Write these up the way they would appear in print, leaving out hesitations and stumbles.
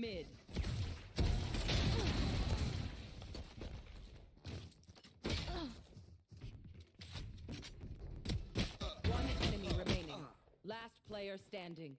mid. One enemy remaining. Last player standing.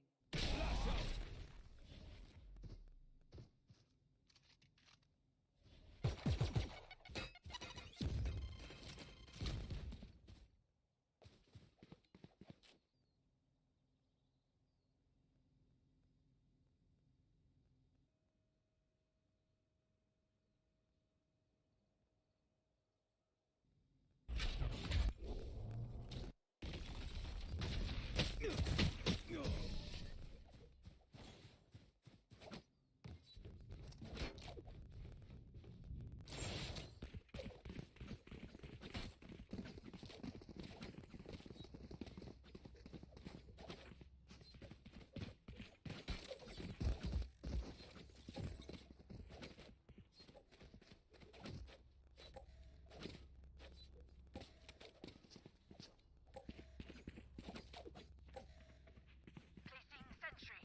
Placing sentry.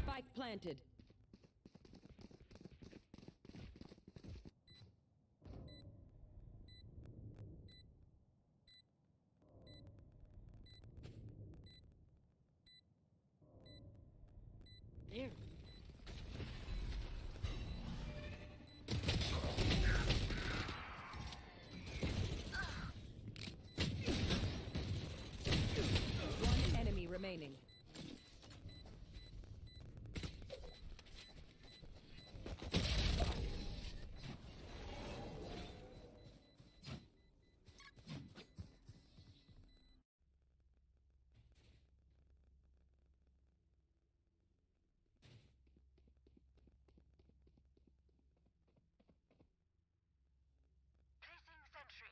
Spike planted. There. One enemy remaining. Placing sentry.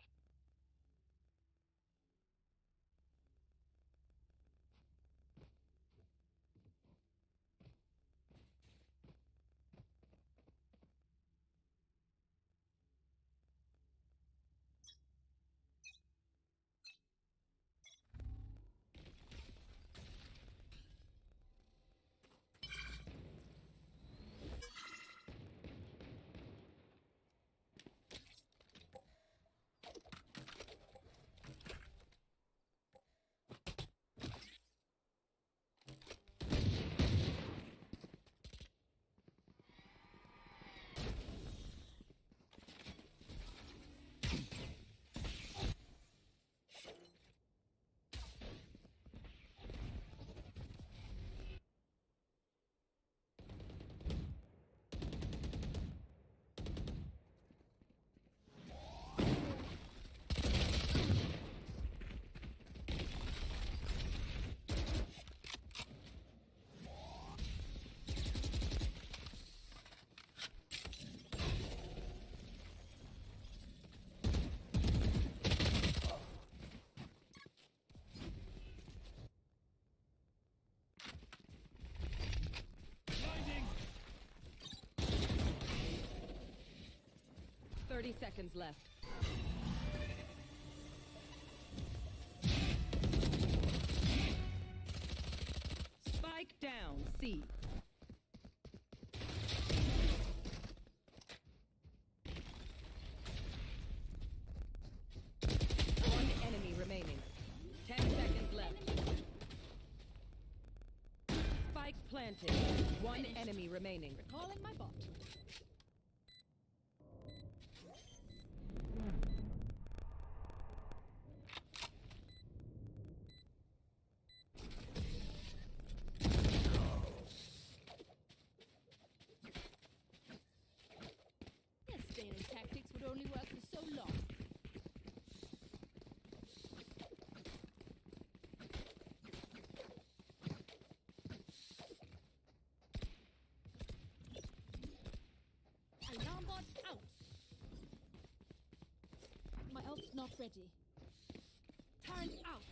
Blinding! 30 seconds left. Spike down, C. One enemy remaining. 10 seconds left. Spike planted. One enemy remaining. Recalling my bot. only works for so long. Alarm bot out. My ult's not ready. Turret out.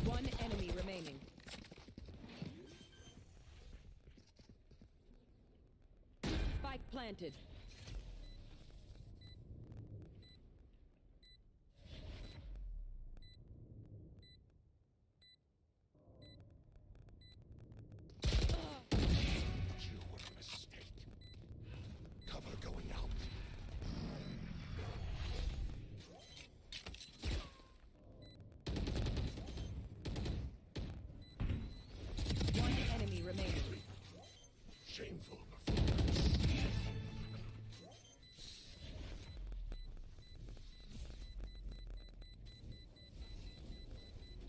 One enemy remaining. Spike planted. You were a mistake. Cover going out. One enemy remaining. Shameful performance.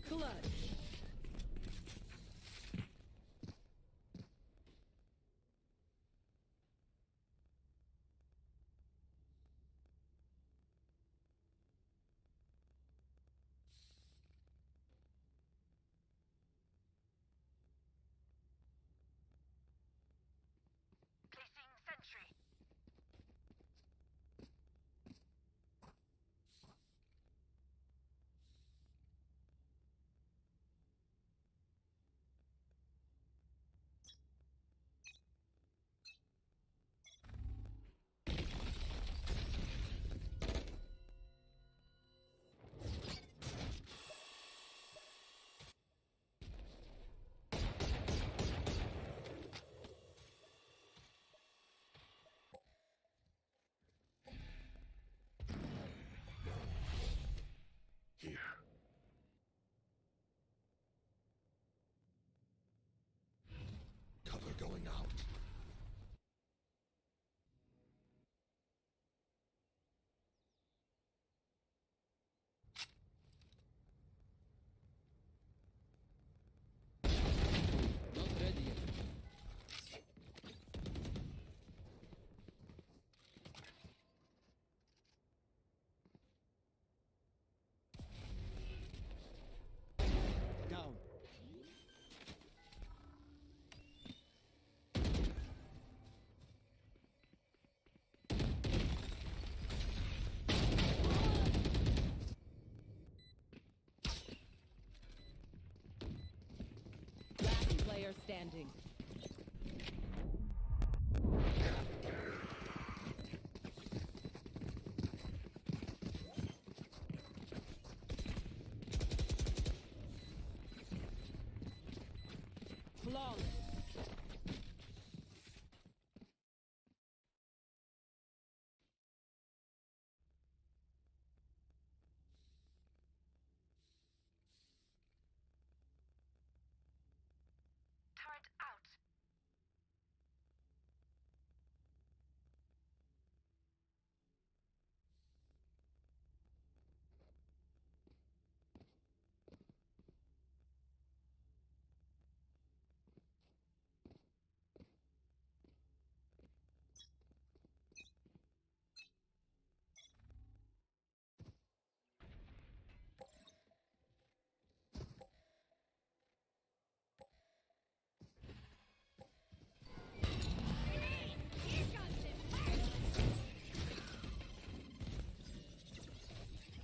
Clutch. Placing sentry. Here. Cover going out. Not ready yet. Down. Last player standing. Flawless. Turret out.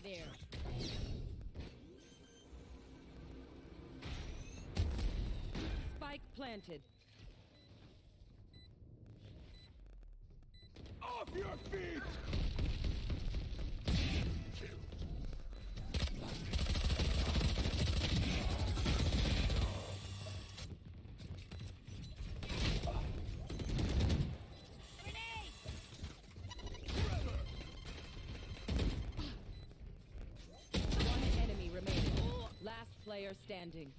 There. Spike planted. Off your feet! player standing.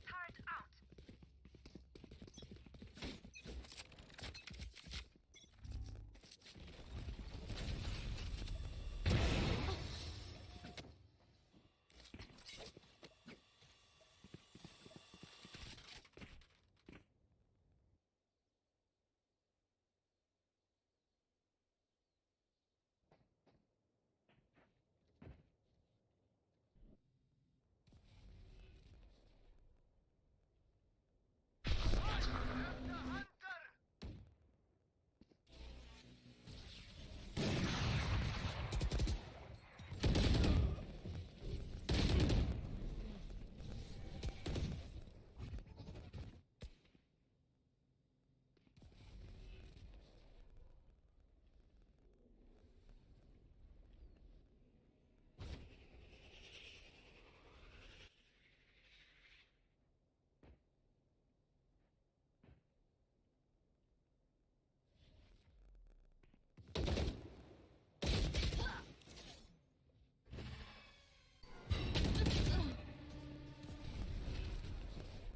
Turret out.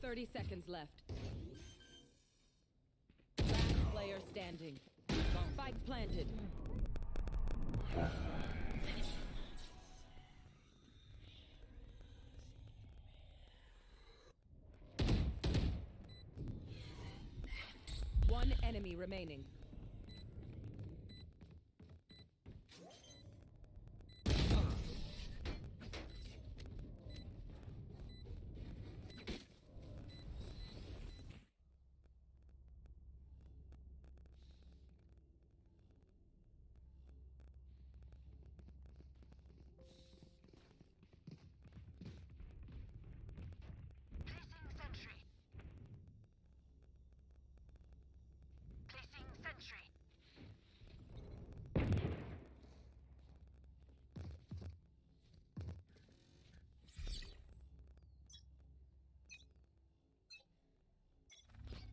30 seconds left. Last player standing. Spike planted. One enemy remaining. Placing sentry. Placing sentry.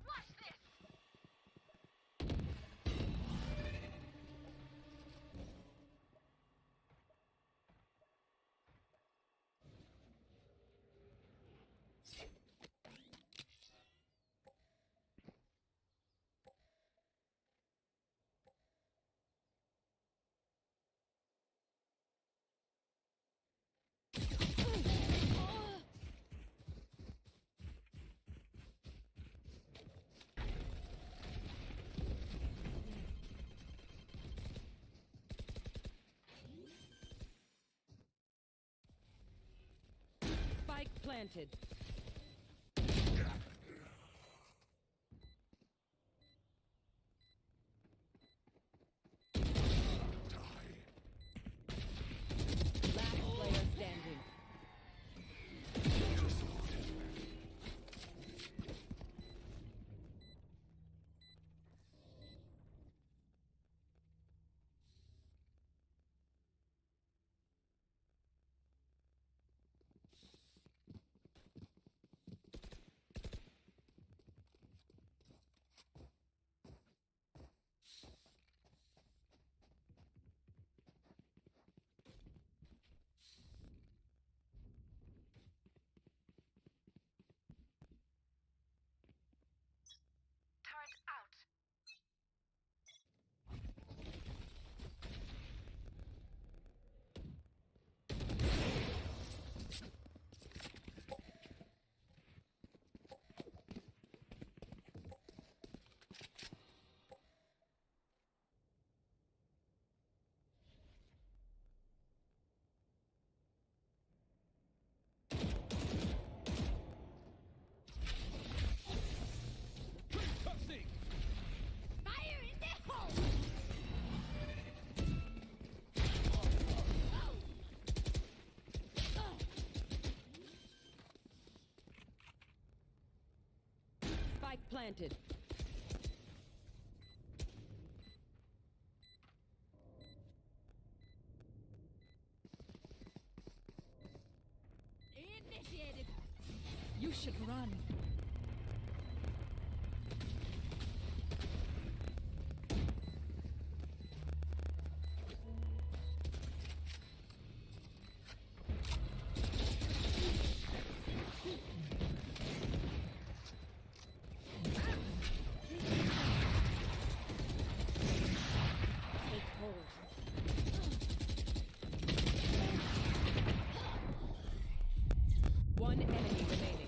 Watch this. Spike planted. Last player standing. planted. Initiated. You should run. Take hold. One enemy remaining.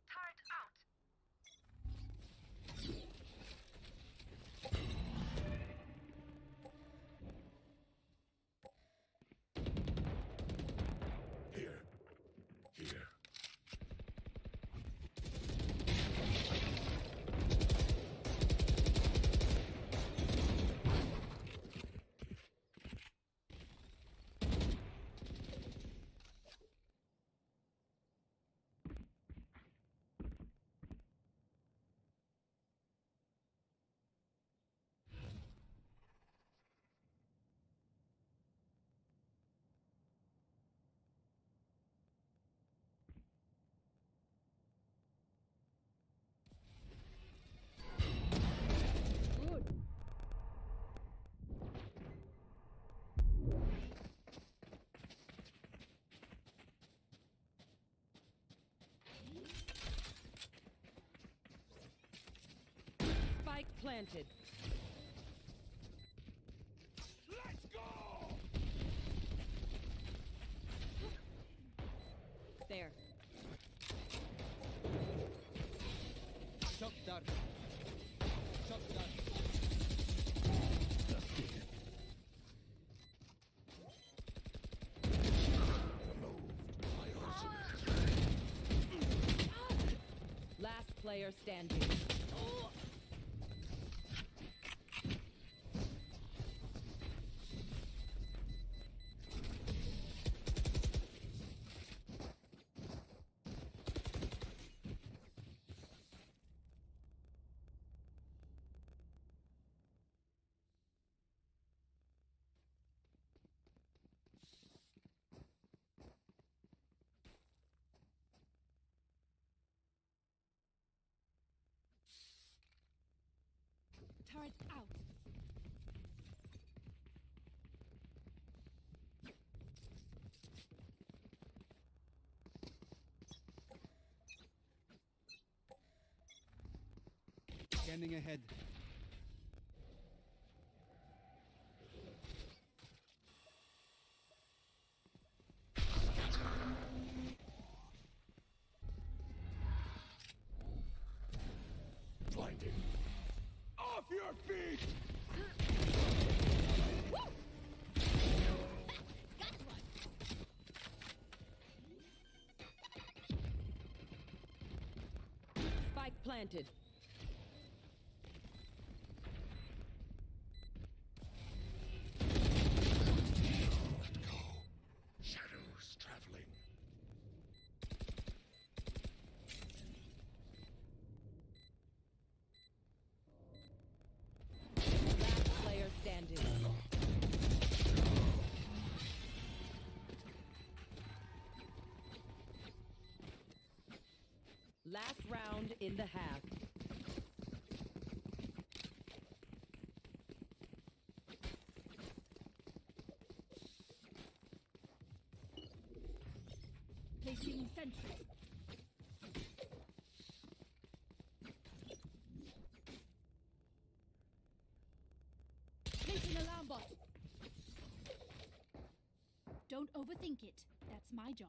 Turret out. Here. Here. Spike planted. Let's go! There. Shock dart. Shock dart. Last player standing. Turret out. Scanning ahead. Blinding. Off your feet! Got one. Spike planted. Let go. Shadows traveling. Last player standing. Last round in the half. Placing sentry. Placing alarm bot. Don't overthink it. That's my job.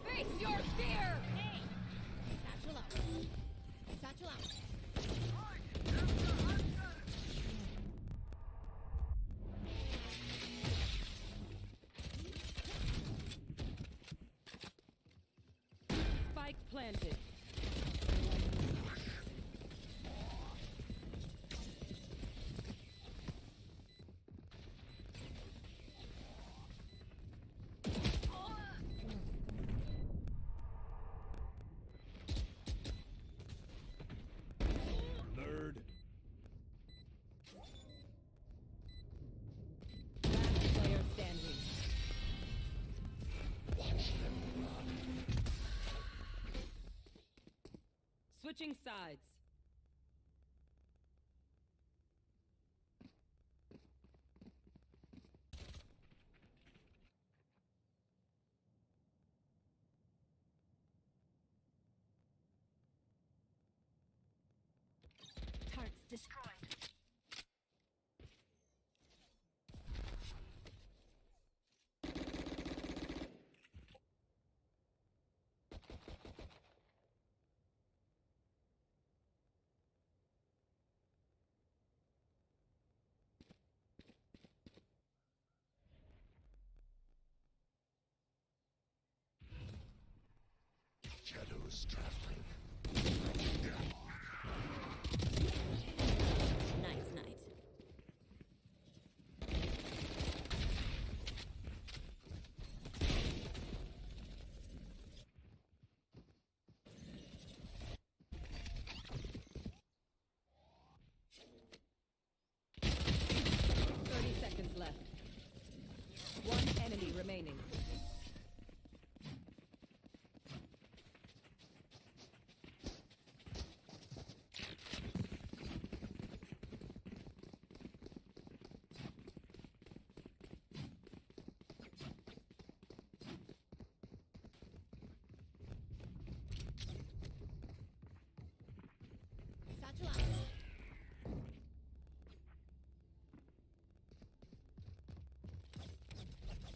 Face your fear! Hey! Satchel out. Satchel out. Spike planted. Nerd. Last player standing. Switching sides. Turrets destroyed. Shadows traveling. Nice night. Seconds left. One enemy remaining. Satchel out. Placing sentry.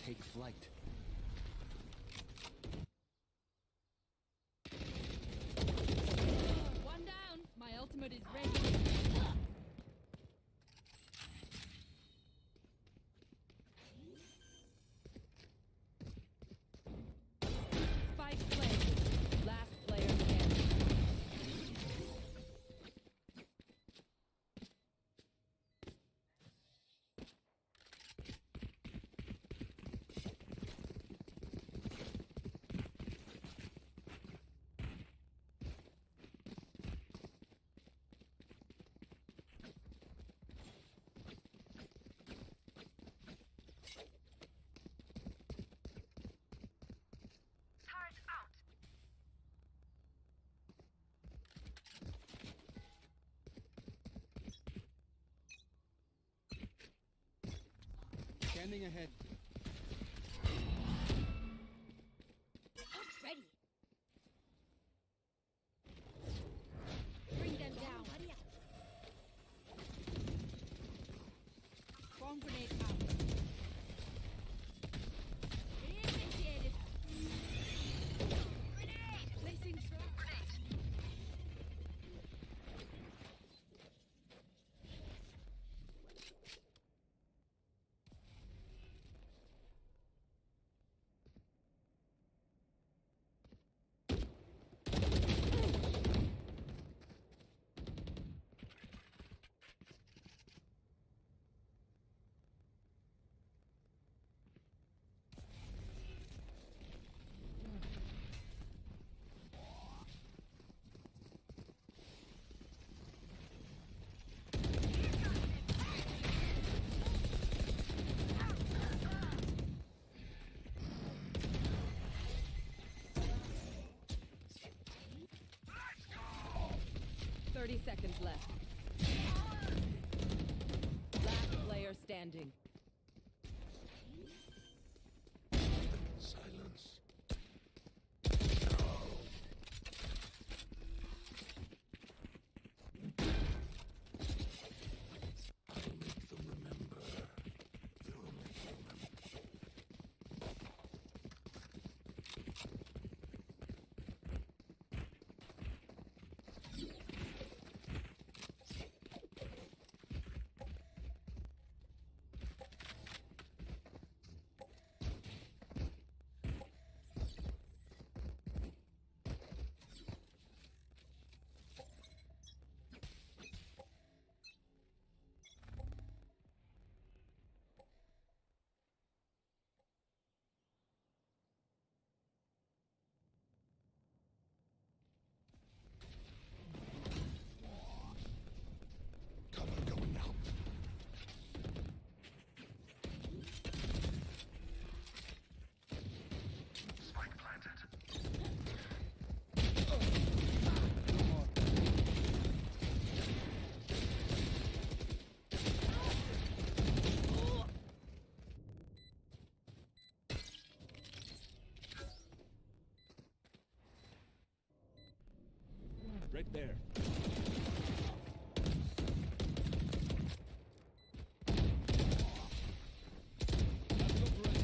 Take flight. One down. My ultimate is ready. Spike planted. Last player standing. Turret out. Scanning ahead. Ready. Bring them down. Bomb grenade out. Initiated. Grenade. Placing trap. Grenade. 30 seconds left. Last player standing. Silence. I'll make them remember. They'll make them remember. Cover going out. Spike planted. No more. Right there. Let's go for it.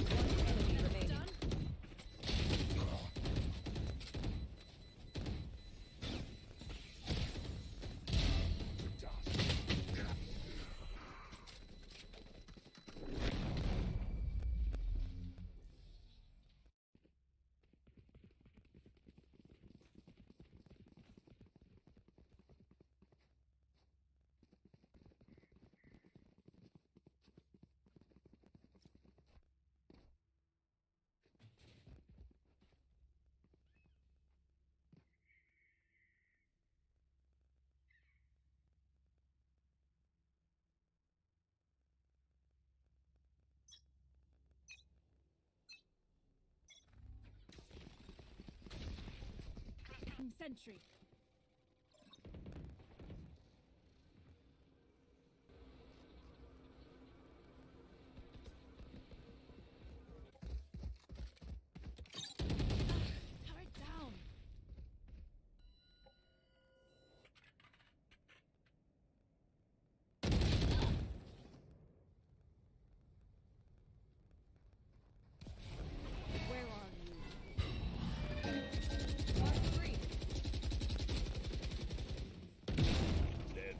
One enemy remaining. Sentry. Turret down. Where are you? One free. Dead.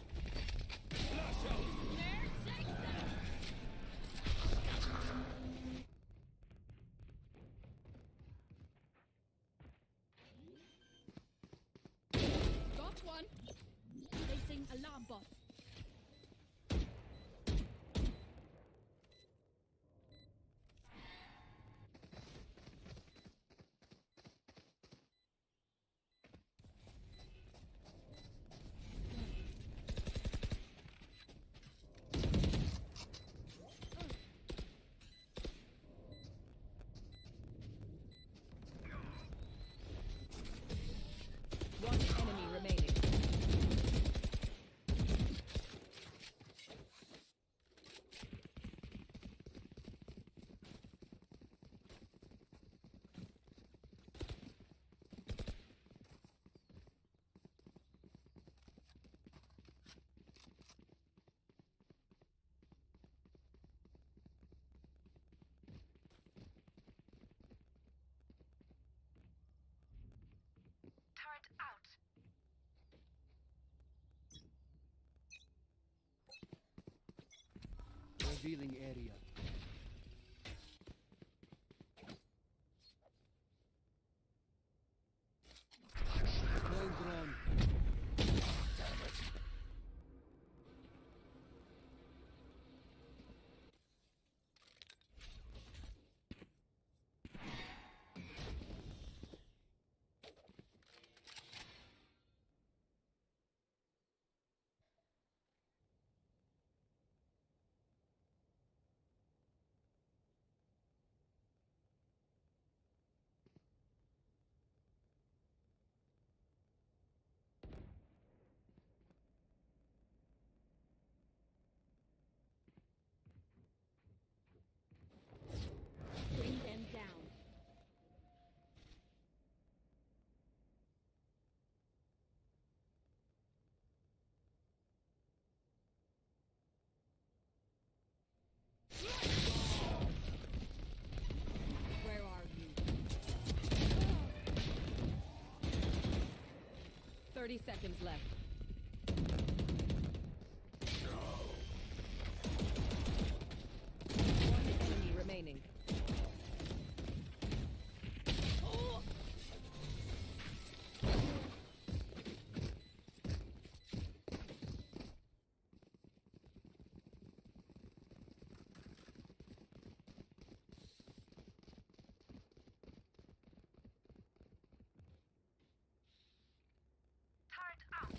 Got one. Placing alarm bot. One enemy remaining. Turret out. Revealing area. Deploying drone. 30 seconds left. One enemy remaining. Turret out.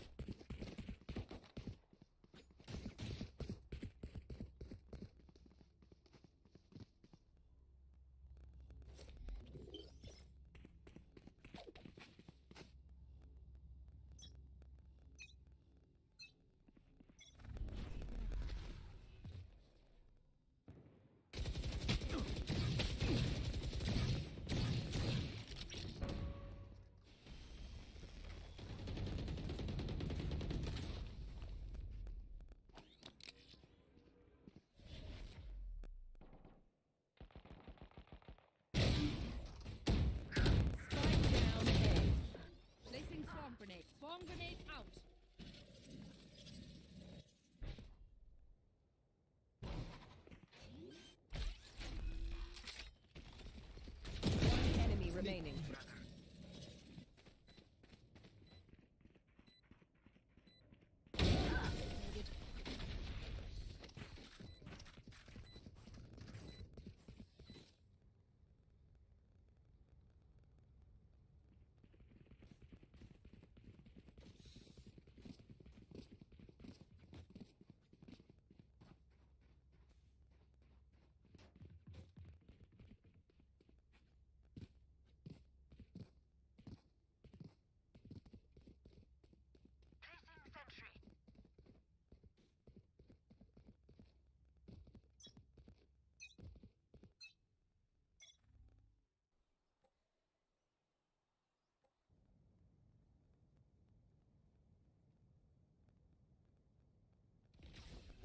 Spike down A. Placing swarm grenade. Swarm grenade out. One enemy remaining. Loaded. Placing sentry.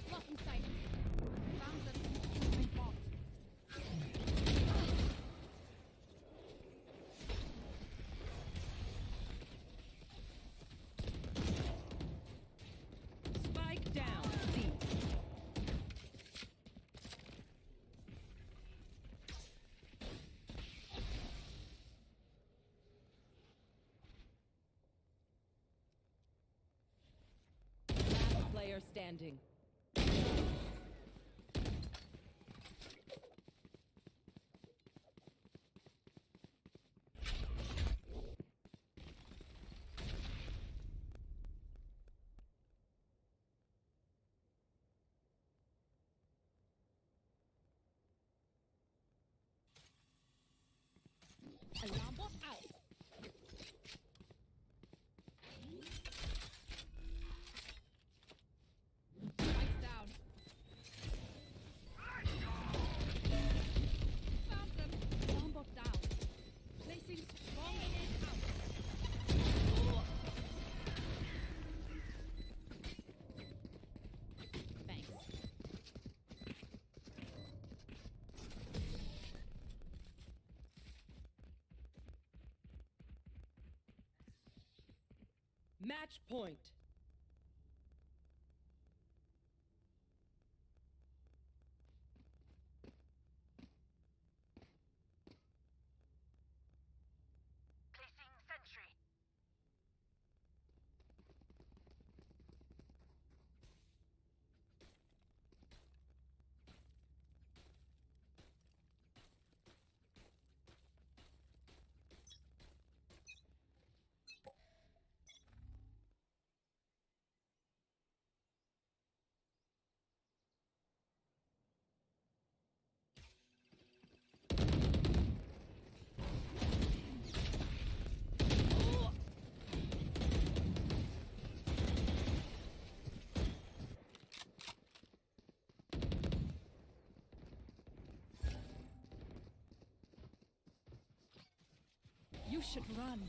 Blocking sight. Found them. Moving bot. Spike down C. Last player standing. Alarm bot out. Spikes down. Found them. Alarm bot down. Placing swarm grenade out. Thanks. Match point. Placing sentry. You should run.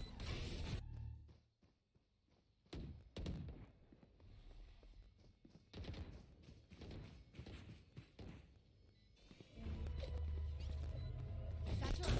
Satchel.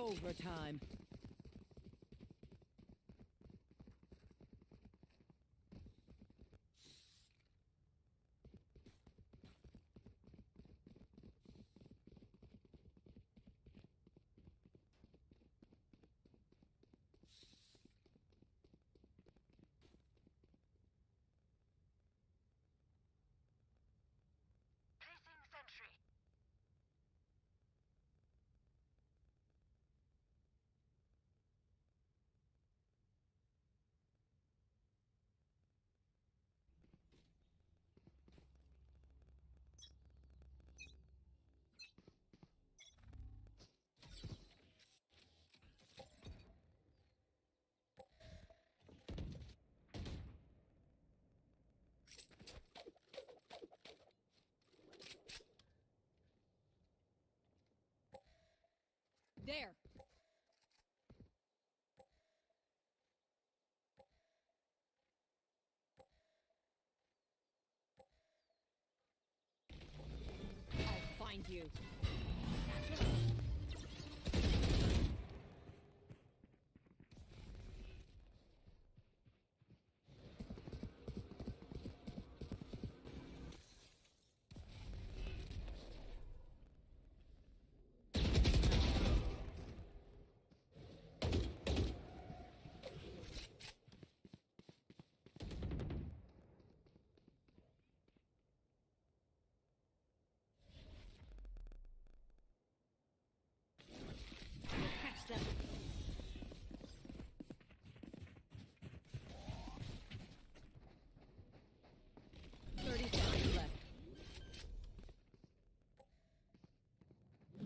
Overtime. Placing sentry. There. I'll find you. Catch them. Thirty seconds left.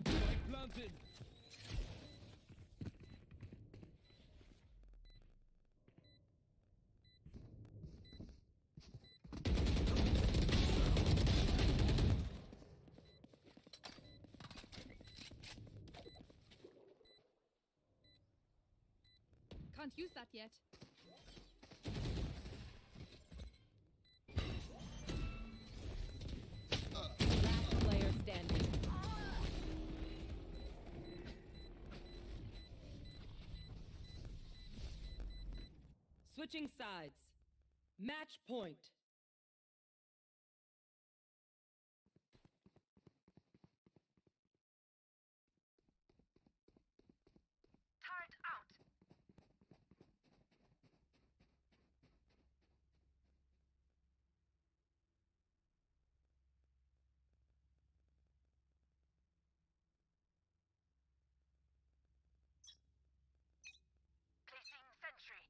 Spike planted. Can't use that yet. Last player standing. Switching sides. Match point. Turret out. Placing sentry.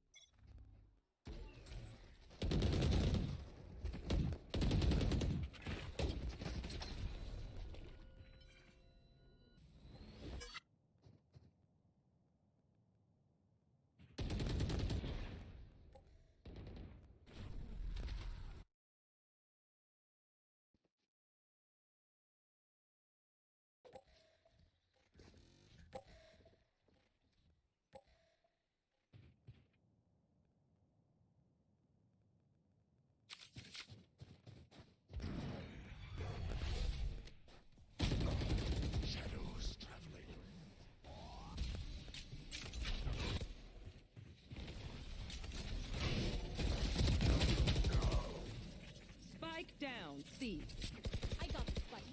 Shadows traveling. Spike down. C. I got the spike.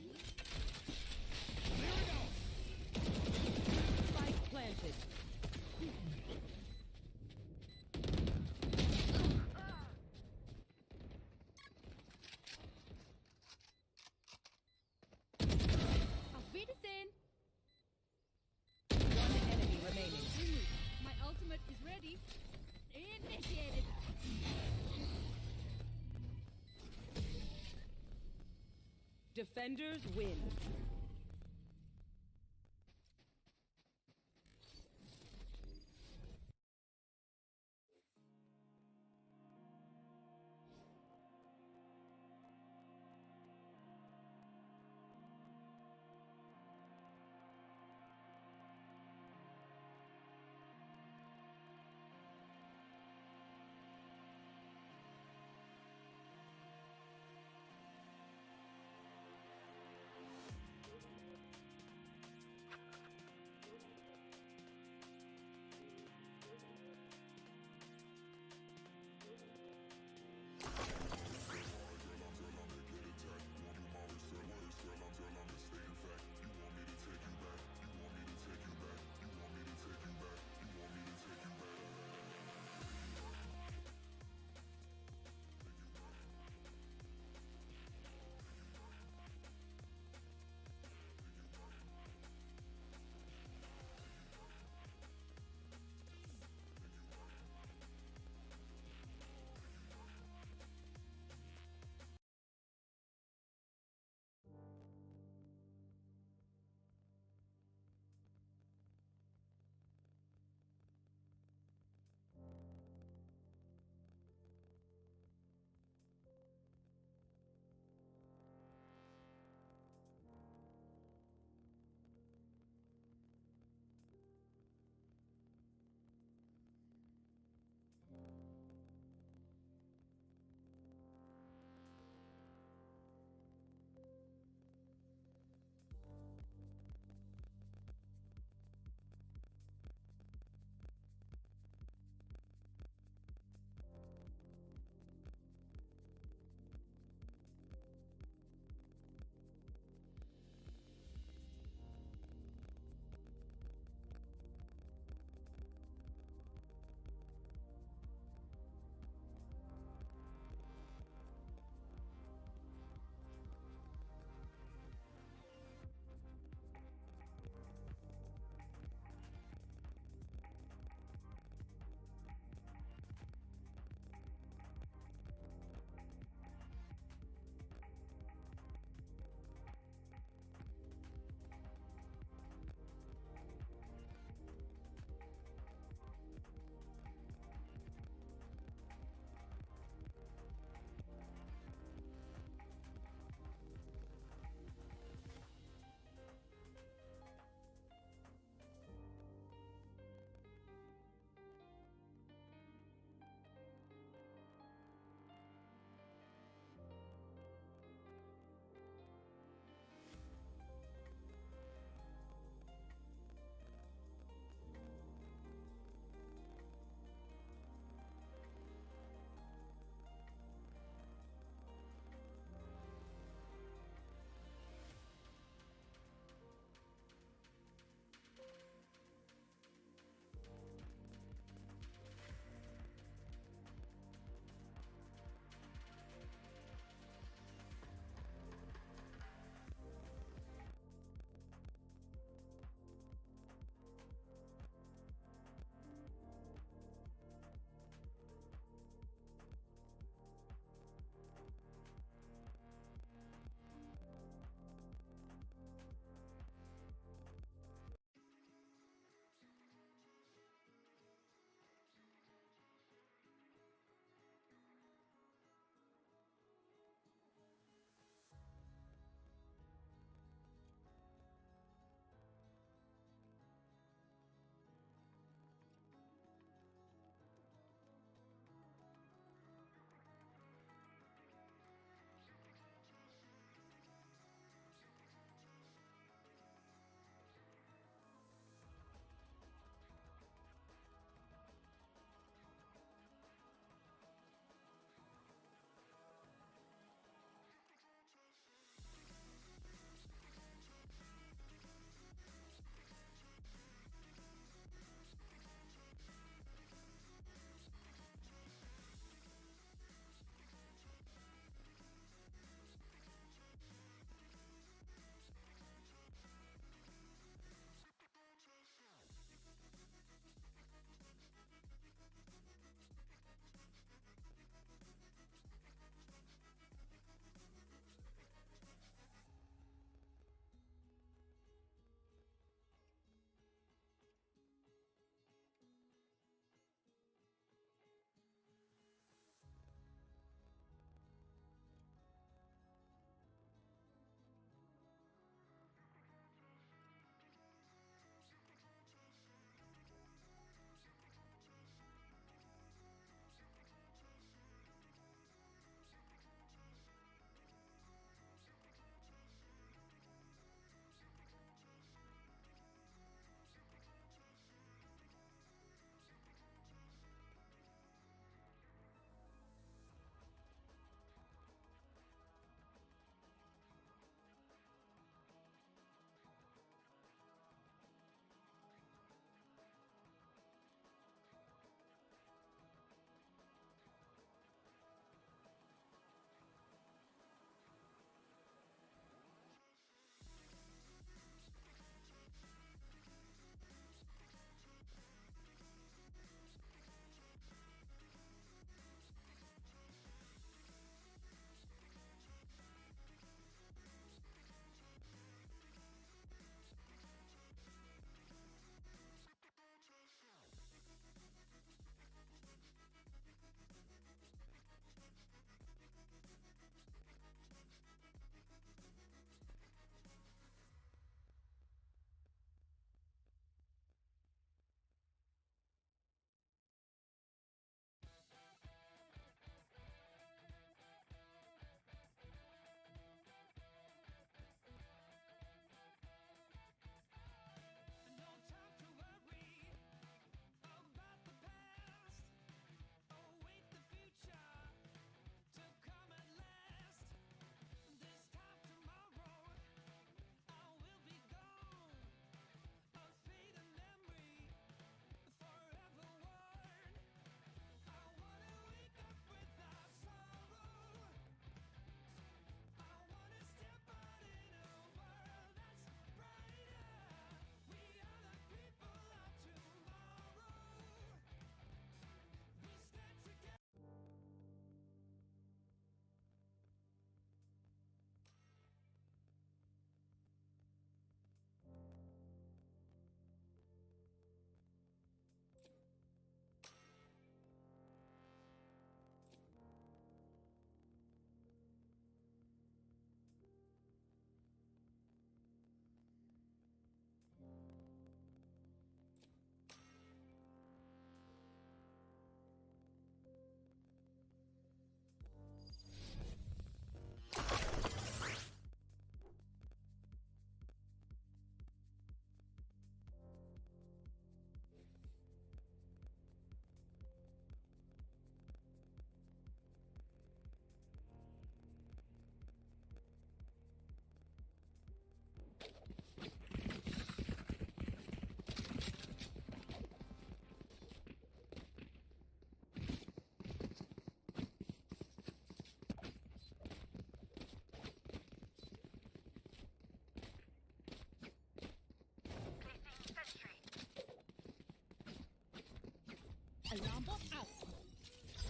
Spike planted. Auf Wiedersehen. One enemy remaining. My ultimate is ready. Initiated. Defenders win.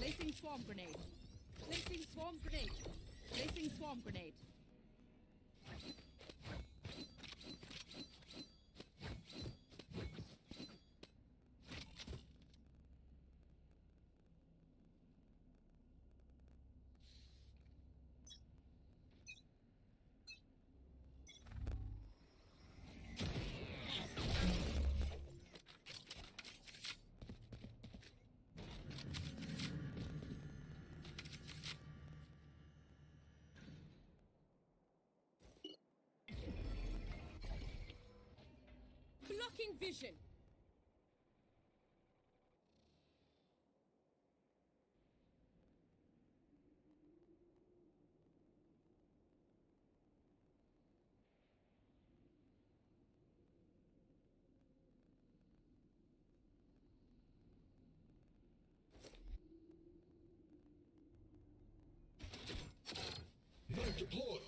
Placing swarm grenade. Placing swarm grenade. Placing swarm grenade. Blocking vision. Knife deployed.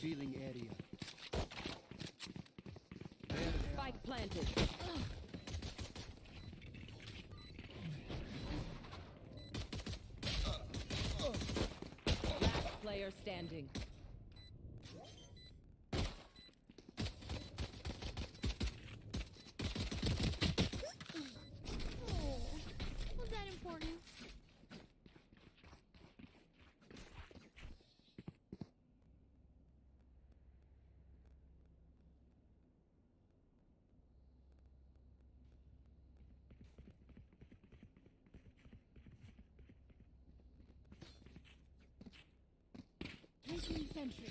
Revealing area. There they are. Spike planted. Last player standing. Oh, was that important? Placing sentry.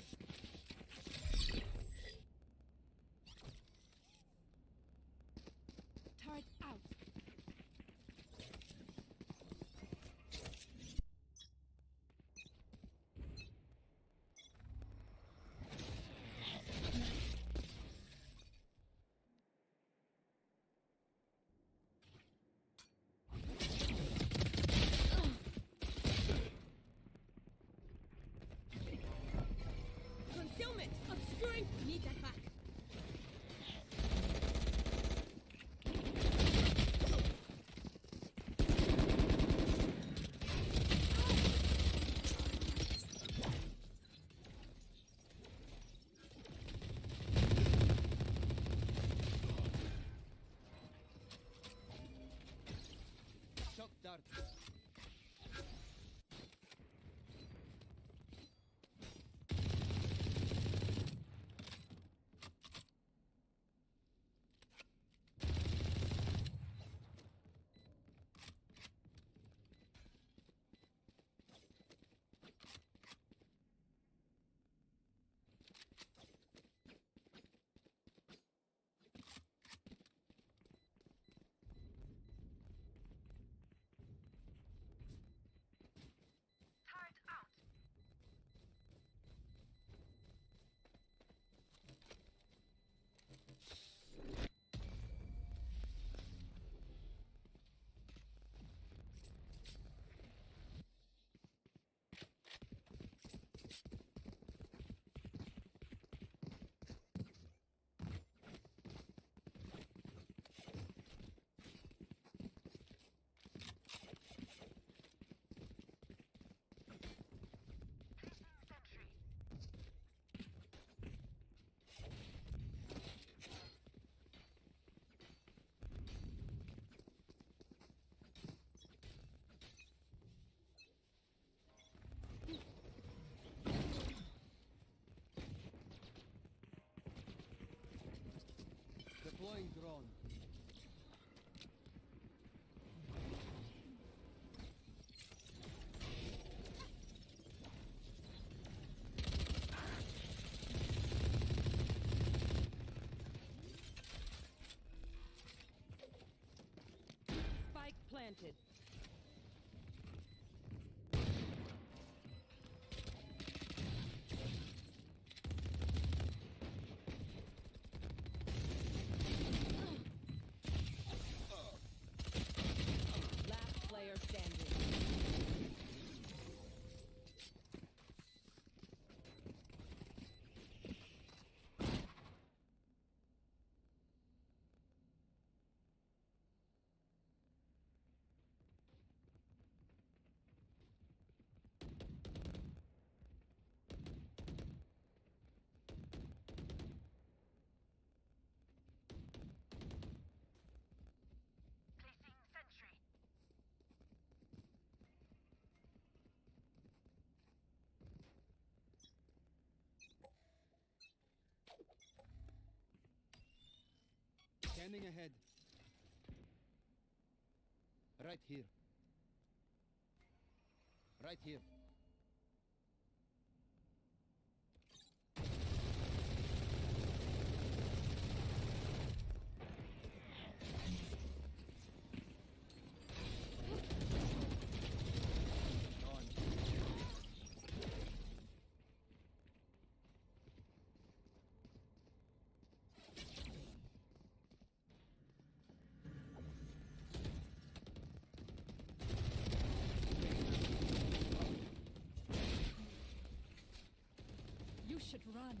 Turret out. Concealment! Obscuring! Need that back. Shock dart. Turret out. Placing sentry. Deploying drone. Spike planted. Scanning ahead. Right here. Right here. You should run.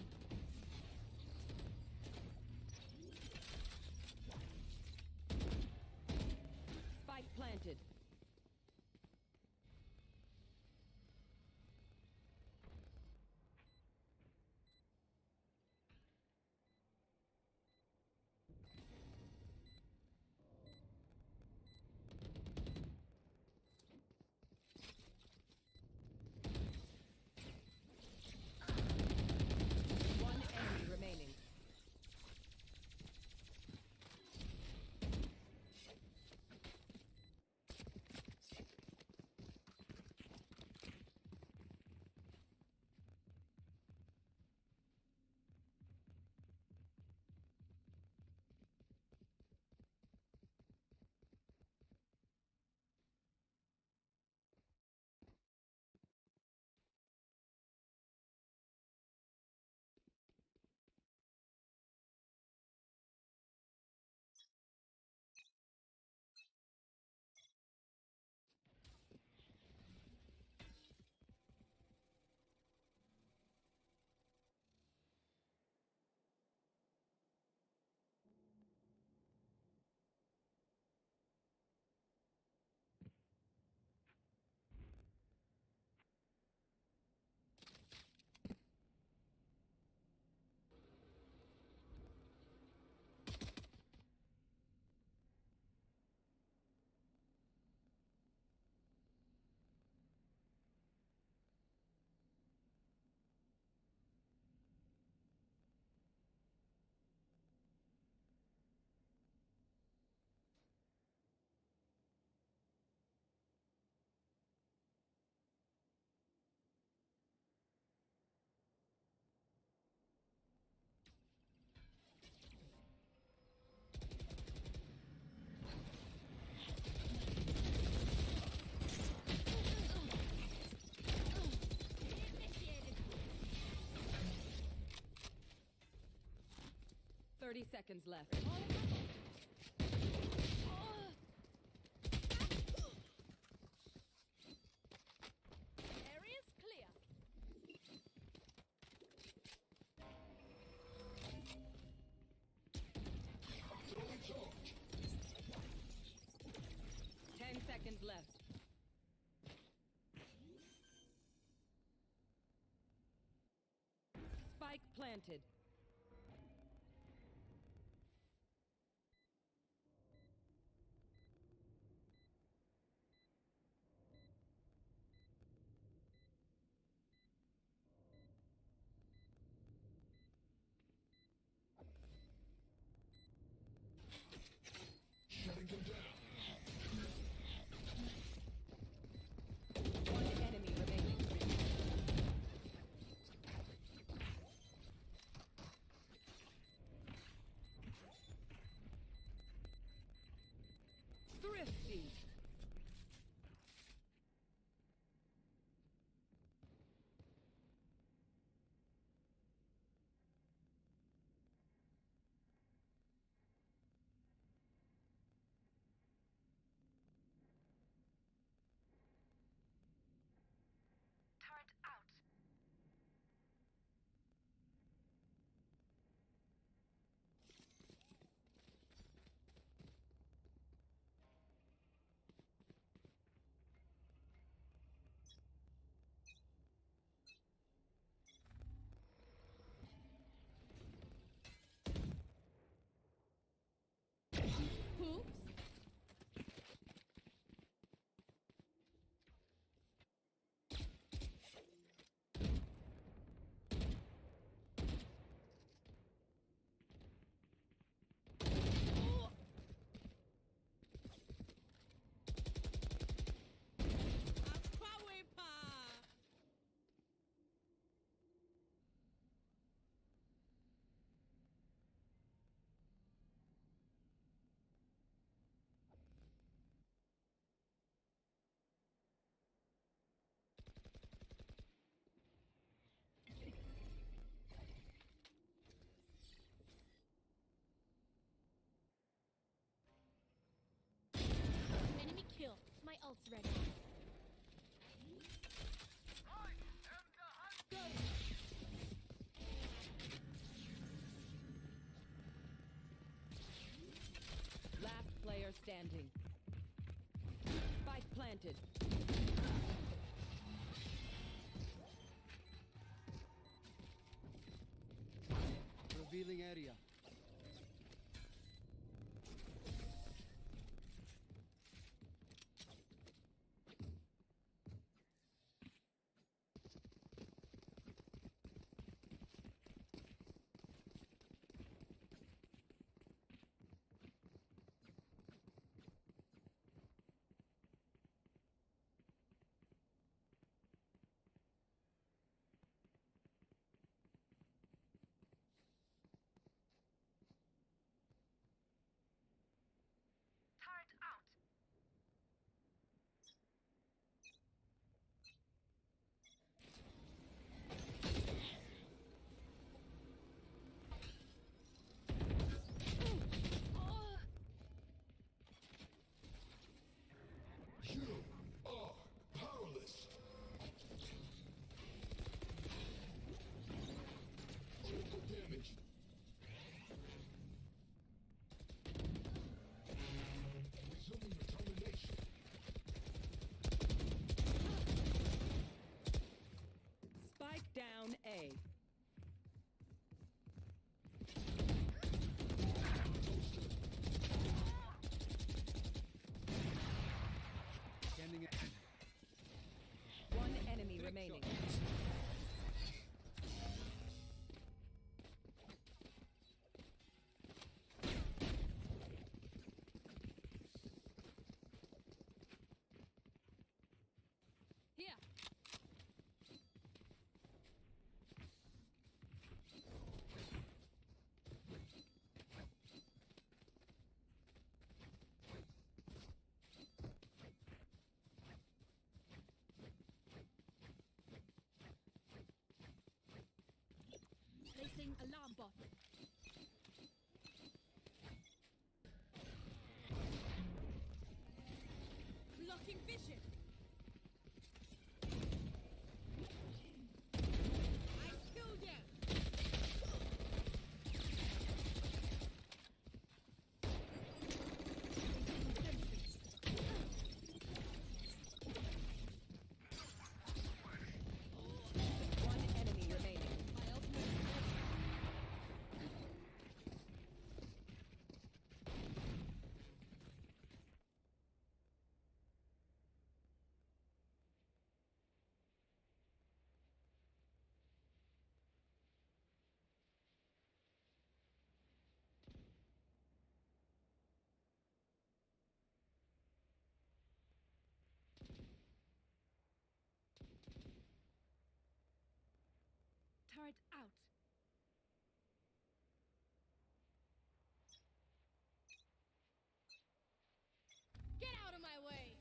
Spike planted. One enemy remaining. Initiated. 30 seconds left. Area's clear. 10 seconds left. Spike planted. One enemy remaining. ult's ready. Go. Last player standing. Spike planted. Revealing area. Turret out. You are powerless. Critical damage. Resuming determination. Spike down A. Scanning ahead. One enemy Trick remaining. shot. Here. Placing alarm bot. Blocking vision. I killed you. One enemy remaining. My ultimate is ready. Turret out. Get out of my way!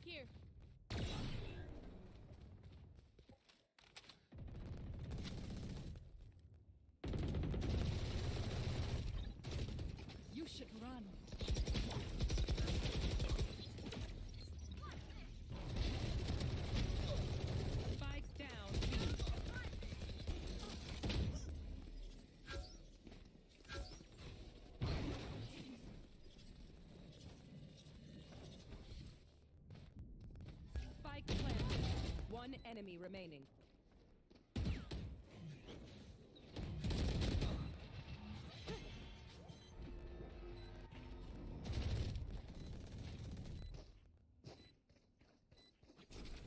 Here. You should run. Spike down B. Spike planted. One enemy remaining.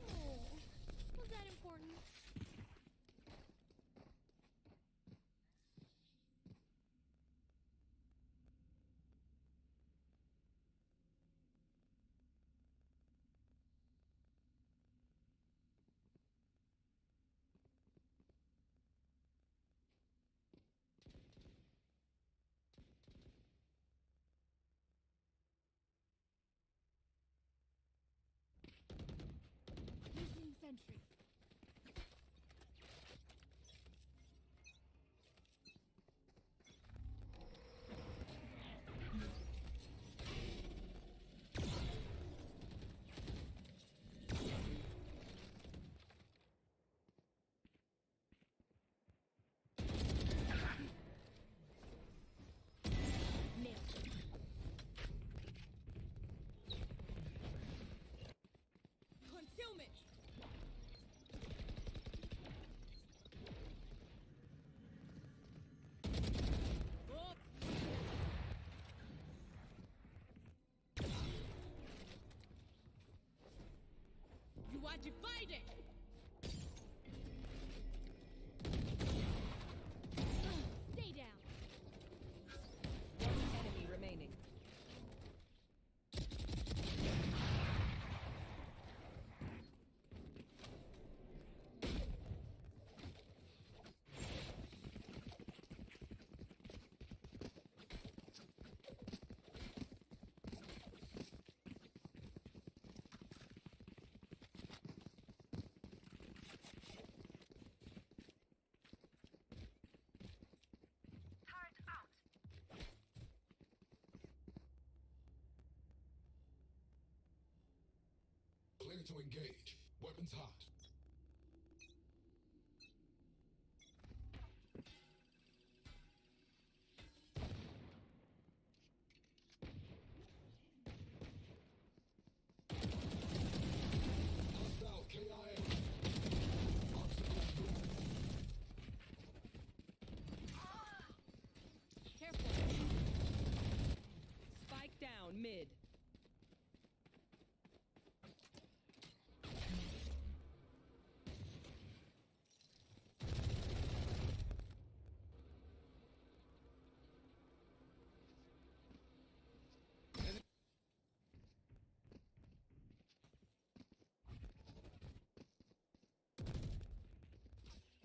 Oh, was that important? Placing sentry. I divide it! Stay down. One enemy remaining. Turret out. Clear to engage. Weapons hot. Hostile KIA. Obstacles moving. Careful. Spike down mid.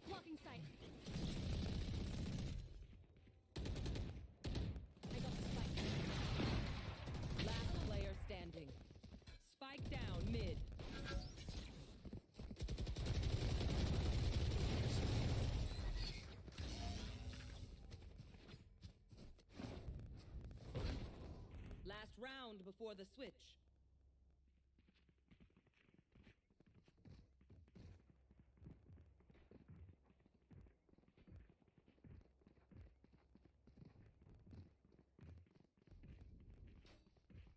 Blocking sight. I got the spike. Last player standing. Spike down mid. Last round before the switch.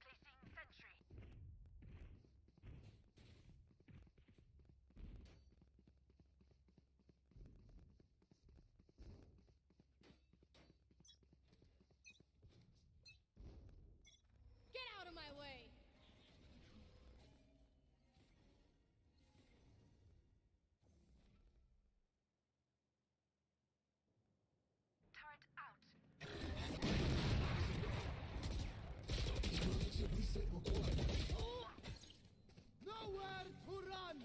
Placing sentry. Get out of my way! Turret out. Emergency reset required. Nowhere to run!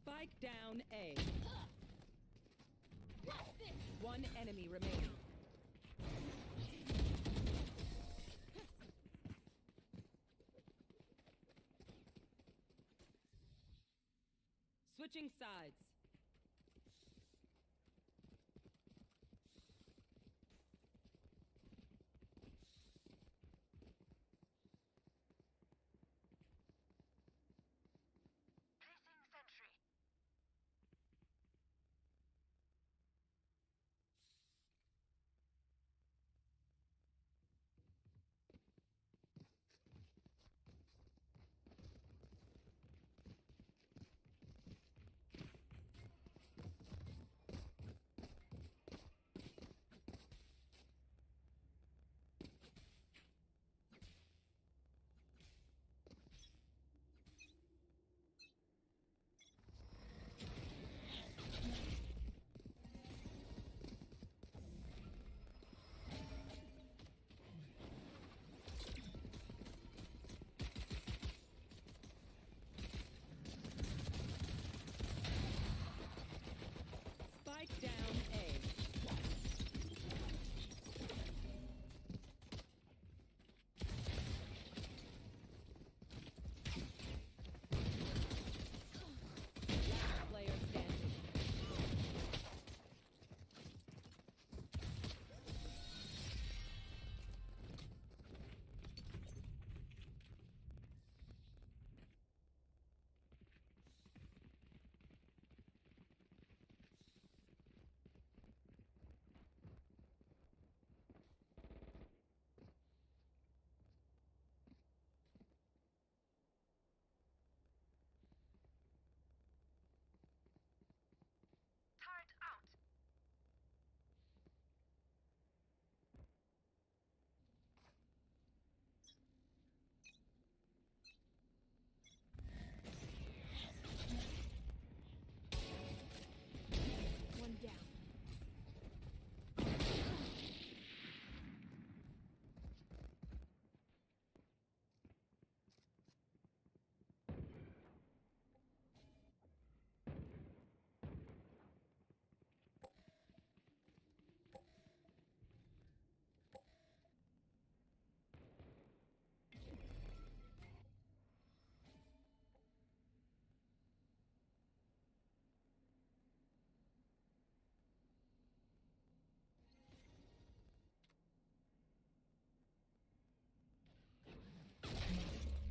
Spike down A. What's this? One enemy remaining. Switching sides. Placing sentry.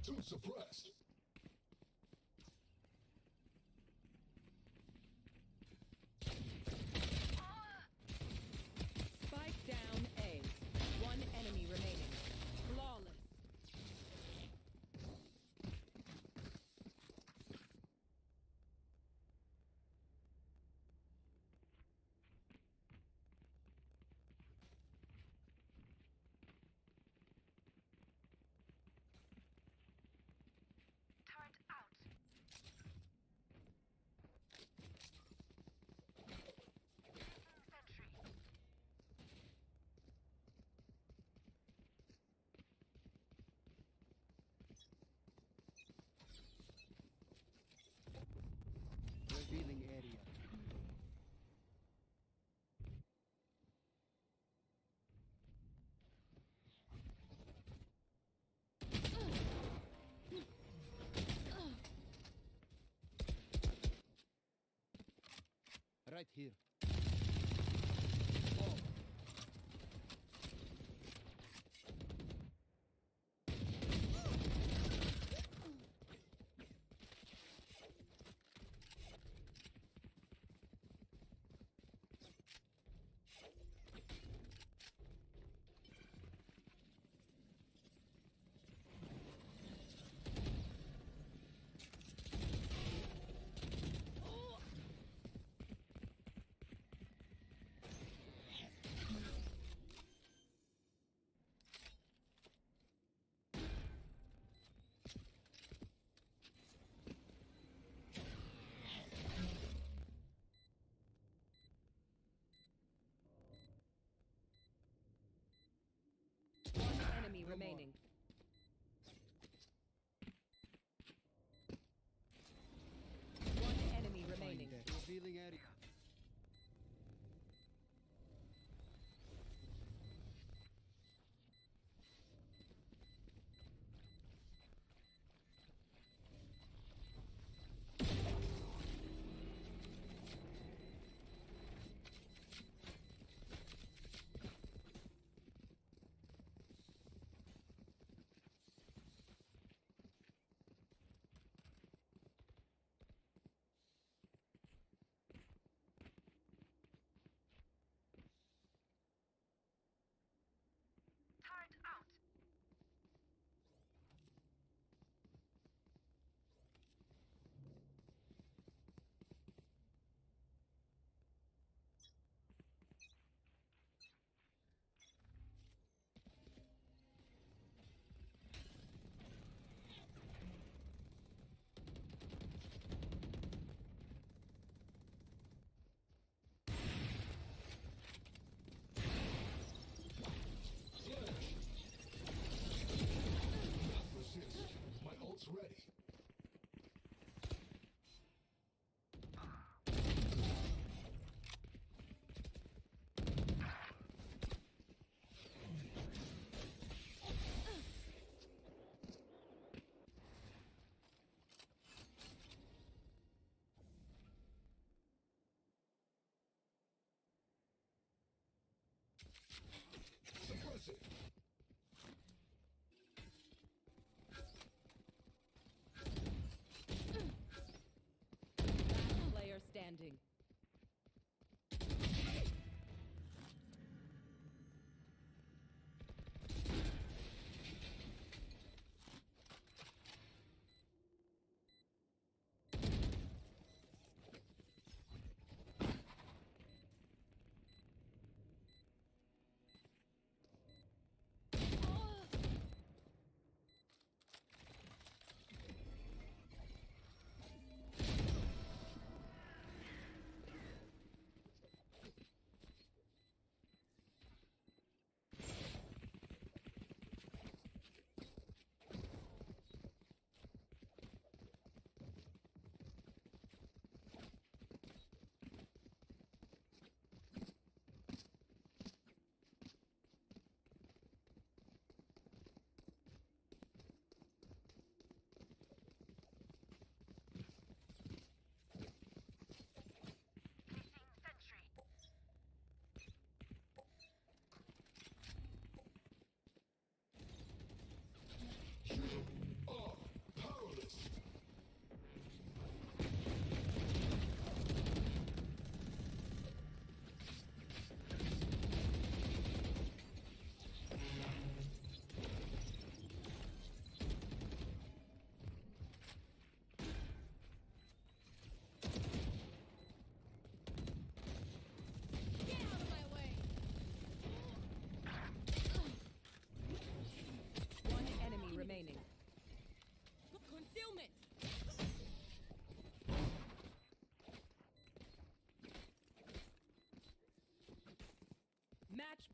2 suppressed. Spike down A. One enemy remaining. Flawless. Turret out. Placing sentry. Revealing area. Right here. One enemy No more. remaining. One enemy remaining. Find that. Revealing area.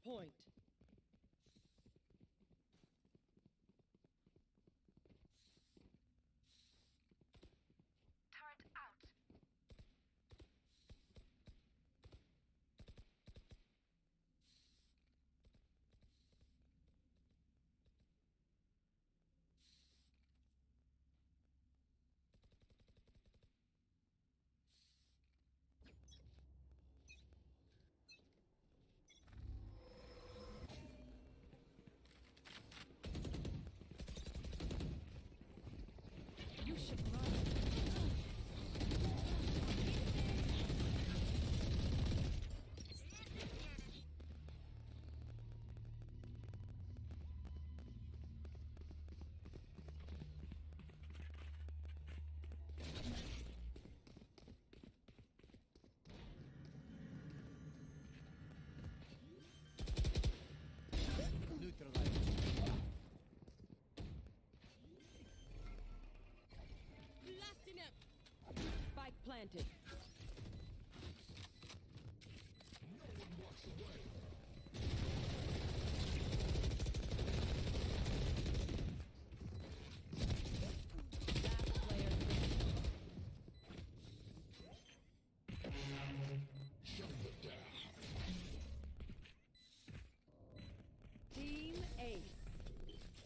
point. Turret out. You should run. Neutralized. Blasting him. Spike planted. Last player standing. Team Ace.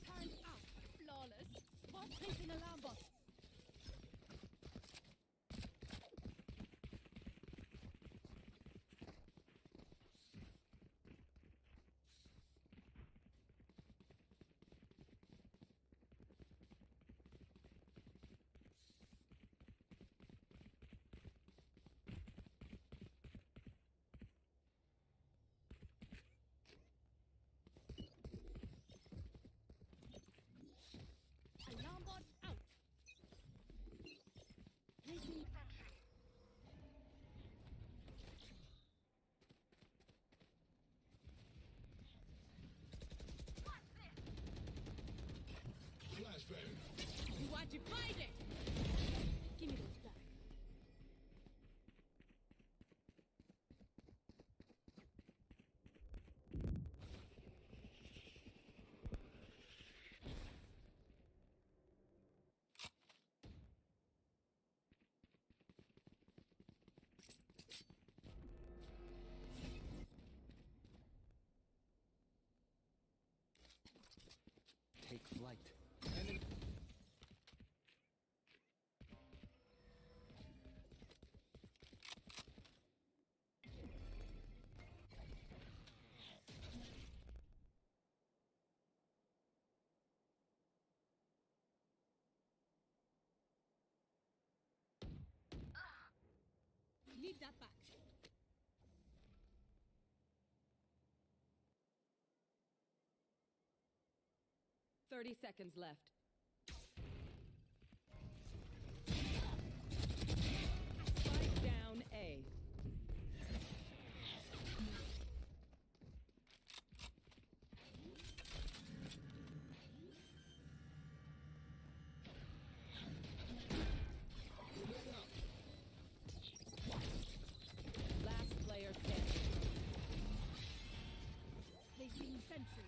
Turn out. Flawless. Bomb placing alarm bot. Alarm bot out. Placing Sentry. What's this? Flashbang. You are divided. Give me those back. Take flight. Need that back. Thirty seconds left. Spike down A. Last player standing. Placing sentry.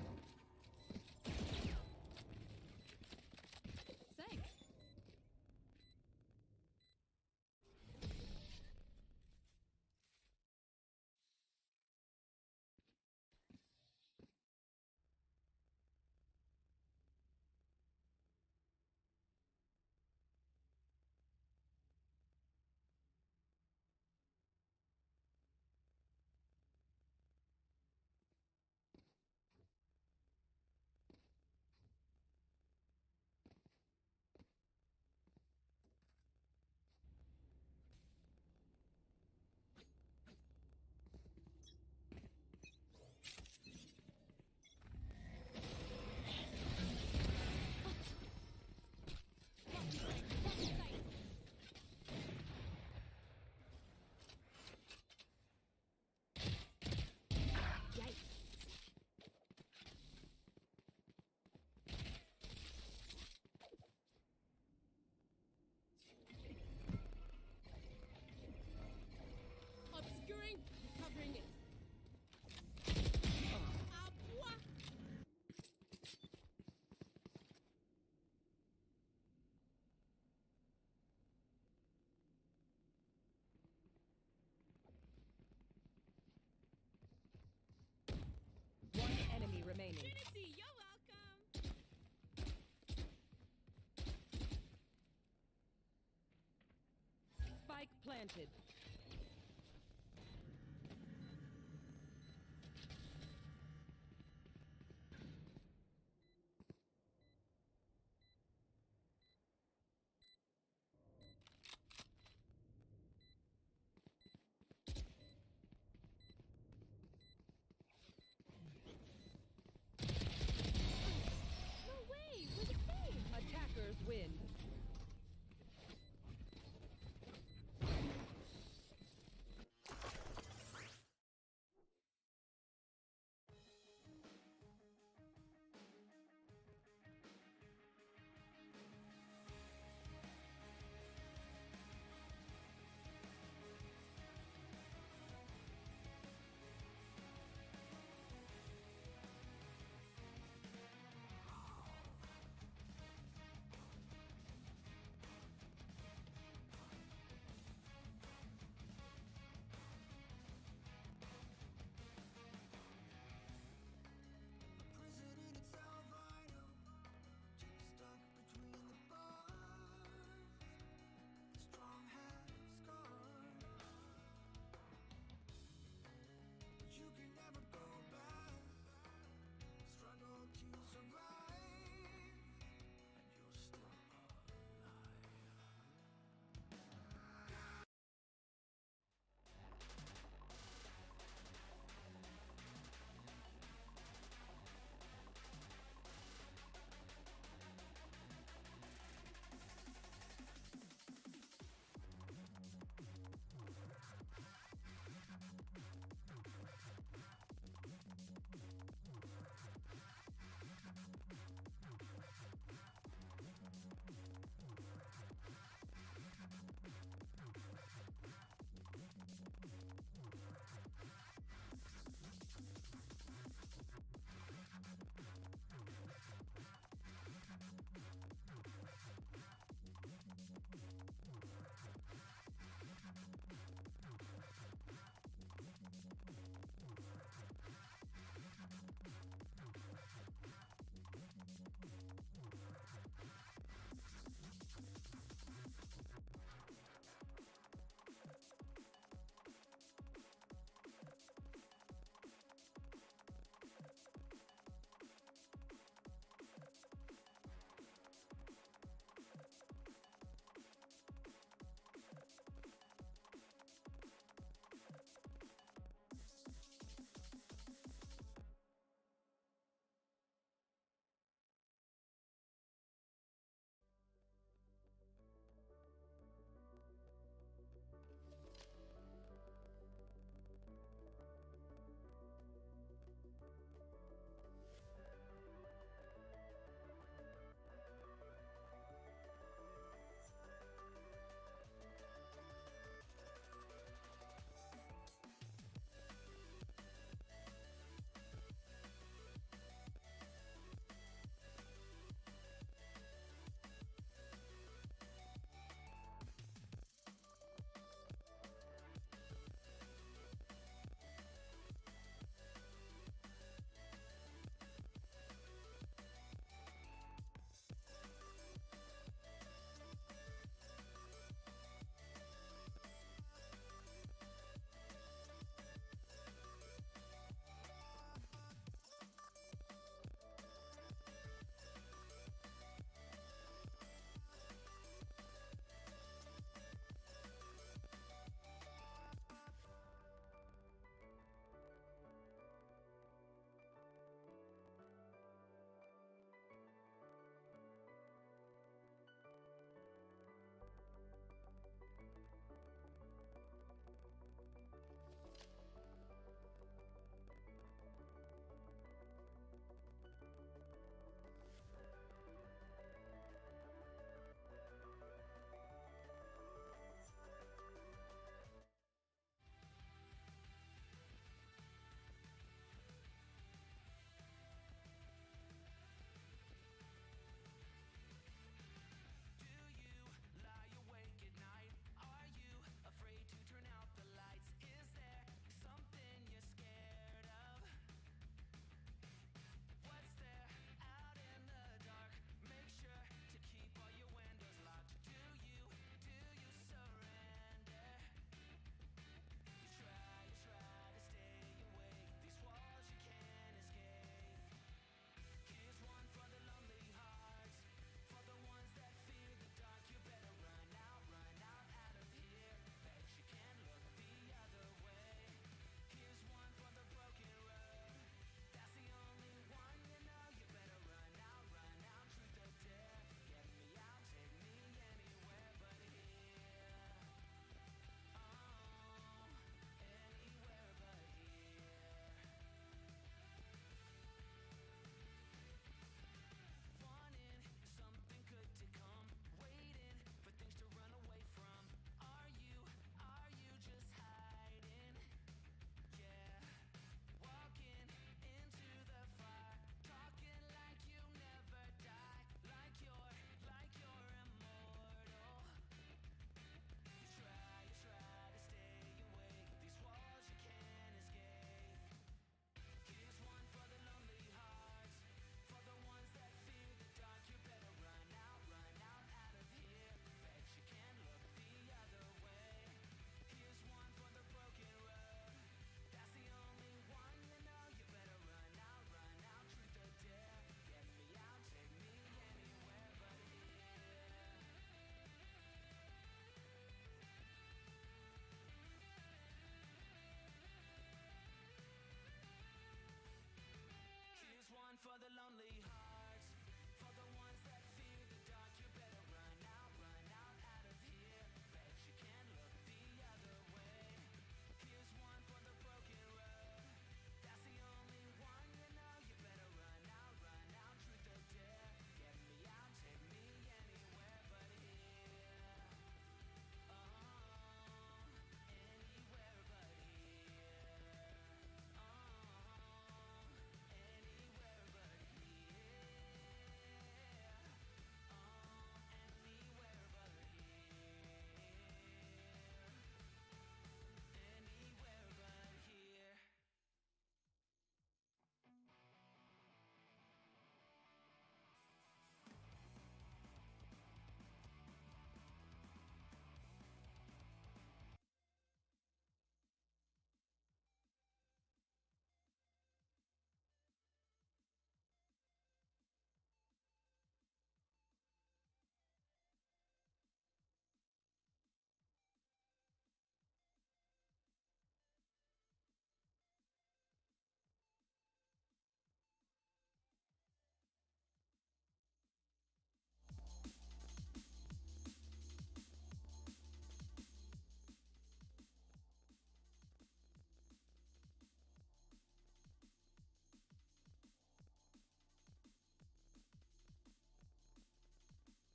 Spike planted. No way! We're the same! Attackers win.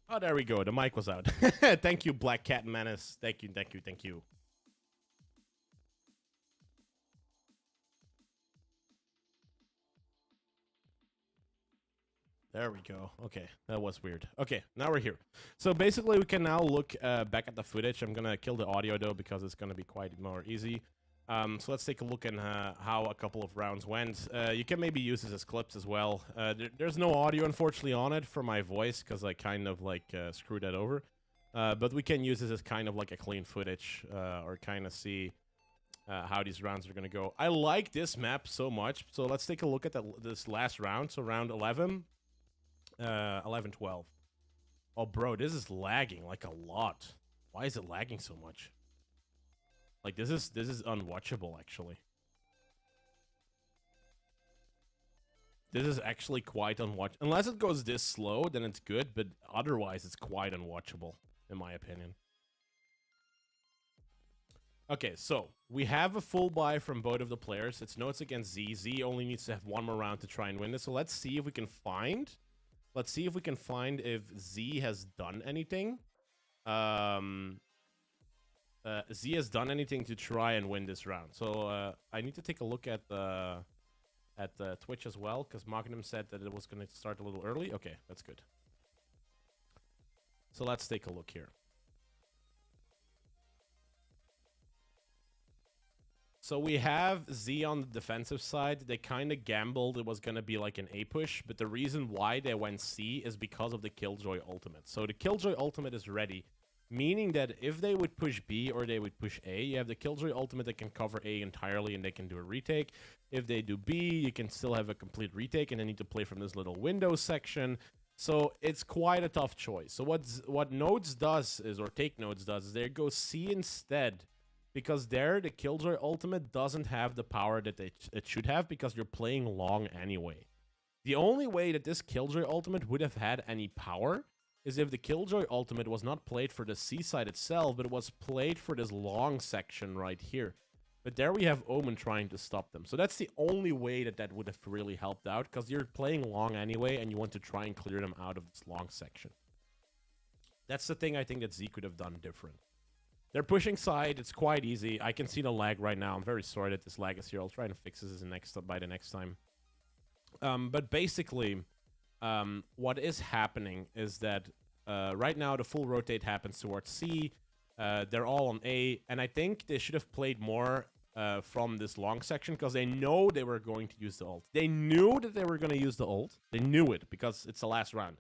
Oh, there we go. The mic was out. Thank you, Black Cat Menace. Thank you, thank you, thank you. There we go. Okay, that was weird. Okay, now we're here. So basically, we can now look back at the footage. I'm gonna kill the audio though because it's gonna be quite more easy. So let's take a look at how a couple of rounds went. You can maybe use this as clips as well. There's no audio, unfortunately, on it for my voice because I kind of like screwed that over. But we can use this as kind of like a clean footage or kind of see how these rounds are going to go. I like this map so much. So let's take a look at this last round. So round 11, 11-12. Oh, bro, this is lagging like a lot. Why is it lagging so much? Like, this is unwatchable, actually. This is actually quite unwatchable. Unless it goes this slow, then it's good, but otherwise it's quite unwatchable, in my opinion. Okay, so we have a full buy from both of the players. It's Notes against Z. Z only needs to have one more round to try and win this. So let's see if we can find... Let's see if we can find if Z has done anything. Z has done anything to try and win this round. So I need to take a look at the Twitch as well, because Magnum said that it was going to start a little early. Okay, that's good. So let's take a look here. So we have Z on the defensive side. They kind of gambled it was going to be like an A push, but the reason why they went C is because of the Killjoy ultimate. So the Killjoy ultimate is ready, meaning that if they would push B or they would push A, you have the Killjoy ultimate that can cover A entirely and they can do a retake. If they do B, you can still have a complete retake and they need to play from this little window section. So it's quite a tough choice. So what Nodes does is, or Take Nodes does, is they go C instead. Because there, the Killjoy ultimate doesn't have the power that it should have because you're playing long anyway. The only way that this Killjoy ultimate would have had any power is if the Killjoy ultimate was not played for the C side itself, but it was played for this long section right here. But there we have Omen trying to stop them. So that's the only way that that would have really helped out, because you're playing long anyway and you want to try and clear them out of this long section. That's the thing I think that Z could have done different. They're pushing side. It's quite easy. I can see the lag right now. I'm very sorry that this lag is here. I'll try to fix this by the next time. But basically, what is happening is that right now the full rotate happens towards C. They're all on A. And I think they should have played more from this long section because they know they were going to use the ult. They knew that they were going to use the ult. They knew it because it's the last round.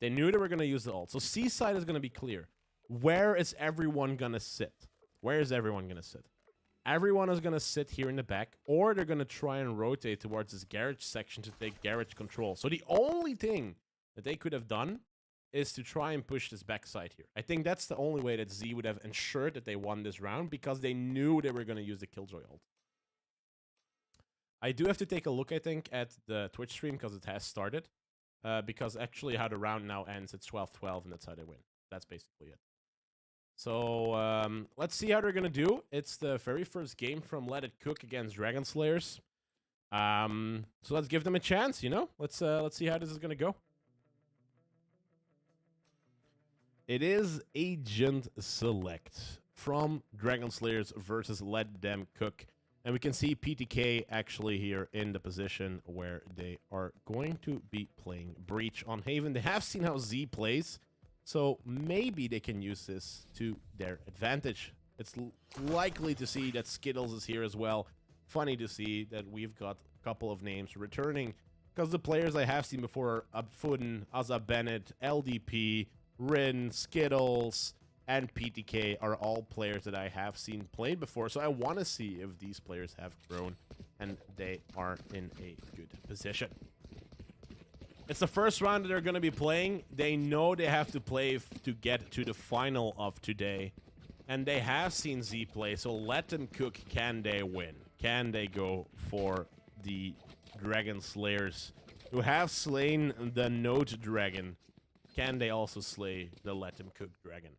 They knew they were going to use the ult. So C side is going to be clear. Where is everyone gonna sit? Where is everyone gonna sit? Everyone is gonna sit here in the back, or they're gonna try and rotate towards this garage section to take garage control. So the only thing that they could have done is to try and push this backside here. I think that's the only way that Z would have ensured that they won this round, because they knew they were gonna use the Killjoy ult. I do have to take a look, I think, at the Twitch stream because it has started. Because actually how the round now ends, it's 12-12, and that's how they win. That's basically it. So, let's see how they're gonna do. It's the very first game from Let It Cook against Dragon Slayers. So let's give them a chance, you know? Let's see how this is gonna go. It is Agent Select from Dragon Slayers versus Let Them Cook. And we can see PTK actually here in the position where they are going to be playing Breach on Haven. They have seen how Z plays. So maybe they can use this to their advantage. It's likely to see that Skittles is here as well. Funny to see that we've got a couple of names returning, because the players I have seen before are Abfuden, Azza Bennett, LDP, Rin, Skittles, and PTK are all players that I have seen played before. So I want to see if these players have grown and they are in a good position. It's the first round that they're going to be playing. They know they have to play to get to the final of today. And they have seen Z play, so Let Them Cook. Can they win? Can they go for the Dragon Slayers who have slain the Note Dragon? Can they also slay the Let Them Cook Dragon?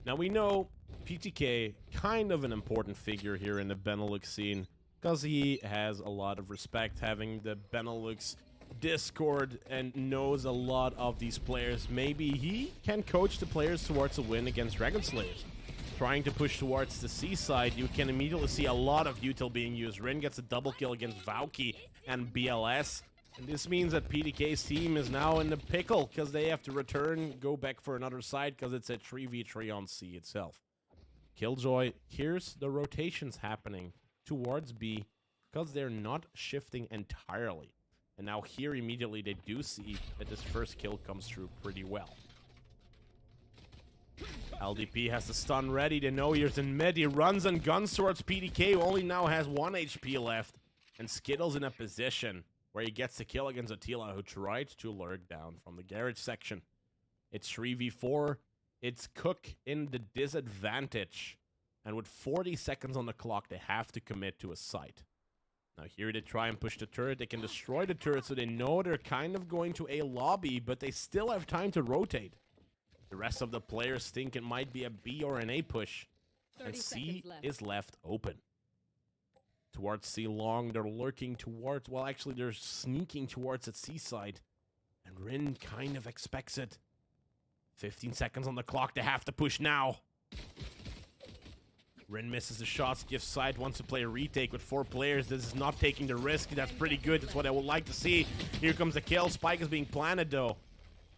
Now we know PTK, kind of an important figure here in the Benelux scene, because he has a lot of respect, having the Benelux Discord and knows a lot of these players. Maybe he can coach the players towards a win against Dragon Slayers. Trying to push towards the C side, you can immediately see a lot of util being used. Rin gets a double kill against Valky and BLS. And this means that PTK's team is now in the pickle, because they have to return, go back for another side, because it's a 3v3 on C itself. Killjoy, here's the rotations happening towards B, because they're not shifting entirely. And now here immediately they do see that this first kill comes through pretty well. LDP has the stun ready. They know here's in mid. He runs and guns towards PTK, who only now has 1 HP left. And Skittles in a position where he gets the kill against Attila, who tried to lurk down from the garage section. It's 3v4. It's Cook in the disadvantage. And with 40 seconds on the clock, they have to commit to a site. Now here they try and push the turret. They can destroy the turret, so they know they're kind of going to a lobby, but they still have time to rotate. The rest of the players think it might be a B or an A push. And C is left open. Towards C long, they're lurking towards, well actually they're sneaking towards the C side. And Rin kind of expects it. 15 seconds on the clock, they have to push now. Rin misses the shots, gives side, wants to play a retake with 4 players. This is not taking the risk, that's pretty good, that's what I would like to see. Here comes the kill, Spike is being planted though.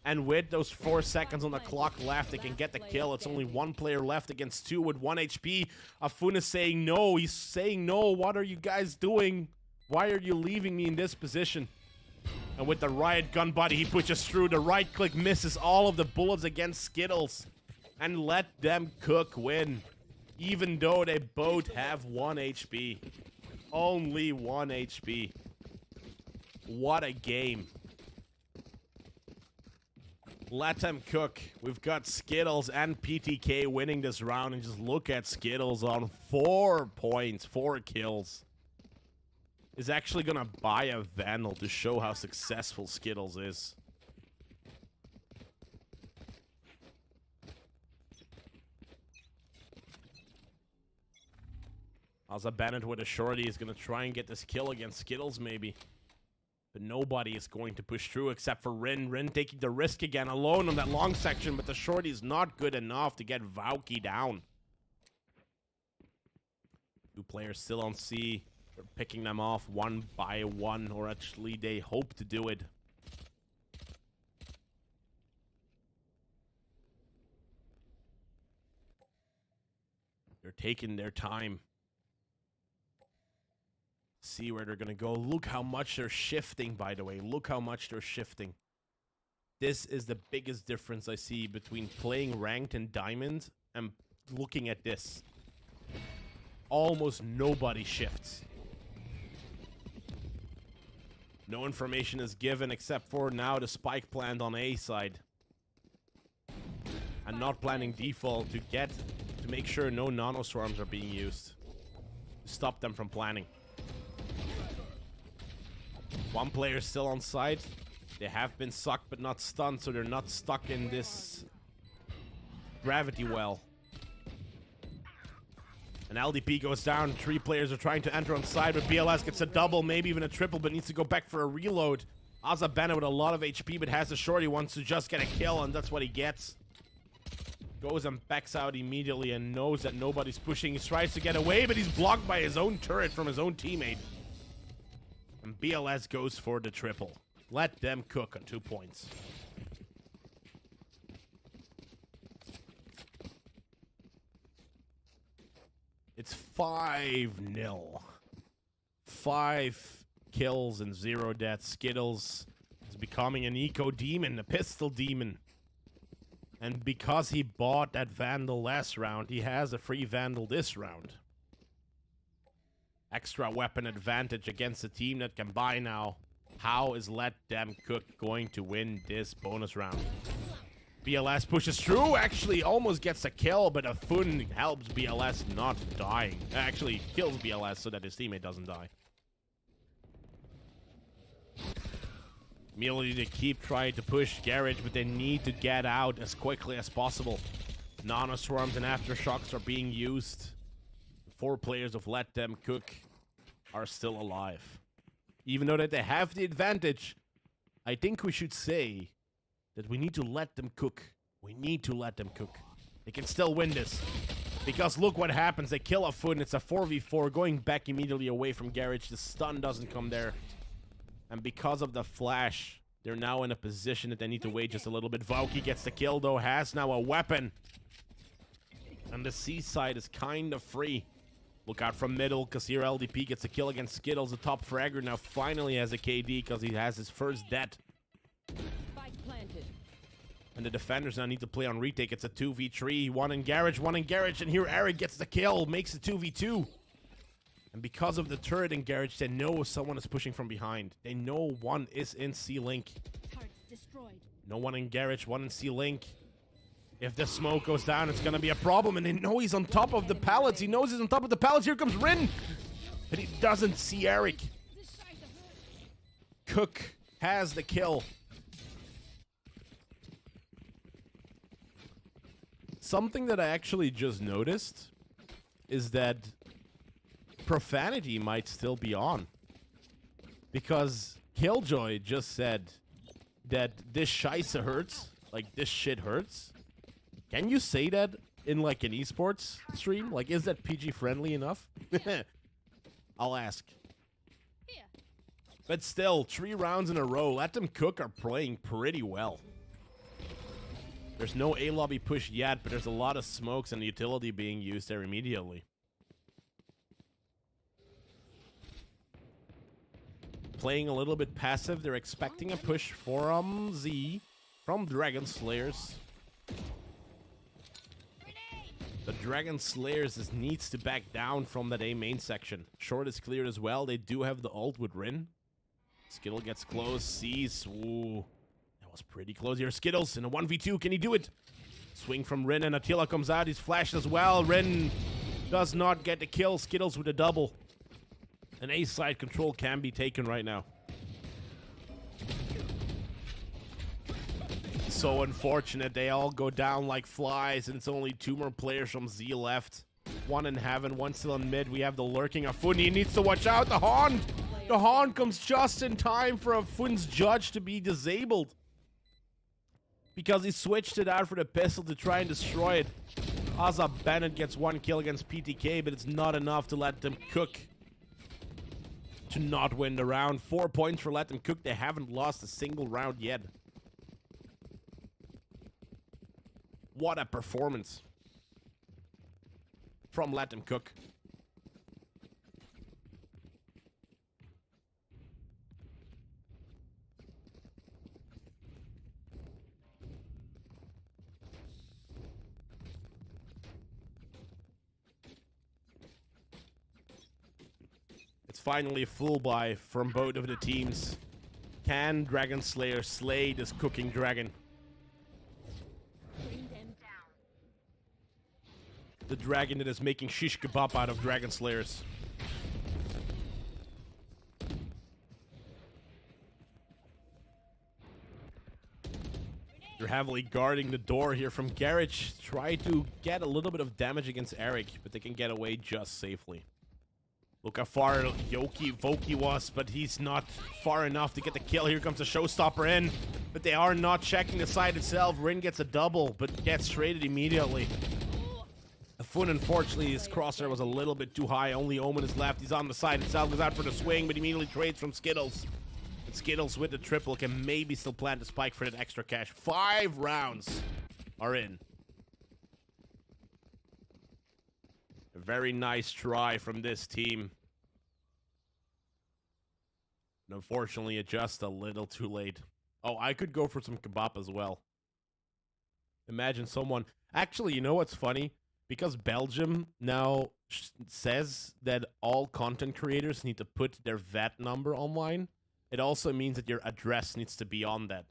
And with those 4 seconds on the clock left, they can get the kill. It's only 1 player left against 2 with 1 HP. Afun is saying no. He's saying no. What are you guys doing? Why are you leaving me in this position? And with the riot gun body, he pushes through. The right click misses all of the bullets against Skittles. And let them Cook win. Even though they both have 1 HP. Only 1 HP. What a game. Let them cook. We've got Skittles and PTK winning this round, and just look at Skittles on 4 points, 4 kills. Is actually gonna buy a Vandal to show how successful Skittles is. Asa Bennett with a shorty is gonna try and get this kill against Skittles maybe. But nobody is going to push through except for Rin. Rin taking the risk again alone on that long section, but the shorty is not good enough to get Valky down. 2 players still on C. They're picking them off 1 by 1, or actually they hope to do it. They're taking their time. See where they're gonna go. Look how much they're shifting, by the way. Look how much they're shifting. This is the biggest difference I see between playing ranked and diamond and looking at this. Almost nobody shifts. No information is given except for now the spike planned on A side. And not planning default to make sure no nano swarms are being used. Stop them from planning. 1 player still on site. They have been sucked but not stunned, so they're not stuck in this gravity well. And LDP goes down. 3 players are trying to enter on side, but BLS gets a double, maybe even a triple, but needs to go back for a reload. Asa Bennett with a lot of HP, but has a short. He wants to just get a kill, and that's what he gets. Goes and backs out immediately and knows that nobody's pushing. He tries to get away, but he's blocked by his own turret from his own teammate. And BLS goes for the triple. Let them cook on 2 points. It's 5-0. 5 kills and 0 deaths. Skittles is becoming an eco demon, a pistol demon. And because he bought that Vandal last round, he has a free Vandal this round. Extra weapon advantage against a team that can buy now. How is Let Them Cook going to win this bonus round? BLS pushes through, actually almost gets a kill, but Afun helps BLS not dying. Actually kills BLS so that his teammate doesn't die. Immediately to keep trying to push Garage, but they need to get out as quickly as possible. Nano swarms and aftershocks are being used. 4 players of Let Them Cook are still alive. Even though that they have the advantage, I think we should say that we need to let them cook. We need to let them cook. They can still win this. Because look what happens. They kill a foot and it's a 4v4 going back immediately away from Garage. The stun doesn't come there. And because of the flash, they're now in a position that they need to wait just a little bit. Valky gets the kill though, has now a weapon. And the C side is kind of free. Look out from middle, because here LDP gets a kill against Skittles. The top fragger now finally has a KD because he has his first death. Spike planted. And the defenders now need to play on retake. It's a 2v3. One in Garage. And here Eric gets the kill. Makes it 2v2. And because of the turret in Garage, they know someone is pushing from behind. They know one is in C-Link. Turrets destroyed. No one in Garage, one in C-Link. If the smoke goes down, it's going to be a problem. And they know he's on top of the pallets. He knows he's on top of the pallets. Here comes Rin. But he doesn't see Eric. This scheiße hurts. Cook has the kill. Something that I actually just noticed is that profanity might still be on. Because Killjoy just said that this scheisse hurts. Like, this shit hurts. Can you say that in, like, an esports stream? Like, is that PG friendly enough? I'll ask. Here. But still, 3 rounds in a row. Let Them Cook are playing pretty well. There's no A lobby push yet, but there's a lot of smokes and utility being used there immediately. Playing a little bit passive. They're expecting a push from Z, from Dragon Slayers. The Dragon Slayers just needs to back down from that A main section. Short is cleared as well. They do have the ult with Rin. Skittle gets close. Sees. Ooh. That was pretty close here. Skittles in a 1v2. Can he do it? Swing from Rin and Attila comes out. He's flashed as well. Rin does not get the kill. Skittles with a double. An A side control can be taken right now. So unfortunate. They all go down like flies, and it's only 2 more players from Z left. 1 in heaven, 1 still in mid. We have the lurking of Fun. He needs to watch out. The Haunt! The Haunt comes just in time for a Fun's judge to be disabled. Because he switched it out for the pistol to try and destroy it. Azza Bennett gets 1 kill against PTK, but it's not enough to Let Them Cook to not win the round. 4 points for Let Them Cook. They haven't lost a single round yet. What a performance from Let Them Cook. It's finally a full buy from both of the teams. Can Dragon Slayer slay this cooking dragon? The dragon that is making shish kebab out of Dragon Slayers. They're heavily guarding the door here from Garage. Try to get a little bit of damage against Eric, but they can get away just safely. Look how far Voki was, but he's not far enough to get the kill. Here comes the showstopper in, but they are not checking the side itself. Rin gets a double, but gets traded immediately. Fun, unfortunately, his crosshair was a little bit too high. Only Omen is left. He's on the side himself. Goes out for the swing, but immediately trades from Skittles. And Skittles with the triple can maybe still plant the spike for that extra cash. 5 rounds are in. A very nice try from this team. And unfortunately, it's just a little too late. Oh, I could go for some kebab as well. Imagine someone... Actually, you know what's funny? Because Belgium now says that all content creators need to put their VAT number online, it also means that your address needs to be on that.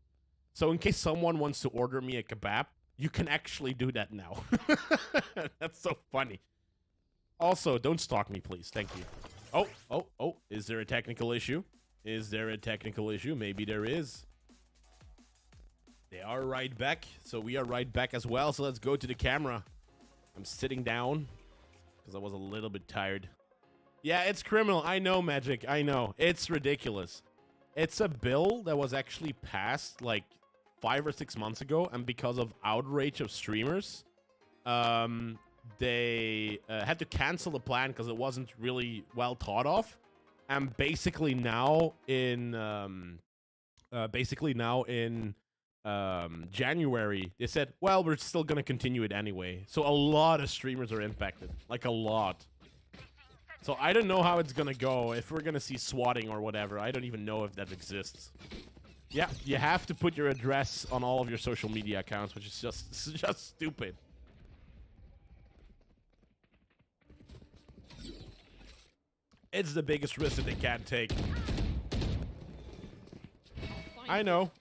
So in case someone wants to order me a kebab, you can actually do that now. That's so funny. Also, don't stalk me, please. Thank you. Oh. Is there a technical issue? Is there a technical issue? Maybe there is. They are right back, so we are right back as well. So let's go to the camera. I'm sitting down because I was a little bit tired. Yeah, it's criminal. I know, Magic. I know. It's ridiculous. It's a bill that was actually passed like 5 or 6 months ago, and because of outrage of streamers, they had to cancel the plan because it wasn't really well thought of. And basically now in January, they said, well, we're still gonna continue it anyway. So a lot of streamers are impacted, like a lot. So I don't know how it's gonna go, if we're gonna see swatting or whatever. I don't even know if that exists. Yeah, you have to put your address on all of your social media accounts, which is just stupid. It's the biggest risk that they can't take. I know.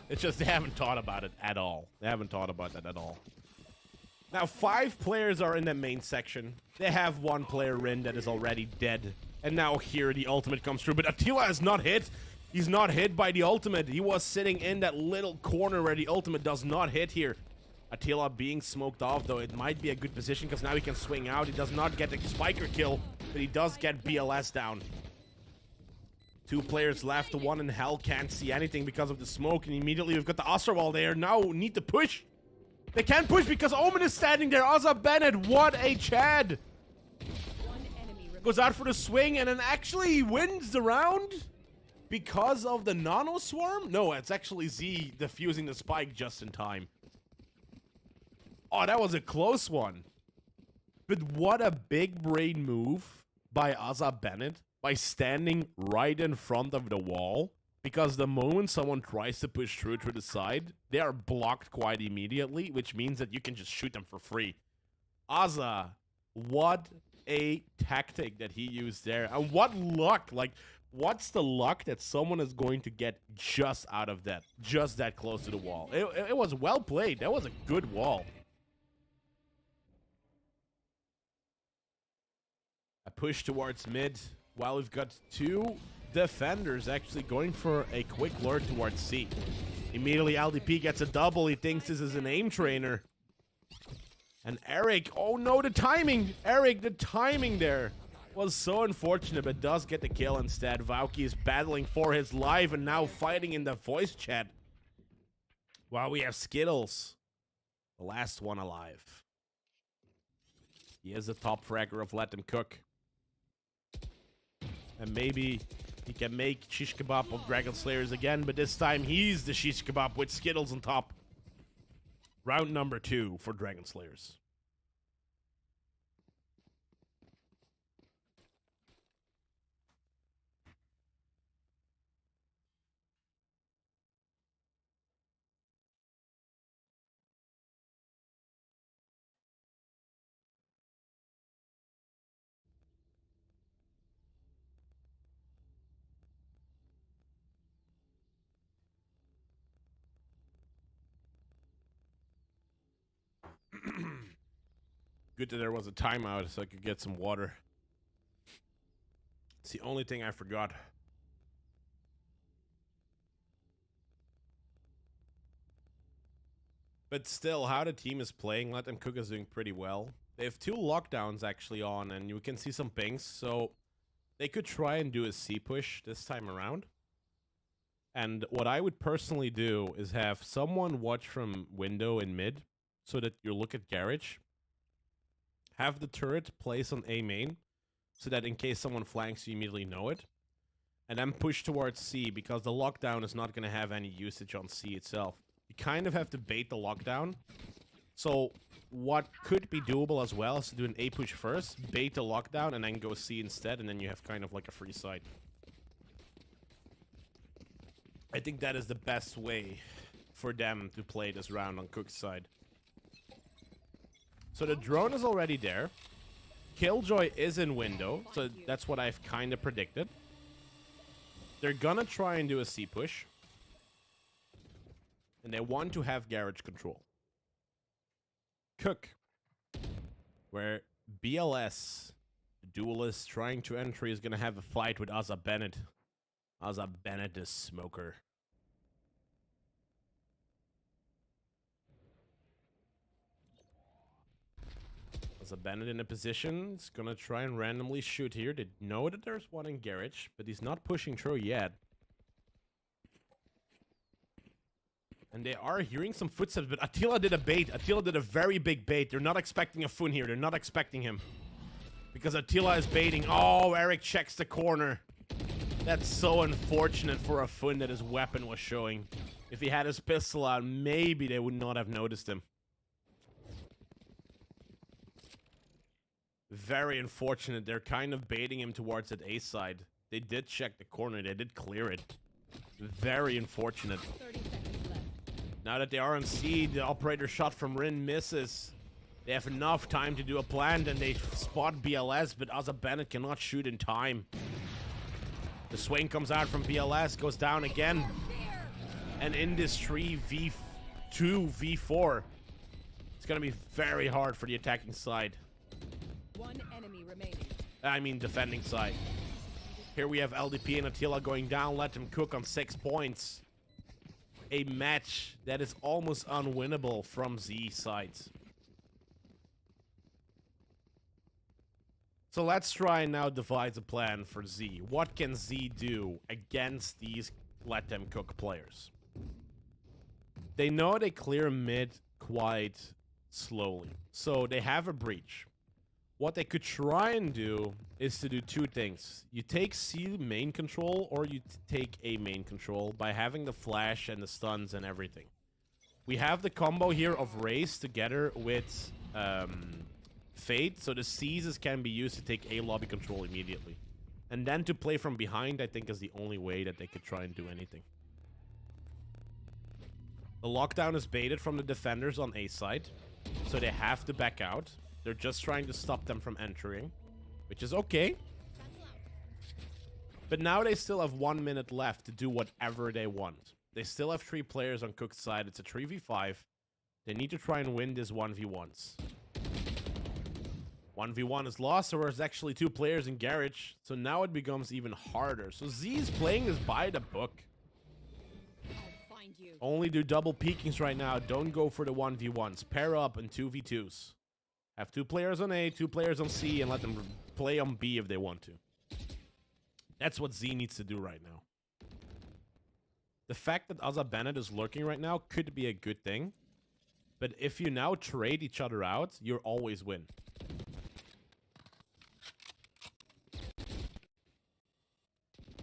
It's just they haven't thought about it at all. They haven't thought about that at all. Now, 5 players are in the main section. They have 1 player in that is already dead. And now here the ultimate comes through. But Attila is not hit. He's not hit by the ultimate. He was sitting in that little corner where the ultimate does not hit here. Attila being smoked off, though. It might be a good position because now he can swing out. He does not get the spiker kill, but he does get BLS down. 2 players left. 1 in hell can't see anything because of the smoke. And immediately we've got the Osterwall there. Now need to push. They can't push because Omen is standing there. Ozza Bennett, what a Chad. Goes out for the swing and then actually wins the round because of the Nano Swarm? No, it's actually Z defusing the spike just in time. Oh, that was a close one. But what a big brain move by Ozza Bennett by standing right in front of the wall. Because the moment someone tries to push through to the side, they are blocked quite immediately, which means that you can just shoot them for free. Ozza, what a tactic that he used there. And what luck. Like, what's the luck that someone is going to get just out of that? Just that close to the wall. It was well played. That was a good wall. A push towards mid. While we've got 2 defenders actually going for a quick lure towards C. Immediately LDP gets a double. He thinks this is an aim trainer. And Eric, oh no, the timing. Eric, the timing there was so unfortunate, but does get the kill instead. Vauki is battling for his life and now fighting in the voice chat. While we have Skittles, the last one alive. He is the top fragger of Let Them Cook. And maybe he can make shish kebab of Dragon Slayers again, but this time he's the shish kebab with Skittles on top. Round number 2 for Dragon Slayers. Good that there was a timeout so I could get some water. It's the only thing I forgot. But still, how the team is playing, Let Them Cook is doing pretty well. They have 2 lockdowns actually on, and you can see some pings, so they could try and do a C push this time around. And what I would personally do is have someone watch from window in mid, so that you look at garage. Have the turret place on A main, so that in case someone flanks, you immediately know it. And then push towards C, because the lockdown is not going to have any usage on C itself. You kind of have to bait the lockdown. So what could be doable as well is to do an A push first, bait the lockdown, and then go C instead, and then you have kind of like a free side. I think that is the best way for them to play this round on Cook's side. So the drone is already there. Killjoy is in window, so that's what I've kind of predicted. They're gonna try and do a C push. And they want to have garage control. Cook, where BLS, the duelist trying to enter, is gonna have a fight with Ozza Bennett. Ozza Bennett, the smoker. There's a Bennett in a position. It's gonna try and randomly shoot here. They know that there's one in garage, but he's not pushing through yet. And they are hearing some footsteps, but Attila did a bait. Attila did a very big bait. They're not expecting a Fun here. They're not expecting him. Because Attila is baiting. Oh, Eric checks the corner. That's so unfortunate for a Fun that his weapon was showing. If he had his pistol out, maybe they would not have noticed him. Very unfortunate. They're kind of baiting him towards that A side. They did check the corner. They did clear it. Very unfortunate. 30 seconds left. Now that they are on C, the operator shot from Rin misses. They have enough time to do a plant and they spot BLS, but Asa Bennett cannot shoot in time. The swing comes out from BLS, goes down again. And in this 3v2, v4, it's going to be very hard for the attacking side. One enemy remaining. I mean defending side. Here we have LDP and Attila going down. Let them cook on 6 points. A match that is almost unwinnable from Z sides. So let's try and now devise a plan for Z. What can Z do against these let them cook players? They know they clear mid quite slowly. So they have a breach. What they could try and do is to do 2 things. You take C main control or you take A main control by having the flash and the stuns and everything. We have the combo here of Raze together with Fate, so the C's can be used to take A lobby control immediately. And then to play from behind, I think, is the only way that they could try and do anything. The lockdown is baited from the defenders on A side, so they have to back out. They're just trying to stop them from entering, which is okay. But now they still have 1 minute left to do whatever they want. They still have 3 players on Cook's side. It's a 3v5. They need to try and win this 1v1s. 1v1 is lost, so there's actually 2 players in garage. So now it becomes even harder. So Z is playing this by the book. I'll find you. Only do double peekings right now. Don't go for the 1v1s. Pair up in 2v2s. Have 2 players on A, 2 players on C, and let them play on B if they want to. That's what Z needs to do right now. The fact that Asa Bennett is lurking right now could be a good thing. But if you now trade each other out, you always win.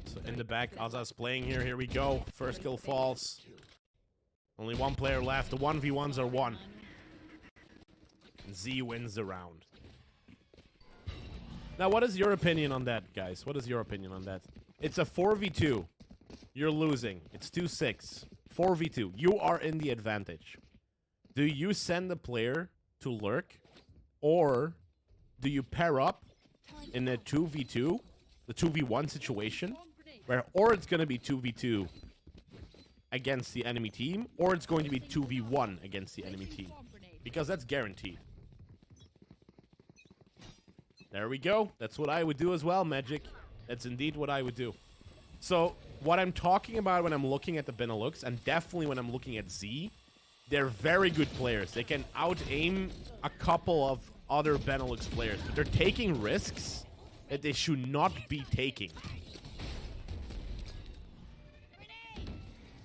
So in the back, Asa's playing here. Here we go. First kill falls. Only 1 player left. The 1v1s are won. Z wins the round. Now, what is your opinion on that, guys? What is your opinion on that? It's a 4v2. You're losing. It's 2-6. 4v2. You are in the advantage. Do you send the player to lurk? Or do you pair up in a 2v2? The 2v1 situation? Where or it's going to be 2v2 against the enemy team, or it's going to be 2v1 against the enemy team. Because that's guaranteed. There we go. That's what I would do as well, Magic. That's indeed what I would do. So, what I'm talking about when I'm looking at the Benelux, and definitely when I'm looking at Z, they're very good players. They can out-aim a couple of other Benelux players, but they're taking risks that they should not be taking.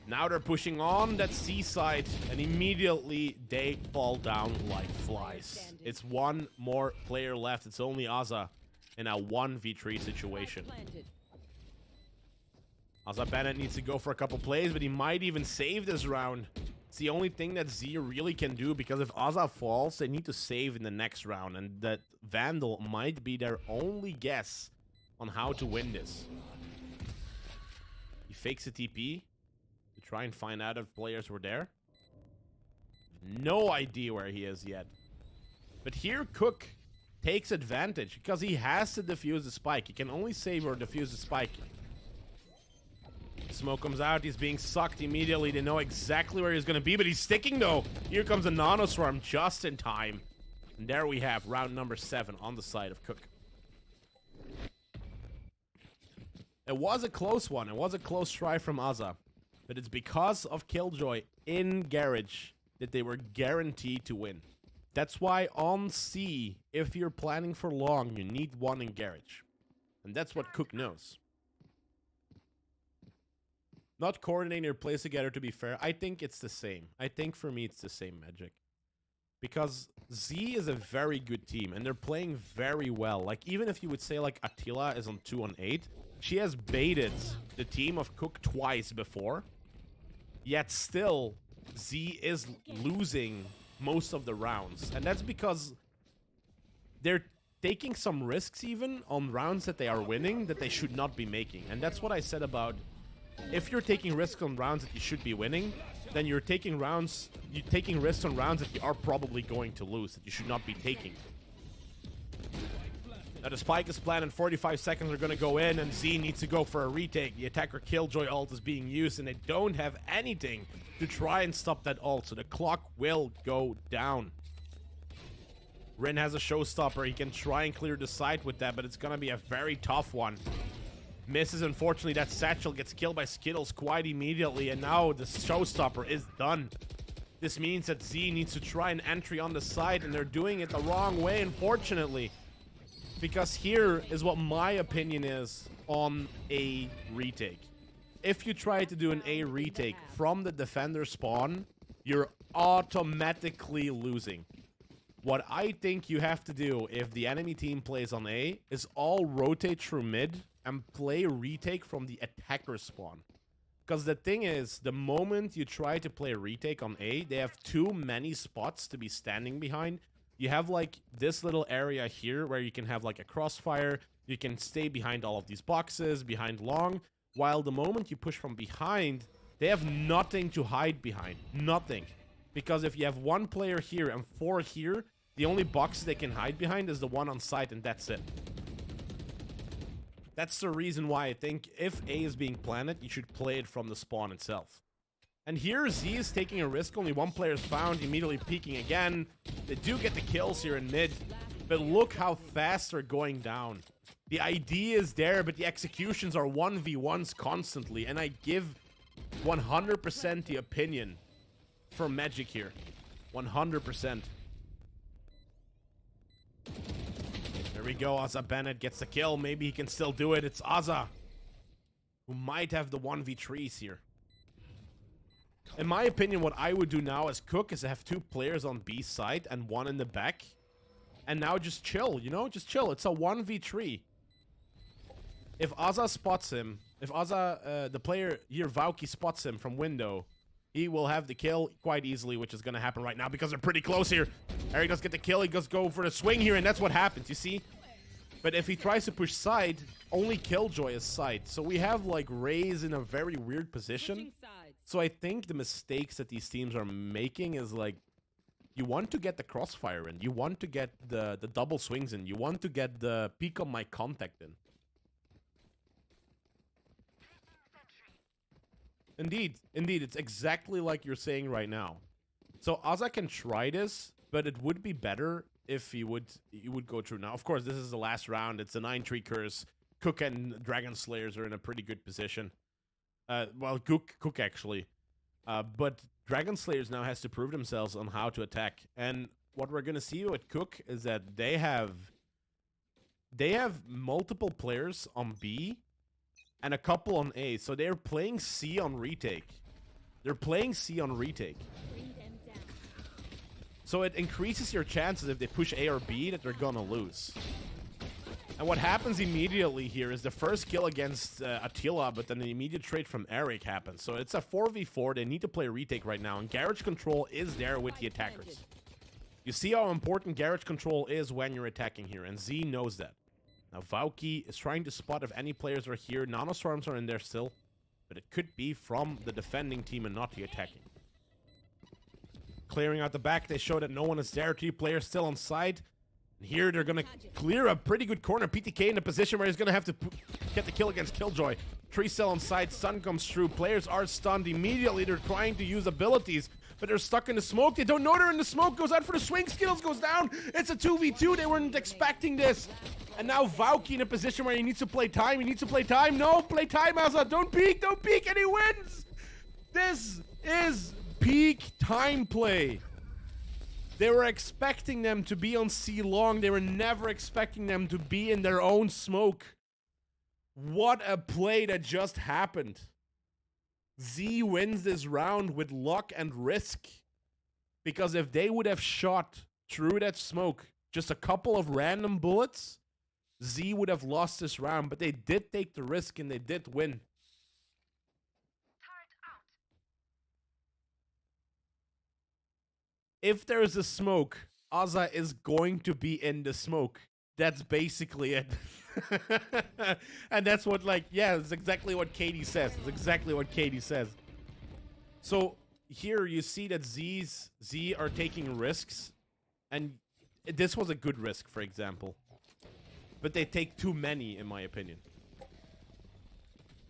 Now they're pushing on that C side, and immediately they fall down like flies. It's 1 more player left. It's only Asa in a 1v3 situation. Asa Bennett needs to go for a couple plays, but he might even save this round. It's the only thing that Z really can do, because if Asa falls, they need to save in the next round, and that Vandal might be their only guess on how to win this. He fakes a TP. Try and find out if players were there. No idea where he is yet. But here Cook takes advantage because he has to defuse the spike. He can only save or defuse the spike. Smoke comes out. He's being sucked immediately. They know exactly where he's going to be, but he's sticking though. Here comes a Nano Swarm just in time. And there we have round number 7 on the side of Cook. It was a close one. It was a close try from Asa. But it's because of Killjoy in Garage that they were guaranteed to win. That's why on C, if you're planning for long, you need one in garage. And that's what Cook knows. Not coordinating your plays together, to be fair. I think it's the same. I think for me, it's the same Magic. Because Z is a very good team, and they're playing very well. Like, even if you would say, like, Attila is on 2-on-8, she has baited the team of Cook twice before. Yet still, Z is losing most of the rounds. And that's because they're taking some risks even on rounds that they are winning that they should not be making. And that's what I said about if you're taking risks on rounds that you should be winning, then you're taking risks on rounds that you are probably going to lose, that you should not be taking. Now the spike is planned and 45 seconds are going to go in, and Z needs to go for a retake. The attacker Killjoy ult is being used, and they don't have anything to try and stop that ult, so the clock will go down. Rin has a showstopper. He can try and clear the site with that, but it's going to be a very tough one. Misses, unfortunately. That satchel gets killed by Skittles quite immediately, and now the showstopper is done. This means that Z needs to try an entry on the side, and they're doing it the wrong way, unfortunately. Because here is what my opinion is on a retake. If you try to do an A retake from the defender spawn, you're automatically losing. What I think you have to do if the enemy team plays on A is all rotate through mid and play retake from the attacker spawn. Because the thing is, the moment you try to play a retake on A, they have too many spots to be standing behind. You have like this little area here where you can have like a crossfire. You can stay behind all of these boxes, behind long. While the moment you push from behind, they have nothing to hide behind. Nothing. Because if you have one player here and 4 here, the only boxes they can hide behind is the one on site, and that's it. That's the reason why I think if A is being planted, you should play it from the spawn itself. And here, Z is taking a risk. Only one player is found, immediately peeking again. They do get the kills here in mid, but look how fast they're going down. The idea is there, but the executions are 1v1s constantly, and I give 100% the opinion for Magic here. 100%. There we go. Azza Bennett gets the kill. Maybe he can still do it. It's Azza, who might have the 1v3s here. In my opinion, what I would do now as Cook is have 2 players on B side and 1 in the back. And now just chill, you know? Just chill. It's a 1v3. If Azza spots him, if Azza, the player here, Vauki, spots him from window, he will have the kill quite easily, which is going to happen right now because they're pretty close here. Eric does get the kill. He does go for the swing here, and that's what happens, you see? But if he tries to push side, only Killjoy is side. So we have, like, Raze in a very weird position. So I think the mistakes that these teams are making is, like, you want to get the crossfire in. You want to get the double swings in. You want to get the peek on my contact in. Indeed, indeed, it's exactly like you're saying right now. So Azza can try this, but it would be better if you would go through now. Of course, this is the last round. It's a 9-3 curse. Cook and Dragon Slayers are in a pretty good position. Well, Cook actually. But Dragon Slayers now has to prove themselves on how to attack. And what we're gonna see with Cook is that they have multiple players on B and a couple on A. So they're playing C on retake. They're playing C on retake. So it increases your chances if they push A or B that they're gonna lose. And what happens immediately here is the first kill against Attila, but then the immediate trade from Eric happens. So it's a 4v4. They need to play retake right now, and garage control is there with the attackers. You see how important garage control is when you're attacking here, and Z knows that. Now Vauki is trying to spot if any players are here. Nanoswarms are in there still, but it could be from the defending team and not the attacking. Clearing out the back, they show that no one is there. 3 players still on side. And here they're going to clear a pretty good corner. PTK in a position where he's going to have to get the kill against Killjoy. 3 still on side. Stun comes through. Players are stunned immediately. They're trying to use abilities, but they're stuck in the smoke. They don't know they're in the smoke. Goes out for the swing. Skills goes down. It's a 2v2. They weren't expecting this. And now Vauki in a position where he needs to play time. He needs to play time. No, play time, Azza. Don't peek. Don't peek. And he wins. This is peak time play. They were expecting them to be on C long. They were never expecting them to be in their own smoke. What a play that just happened. Z wins this round with luck and risk. Because if they would have shot through that smoke just a couple of random bullets, Z would have lost this round. But they did take the risk and they did win. Turret out. If there's a smoke, Aza is going to be in the smoke. That's basically it. And that's what, like, yeah, it's exactly what Katie says. It's exactly what Katie says. So here you see that Z are taking risks. And this was a good risk, for example. But they take too many, in my opinion.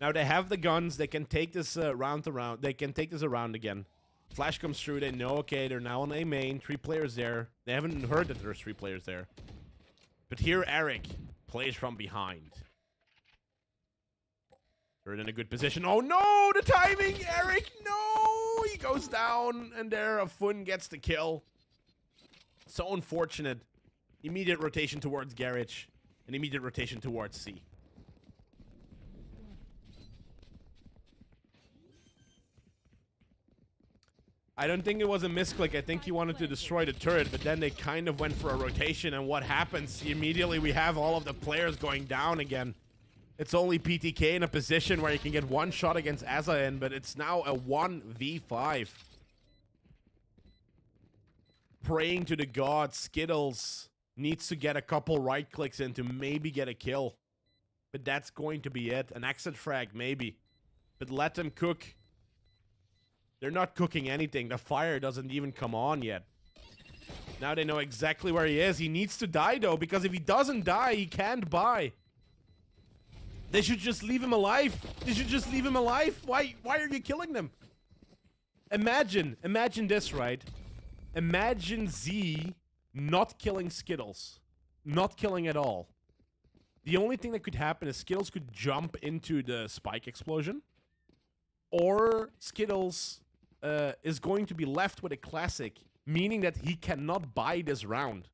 Now they have the guns. They can take this round around. They can take this around again. Flash comes through. They know, okay, they're now on A main. 3 players there. They haven't heard that there's 3 players there. But here Eric plays from behind. They're in a good position. Oh no, the timing! Eric, no! He goes down, and there Fun gets the kill. So unfortunate. Immediate rotation towards Garage. And immediate rotation towards C. I don't think it was a misclick. I think he wanted to destroy the turret, but then they kind of went for a rotation, and what happens? Immediately we have all of the players going down again. It's only PTK in a position where he can get one shot against Azain, but it's now a 1v5. Praying to the gods, Skittles needs to get a couple right clicks in to maybe get a kill. But that's going to be it. An exit frag, maybe. But let them cook. They're not cooking anything. The fire doesn't even come on yet. Now they know exactly where he is. He needs to die, though, because if he doesn't die, he can't buy. They should just leave him alive. They should just leave him alive. Why are you killing them? Imagine this, right? Imagine Z not killing Skittles. Not killing at all. The only thing that could happen is Skittles could jump into the spike explosion. Or Skittles is going to be left with a classic, meaning that he cannot buy this round.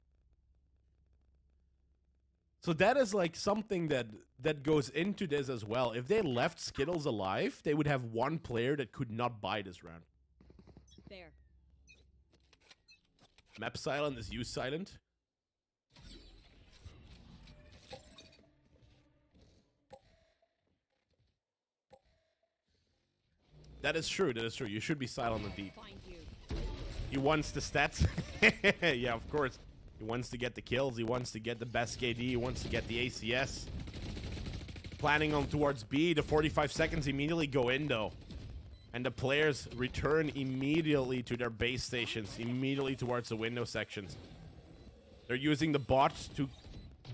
So that is like something that goes into this as well. If they left Skittles alive, they would have one player that could not buy this round. There. Map silent is you silent. That is true. That is true. You should be silent on deep. Find you. He wants the stats. Yeah, of course. He wants to get the kills. He wants to get the best KD. He wants to get the ACS. Planning on towards B. The 45 seconds immediately go in, though. And the players return immediately to their base stations. Immediately towards the window sections. They're using the bot to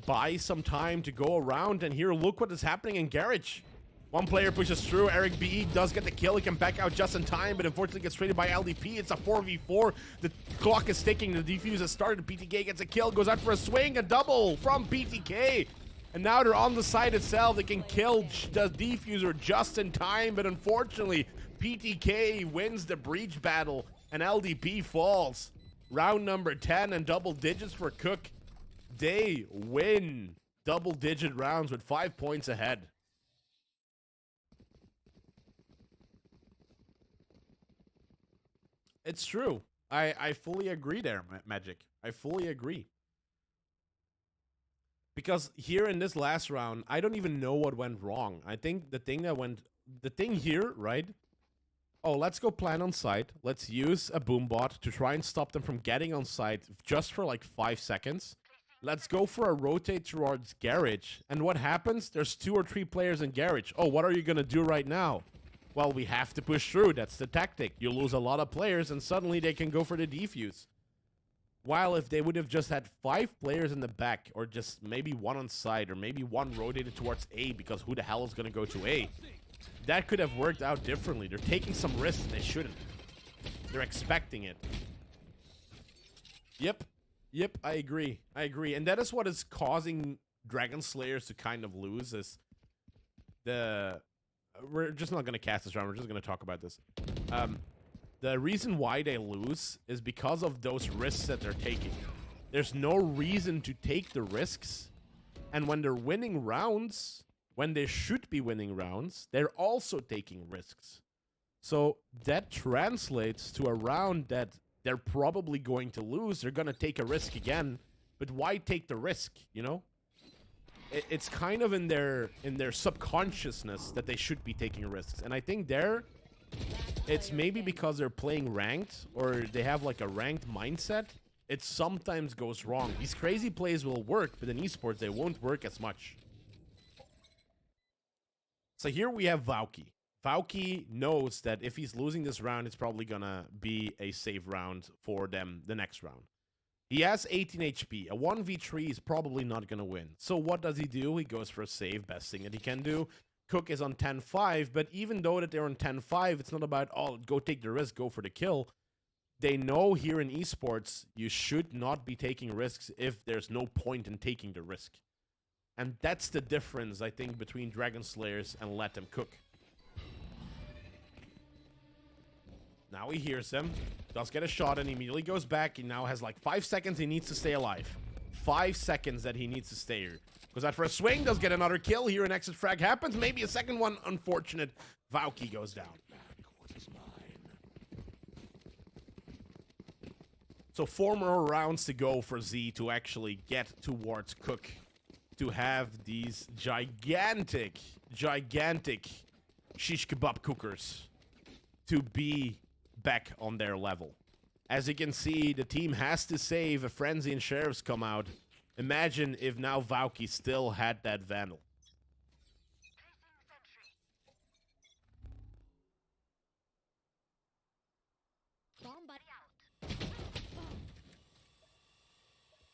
buy some time to go around. And here, look what is happening in Garage. One player pushes through. Eric B does get the kill. He can back out just in time, but unfortunately gets traded by LDP. It's a 4v4. The clock is ticking. The defuse has started. PTK gets a kill. Goes out for a swing. A double from PTK. And now they're on the side itself. They can kill the defuser just in time, but unfortunately, PTK wins the breach battle, and LDP falls. Round number 10 and double digits for Cook. They win double-digit rounds with 5 points ahead. It's true. I fully agree there, Magic. I fully agree. Because here in this last round, I don't even know what went wrong. I think the thing here, right? Oh, let's go plan on site. Let's use a boom bot to try and stop them from getting on site just for like 5 seconds. Let's go for a rotate towards Garage. And what happens? There's 2 or 3 players in Garage. Oh, what are you gonna do right now? Well, we have to push through. That's the tactic. You lose a lot of players and suddenly they can go for the defuse. While if they would have just had 5 players in the back, or just maybe 1 on side, or maybe 1 rotated towards A, because who the hell is going to go to A? That could have worked out differently. They're taking some risks they shouldn't. They're expecting it. Yep, I agree. And that is what is causing Dragon Slayers to kind of lose, is the... We're just not going to cast this round. We're just going to talk about this. The reason why they lose is because of those risks that they're taking. There's no reason to take the risks. And when they're winning rounds, when they should be winning rounds, they're also taking risks. So that translates to a round that they're probably going to lose. They're going to take a risk again. But why take the risk, you know? It's kind of in their subconsciousness that they should be taking risks. And I think it's maybe because they're playing ranked or they have like a ranked mindset. It sometimes goes wrong. These crazy plays will work, but in esports, they won't work as much. So here we have Valky. Valky knows that if he's losing this round, it's probably gonna be a save round for them the next round. He has 18 HP. A 1v3 is probably not gonna win. So what does he do? He goes for a save, best thing that he can do. Cook is on 10-5, but even though that they're on 10-5, it's not about, oh, go take the risk, go for the kill. They know here in esports, you should not be taking risks if there's no point in taking the risk. And that's the difference, I think, between Dragon Slayers and Let Them Cook. Now he hears him, does get a shot, and immediately goes back. He now has like 5 seconds he needs to stay alive. 5 seconds that he needs to stay here. Goes out for a swing, does get another kill. Here an exit frag happens. Maybe a second one. Unfortunate. Valky goes down. So 4 more rounds to go for Z to actually get towards Cook. To have these gigantic shish kebab cookers to be back on their level. As you can see, the team has to save. A Frenzy and Sheriffs come out. Imagine if now Valky still had that Vandal.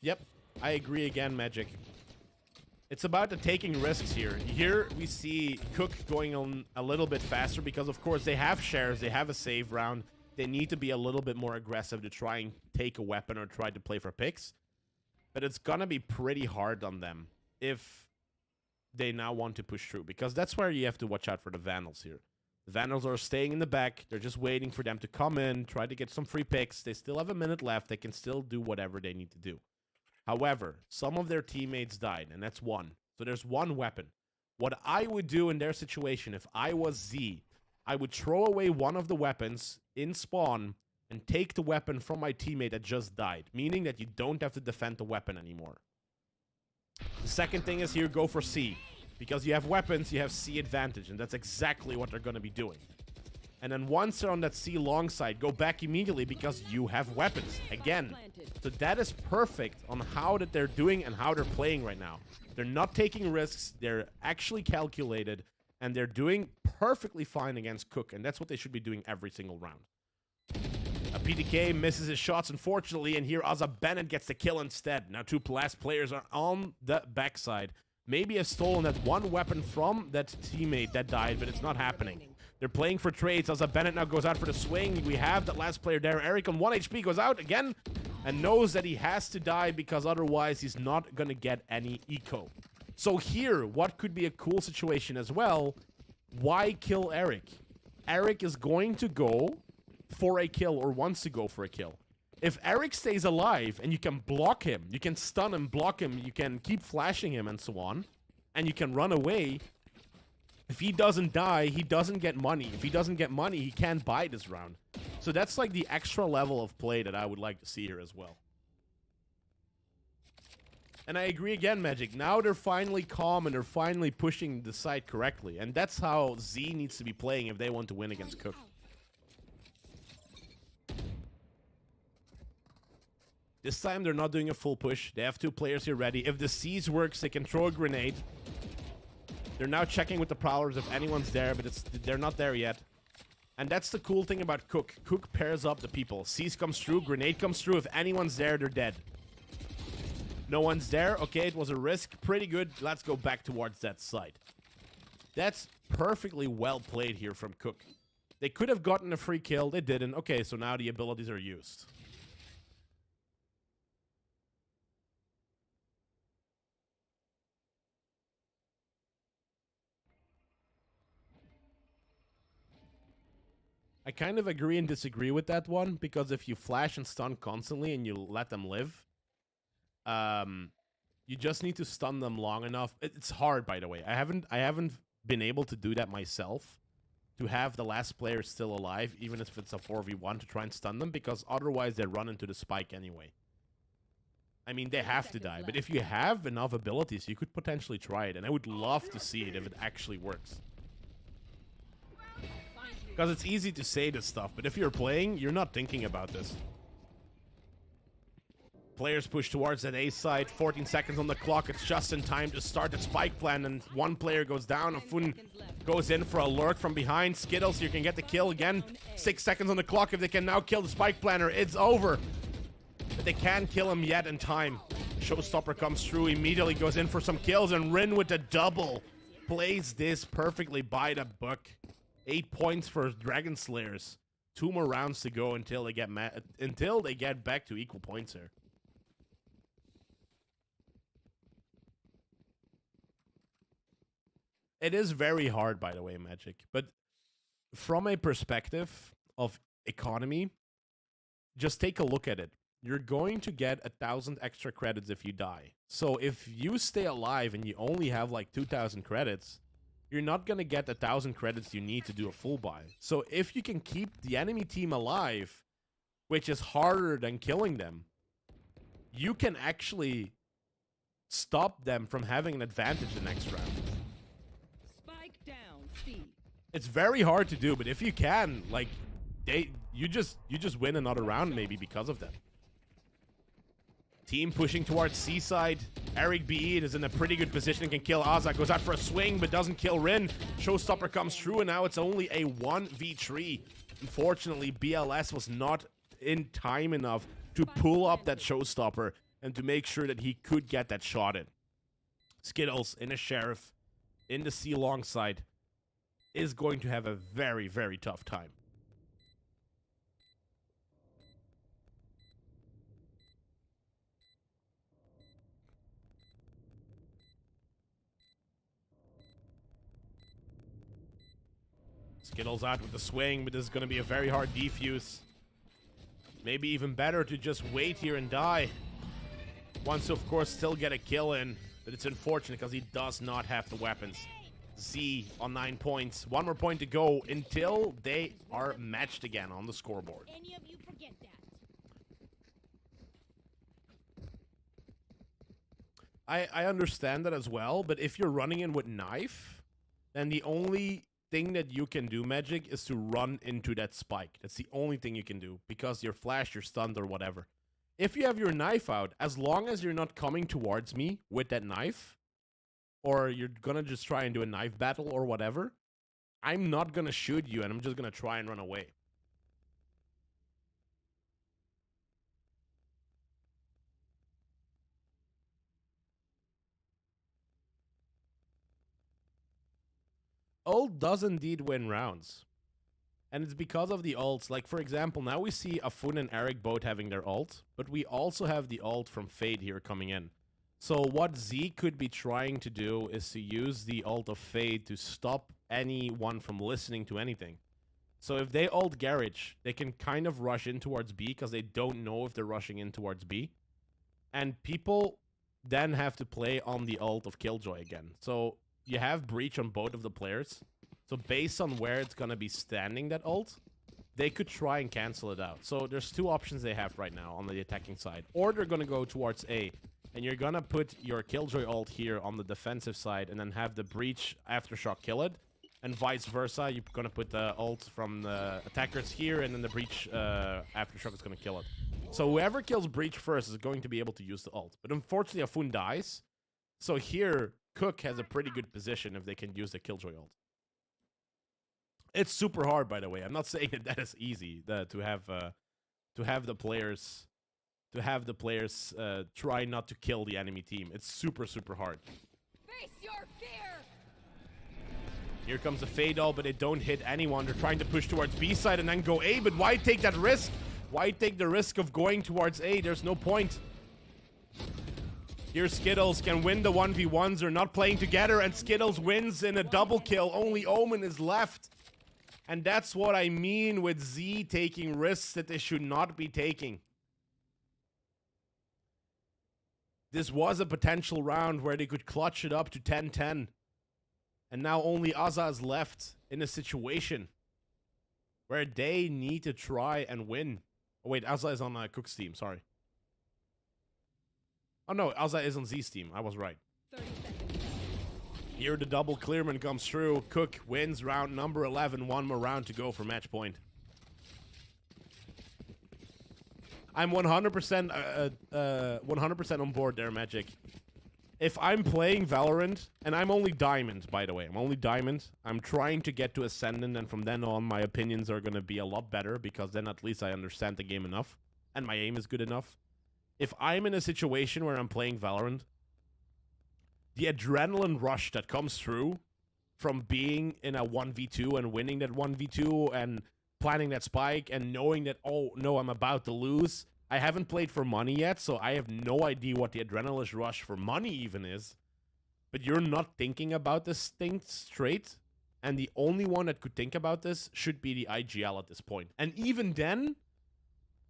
Yep, I agree again, Magic. It's about the taking risks here. Here we see Cook going on a little bit faster because, of course, they have shares. They have a save round. They need to be a little bit more aggressive to try and take a weapon or try to play for picks. But it's going to be pretty hard on them if they now want to push through. Because that's where you have to watch out for the Vandals here. The Vandals are staying in the back. They're just waiting for them to come in, try to get some free picks. They still have a minute left. They can still do whatever they need to do. However, some of their teammates died, and that's one. So there's one weapon. What I would do in their situation, if I was Z, I would throw away one of the weapons in spawn and take the weapon from my teammate that just died, meaning that you don't have to defend the weapon anymore. The second thing is here, go for C. Because you have weapons, you have C advantage, and that's exactly what they're going to be doing. And then once they're on that C long side, go back immediately because you have weapons. Again. So that is perfect on how that they're doing and how they're playing right now. They're not taking risks. They're actually calculated. And they're doing perfectly fine against Cook. And that's what they should be doing every single round. A PTK misses his shots, unfortunately. And here Ozza Bennett gets the kill instead. Now 2 last players are on the backside. Maybe have stolen that one weapon from that teammate that died, but it's not happening. They're playing for trades. Ozza Bennett now goes out for the swing. We have that last player there. Eric on 1 HP goes out again and knows that he has to die because otherwise he's not going to get any eco. So here, what could be a cool situation as well, why kill Eric? Eric is going to go for a kill or wants to go for a kill. If Eric stays alive and you can block him, you can stun him, block him, you can keep flashing him and so on, and you can run away. If he doesn't die, he doesn't get money. If he doesn't get money, he can't buy this round. So that's like the extra level of play that I would like to see here as well. And I agree again, Magic. Now they're finally calm and they're finally pushing the side correctly. And that's how Z needs to be playing if they want to win against Cook. This time they're not doing a full push. They have 2 players here ready. If the siege works, they can throw a grenade. They're now checking with the prowlers if anyone's there, but they're not there yet. And that's the cool thing about Cook. Cook pairs up the people. Siege comes through, grenade comes through. If anyone's there, they're dead. No one's there. Okay, it was a risk. Pretty good. Let's go back towards that side. That's perfectly well played here from Cook. They could have gotten a free kill. They didn't. Okay, so now the abilities are used. I kind of agree and disagree with that one, because if you flash and stun constantly and you let them live, you just need to stun them long enough. It's hard, by the way. I haven't been able to do that myself, to have the last player still alive, even if it's a 4v1, to try and stun them, because otherwise they run into the spike anyway. I mean, they have to die, but if you have enough abilities, you could potentially try it, and I would love to see it if it actually works. Because it's easy to say this stuff, but if you're playing, you're not thinking about this. Players push towards that A side, 14 seconds on the clock. It's just in time to start the spike plan, and one player goes down. Afun goes in for a lurk from behind. Skittles, you can get the kill again. 6 seconds on the clock. If they can now kill the spike planner, it's over. But they can't kill him yet in time. Showstopper comes through, immediately goes in for some kills, and Rin with the double plays this perfectly by the book. 8 points for Dragon Slayers. 2 more rounds to go until they get back to equal points here. It is very hard, by the way, Magic. But from a perspective of economy, just take a look at it. You're going to get 1,000 extra credits if you die. So if you stay alive and you only have like 2,000 credits, you're not going to get 1,000 credits you need to do a full buy. So if you can keep the enemy team alive, which is harder than killing them, you can actually stop them from having an advantage the next round. Spike down, C. It's very hard to do, but if you can, like, you just win another round maybe because of that. Team pushing towards C-side. Eric B is in a pretty good position and can kill Azak. Goes out for a swing, but doesn't kill Rin. Showstopper comes through, and now it's only a 1v3. Unfortunately, BLS was not in time enough to pull up that Showstopper and to make sure that he could get that shot in. Skittles in a Sheriff in the C long side is going to have a very, very tough time. Skittles out with the swing, but this is going to be a very hard defuse. Maybe even better to just wait here and die. Wants to, of course, still get a kill in, but it's unfortunate because he does not have the weapons. Z on 9 points. 1 more point to go until they are matched again on the scoreboard. Any of you forget that. I understand that as well, but if you're running in with knife, then the only thing that you can do, Magic, is to run into that spike. That's the only thing you can do, because you're flashed, you're stunned, or whatever. If you have your knife out, as long as you're not coming towards me with that knife, or you're gonna just try and do a knife battle or whatever, I'm not gonna shoot you, and I'm just gonna try and run away. Ult does indeed win rounds. And it's because of the ults. Like, for example, now we see Afun and Eric both having their ult, but we also have the ult from Fade here coming in. So what Z could be trying to do is to use the ult of Fade to stop anyone from listening to anything. So if they ult Garage, they can kind of rush in towards B because they don't know if they're rushing in towards B. And people then have to play on the ult of Killjoy again. So you have breach on both of the players. So based on where it's going to be standing, that ult, they could try and cancel it out. So there's 2 options they have right now on the attacking side. Or they're going to go towards A. And you're going to put your Killjoy ult here on the defensive side and then have the breach Aftershock kill it. And vice versa, you're going to put the ult from the attackers here, and then the breach Aftershock is going to kill it. So whoever kills breach first is going to be able to use the ult. But unfortunately, Afun dies. So here, Cook has a pretty good position if they can use the Killjoy ult. It's super hard, by the way. I'm not saying that is easy to have the players try not to kill the enemy team. It's super, super hard. Face your fear! Here comes a Fade ult, but they don't hit anyone. They're trying to push towards B side and then go A, but why take that risk? Why take the risk of going towards A? There's no point. Here Skittles can win the 1v1s. They're not playing together, and Skittles wins in a double kill. Only Omen is left. And that's what I mean with Z taking risks that they should not be taking. This was a potential round where they could clutch it up to 10-10. And now only Azza is left in a situation where they need to try and win. Oh, wait, Azza is on Cook's team, sorry. Oh, no, Azza is on Z's team. I was right. 30 seconds. Here the double clearman comes through. Cook wins round number 11. One more round to go for match point. I'm 100% 100% on board there, Magic. If I'm playing Valorant, and I'm only Diamond, by the way. I'm only Diamond. I'm trying to get to Ascendant, and from then on, my opinions are going to be a lot better, because then at least I understand the game enough, and my aim is good enough. If I'm in a situation where I'm playing Valorant, the adrenaline rush that comes through from being in a 1v2 and winning that 1v2 and planning that spike and knowing that, oh, no, I'm about to lose. I haven't played for money yet, so I have no idea what the adrenaline rush for money even is. But you're not thinking about this thing straight. And the only one that could think about this should be the IGL at this point. And even then,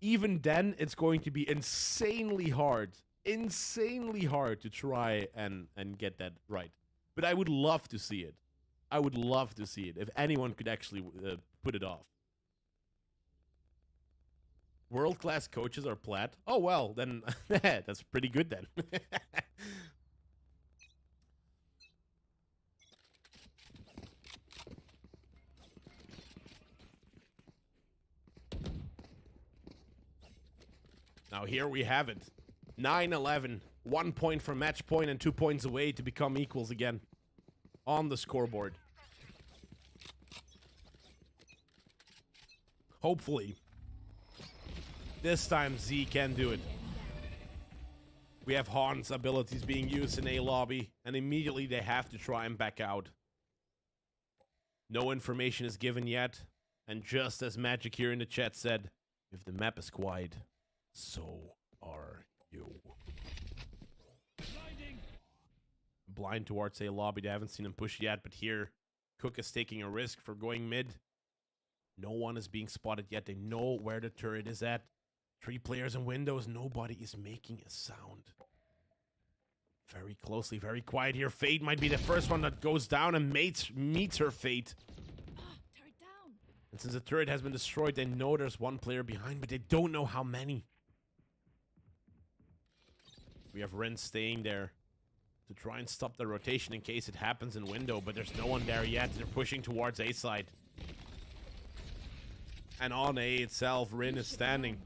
it's going to be insanely hard to try and get that right. But I would love to see it. I would love to see it if anyone could actually put it off. World-class coaches are plat. Oh, well, then that's pretty good then. Now here we have it. 9-11. 1 point from match point and 2 points away to become equals again on the scoreboard. Hopefully, this time Z can do it. We have Han's abilities being used in A lobby, and immediately they have to try and back out. No information is given yet, and just as Magic here in the chat said, if the map is quiet, so are you. Blind towards A lobby. They haven't seen him push yet, but here Cook is taking a risk for going mid. No one is being spotted yet. They know where the turret is at. 3 players in windows. Nobody is making a sound. Very closely, very quiet here. Fate might be the first one that goes down and meets her fate. Turret down. And since the turret has been destroyed, they know there's 1 player behind, but they don't know how many. We have Ren staying there to try and stop the rotation in case it happens in window, but there's no one there yet. They're pushing towards A side. And on A itself, Rin is standing.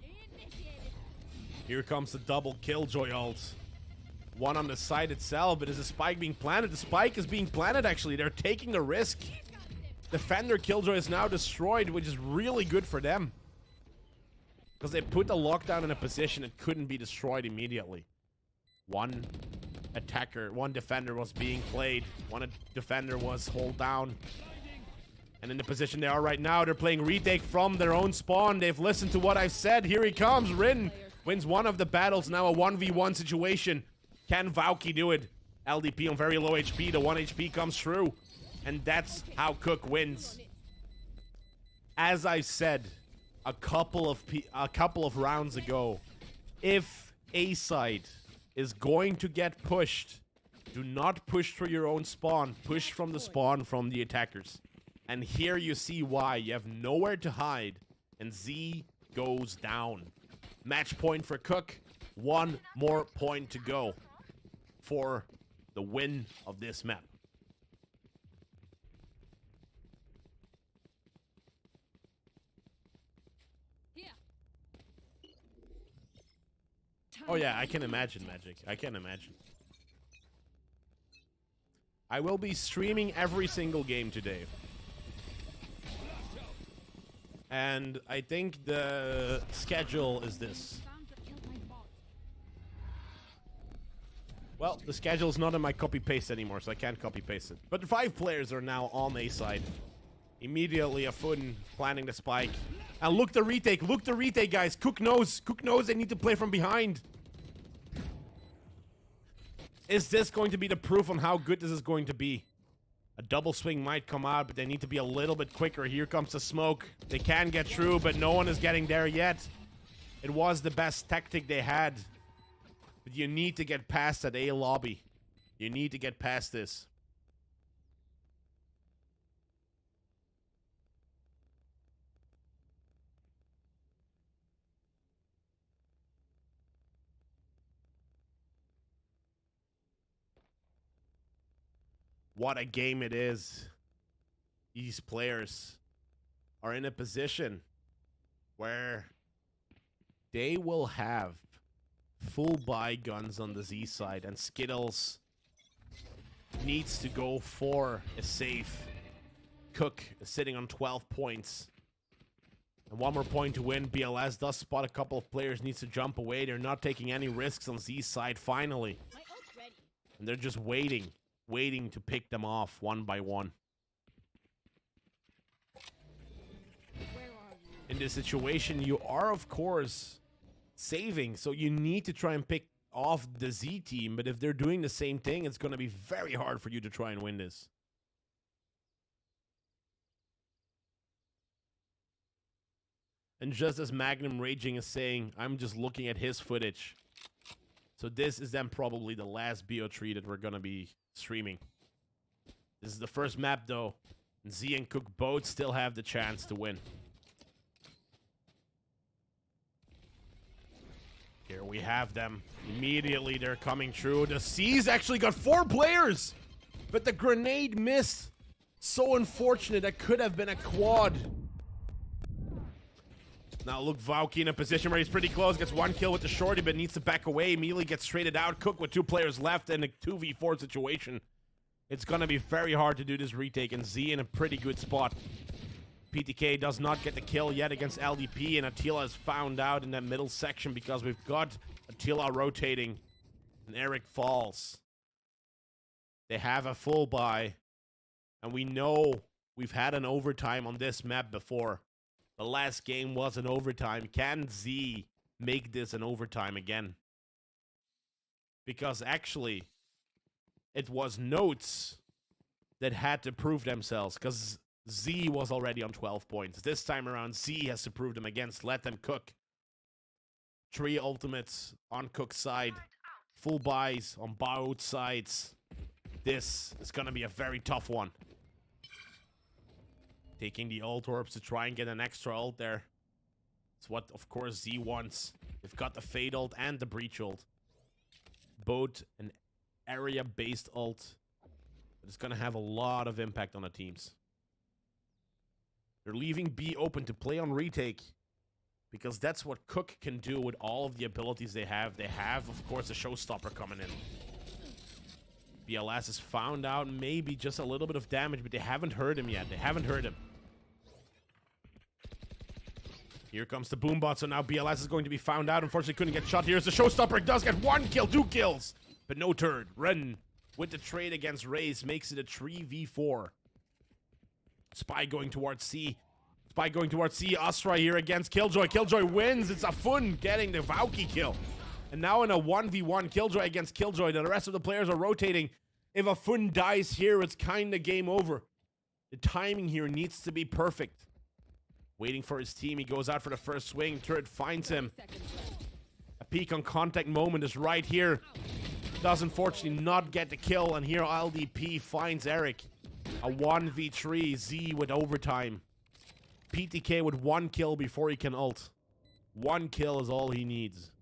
Here comes the double Killjoy ult. One on the side itself, but is a spike being planted? The spike is being planted, actually. They're taking the risk. Defender Killjoy is now destroyed, which is really good for them. Because they put the lockdown in a position it couldn't be destroyed immediately. One defender was being played. One defender was hold down. And in the position they are right now, they're playing retake from their own spawn. They've listened to what I've said. Here he comes. Rin wins one of the battles. Now a 1v1 situation. Can Valky do it? LDP on very low HP. The 1 HP comes through. And that's how Cook wins. As I said a couple of rounds ago, if A side is going to get pushed, do not push through your own spawn. Push from the spawn from the attackers. And here you see why. You have nowhere to hide. And Z goes down. Match point for Cook. 1 more point to go for the win of this map. Here. Oh yeah, I can imagine, Magic. I can imagine. I will be streaming every single game today. And I think the schedule is this. Found that killed my bot. Well, the schedule is not in my copy-paste anymore, so I can't copy-paste it. But 5 players are now on A side. Immediately, a Fun planning the spike. And look the retake. Look the retake, guys. Cook knows. Cook knows they need to play from behind. Is this going to be the proof on how good this is going to be? A double swing might come out, but they need to be a little bit quicker. Here comes the smoke. They can get through, but no one is getting there yet. It was the best tactic they had. But you need to get past that A lobby. You need to get past this. What a game it is. These players are in a position where they will have full buy guns on the Z side, and Skittles needs to go for a safe. Cook is sitting on 12 points. And one more point to win. BLS does spot a couple of players, needs to jump away. They're not taking any risks on Z side finally. My ult's ready. And they're just waiting to pick them off one by one. Where are you? In this situation, you are, of course, saving. So you need to try and pick off the Z team. But if they're doing the same thing, it's going to be very hard for you to try and win this. And just as Magnum Raging is saying, I'm just looking at his footage. So this is then probably the last BO3 that we're going to be streaming. This is the first map, though. And Z and Cook both still have the chance to win. Here we have them. Immediately they're coming through. The C's actually got 4 players! But the grenade missed. So unfortunate. That could have been a quad. Now look, Valky in a position where he's pretty close. Gets 1 kill with the shorty, but needs to back away. Immediately gets traded out. Cook with 2 players left in a 2v4 situation. It's going to be very hard to do this retake, and Z in a pretty good spot. PTK does not get the kill yet against LDP, and Attila is found out in that middle section because we've got Attila rotating, and Eric falls. They have a full buy, and we know we've had an overtime on this map before. The last game was an overtime. Can Z make this an overtime again? Because actually, it was Notes that had to prove themselves, because Z was already on 12 points. This time around, Z has to prove them against. Let them cook. 3 ultimates on Cook's side. Full buys on both sides. This is going to be a very tough one. Taking the ult orbs to try and get an extra ult there. It's what, of course, Z wants. They've got the Fade ult and the Breach ult. Both an area-based ult. But it's going to have a lot of impact on the teams. They're leaving B open to play on retake. Because that's what Cook can do with all of the abilities they have. They have, of course, a showstopper coming in. BLS has found out maybe just a little bit of damage, but they haven't hurt him yet. They haven't hurt him. Here comes the Boombot, so now BLS is going to be found out. Unfortunately, couldn't get shot. Here's the showstopper. It does get 1 kill, 2 kills, but no turd. Ren with the trade against Raze makes it a 3v4. Spy going towards C. Spy going towards C. Astra here against Killjoy. Killjoy wins. It's a fun getting the Valky kill. And now in a 1v1 Killjoy against Killjoy, the rest of the players are rotating. If a Fun dies here, it's kind of game over. The timing here needs to be perfect. Waiting for his team. He goes out for the first swing. Turret finds him. A peek on contact moment is right here. Does unfortunately not get the kill. And here LDP finds Eric. A 1v3 Z with overtime. PTK with 1 kill before he can ult. 1 kill is all he needs.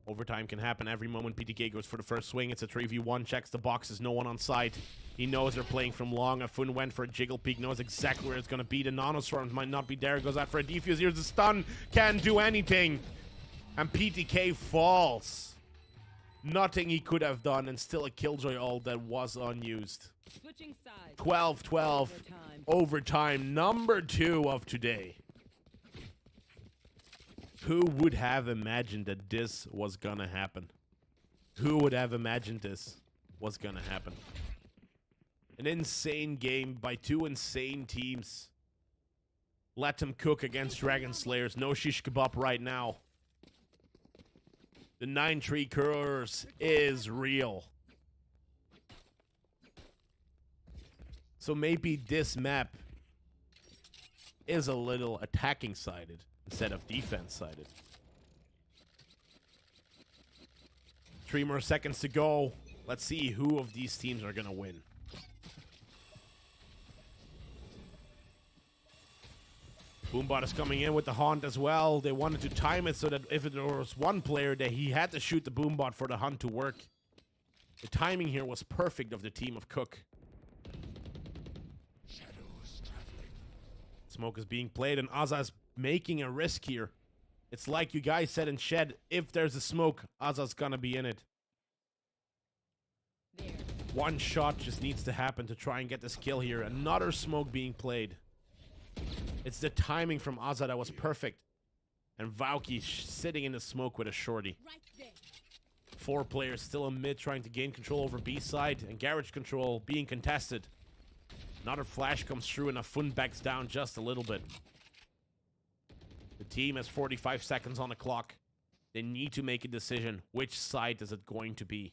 Overtime can happen every moment. PTK goes for the first swing. It's a 3v1. Checks the boxes. No one on site. He knows they're playing from long. Afun went for a jiggle peek. Knows exactly where it's going to be. The Nanoswarms might not be there. Goes out for a defuse. Here's the stun. Can't do anything. And PTK falls. Nothing he could have done. And still a Killjoy ult that was unused. Switching sides. 12-12. Overtime number 2 of today. Who would have imagined that this was gonna happen? Who would have imagined this was gonna happen? An insane game by 2 insane teams. Let them cook against Dragon Slayers. No shish kebab right now. The 9-tree curse is real. So maybe this map is a little attacking sided instead of defense sided. 3 more seconds to go. Let's see who of these teams are gonna win. Boombot is coming in with the hunt as well. They wanted to time it so that if there was one player that he had to shoot the Boombot for the hunt to work. The timing here was perfect of the team of Cook. Shadows traveling. Smoke is being played and Azza is making a risk here. It's like you guys said in Shed, if there's a smoke, Azza's gonna be in it. There. One shot just needs to happen to try and get this kill here. Another smoke being played. It's the timing from Azza that was perfect. And Valky sitting in the smoke with a shorty. Right there. 4 players still in mid trying to gain control over B side and garage control being contested. Another flash comes through and Afun backs down just a little bit. The team has 45 seconds on the clock. They need to make a decision. Which side is it going to be?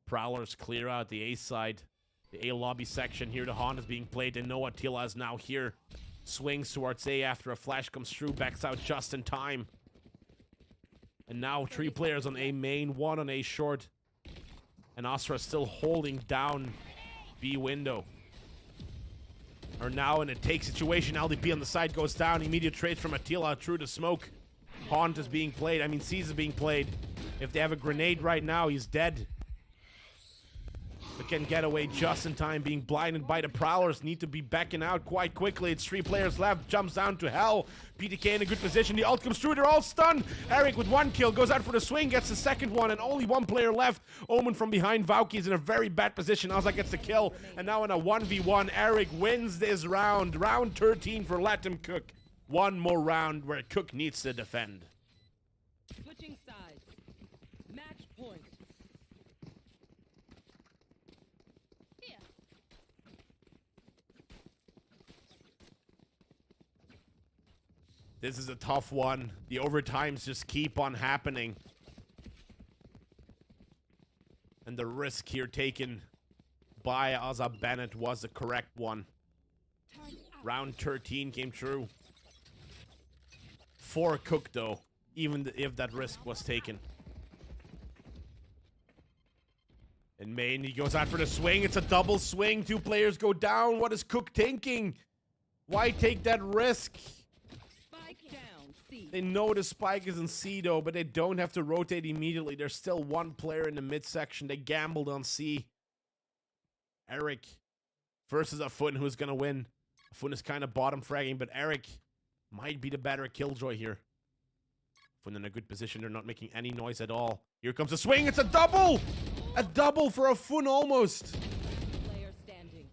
Prowlers clear out the A side. The A lobby section here. The Haunt is being played. They know Attila is now here. Swings towards A after a flash comes through. Backs out just in time. And now 3 players on A main. 1 on A short. And Astra still holding down B window. Are now in a take situation. LDP on the side goes down. Immediate trade from Attila through the smoke. Haunt is being played. I mean, C's is being played. If they have a grenade right now, he's dead. But can get away just in time, being blinded by the Prowlers. Need to be backing out quite quickly. It's 3 players left. Jumps down to hell. PTK in a good position. The ult comes through. They're all stunned. Eric with 1 kill goes out for the swing. Gets the second one. And only 1 player left. Omen from behind. Valky is in a very bad position. Azza gets the kill. And now in a 1v1, Eric wins this round. Round 13 for Let Him Cook. 1 more round where Cook needs to defend. Switching sides. Match point. Here. This is a tough one. The overtimes just keep on happening. And the risk here taken by Azza Bennett was the correct one. Turn out. Round 13 came true. For Cook though, even if that risk was taken. And main, he goes out for the swing. It's a double swing. 2 players go down. What is Cook thinking? Why take that risk? Spike down. C. They know the spike is in C though, but they don't have to rotate immediately. There's still 1 player in the midsection. They gambled on C. Eric versus Afun, who's gonna win. Afun is kind of bottom fragging, but Eric might be the better killjoy here. Afun in a good position. They're not making any noise at all. Here comes a swing. It's a double! A double for Afun almost. Player standing.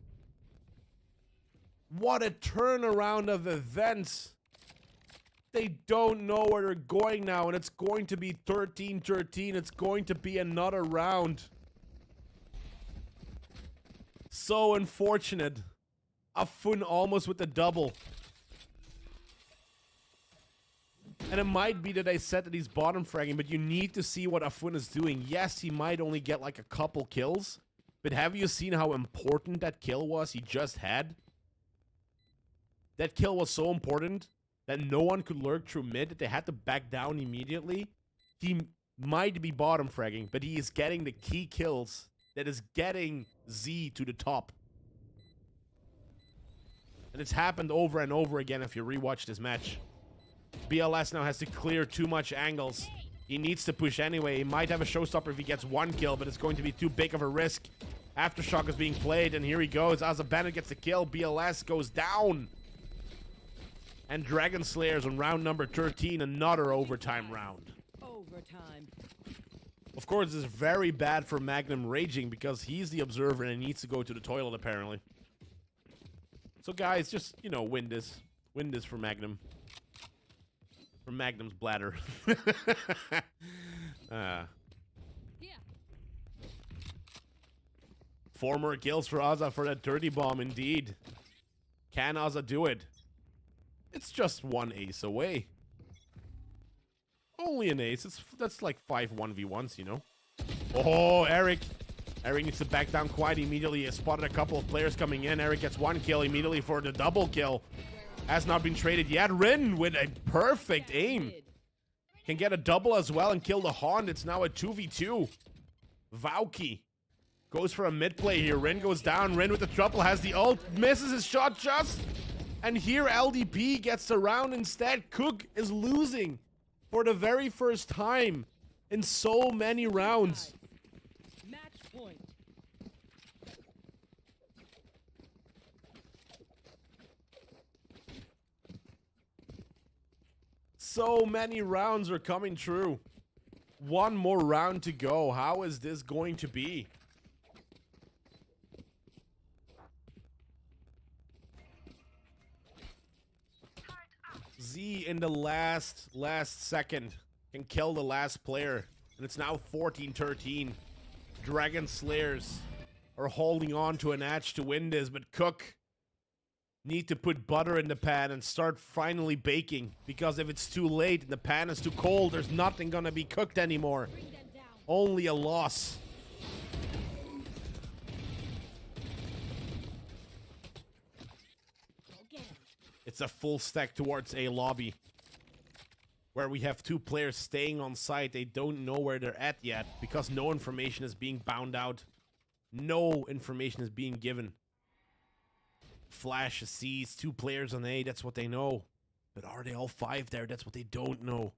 What a turnaround of events. They don't know where they're going now, and it's going to be 13-13. It's going to be another round. So unfortunate. Afun almost with the double. And it might be that I said that he's bottom fragging, but you need to see what Afun is doing. Yes, he might only get like a couple kills, but have you seen how important that kill was he just had? That kill was so important that no one could lurk through mid, that they had to back down immediately. He might be bottom fragging, but he is getting the key kills that is getting Z to the top. And it's happened over and over again if you rewatch this match. BLS now has to clear too much angles. He needs to push anyway. He might have a showstopper if he gets 1 kill, but it's going to be too big of a risk. Aftershock is being played, and here he goes. Azza Bennett gets the kill. BLS goes down. And Dragon Slayers on round number 13, another overtime round. Overtime. Of course, this is very bad for Magnum raging because he's the observer and he needs to go to the toilet apparently. So guys, just, you know, win this. Win this for Magnum. For Magnum's bladder. Here. 4 more kills for Azza for that dirty bomb, indeed. Can Azza do it? It's just 1 ace away. Only an ace. That's like 5 1v1s, you know? Oh, Eric. Eric needs to back down quite immediately. He has spotted a couple of players coming in. Eric gets 1 kill immediately for the double kill. Has not been traded yet. Rin with a perfect aim. Can get a double as well and kill the Haunt. It's now a 2v2. Valky goes for a mid play here. Rin goes down. Rin with the trouble has the ult. Misses his shot just. And here LDP gets the round instead. Cook is losing for the very first time in so many rounds. Match point. So many rounds are coming true. One more round to go. How is this going to be? Z in the last second can kill the last player. And it's now 14-13. Dragon Slayers are holding on to an edge to win this, but Cook need to put butter in the pan and start finally baking, because if it's too late and the pan is too cold, there's nothing gonna be cooked anymore. Only a loss. It's a full stack towards A lobby, where we have 2 players staying on site. They don't know where they're at yet because no information is being bound out. No information is being given. Flash sees 2 players on A, that's what they know. But are they all 5 there? That's what they don't know.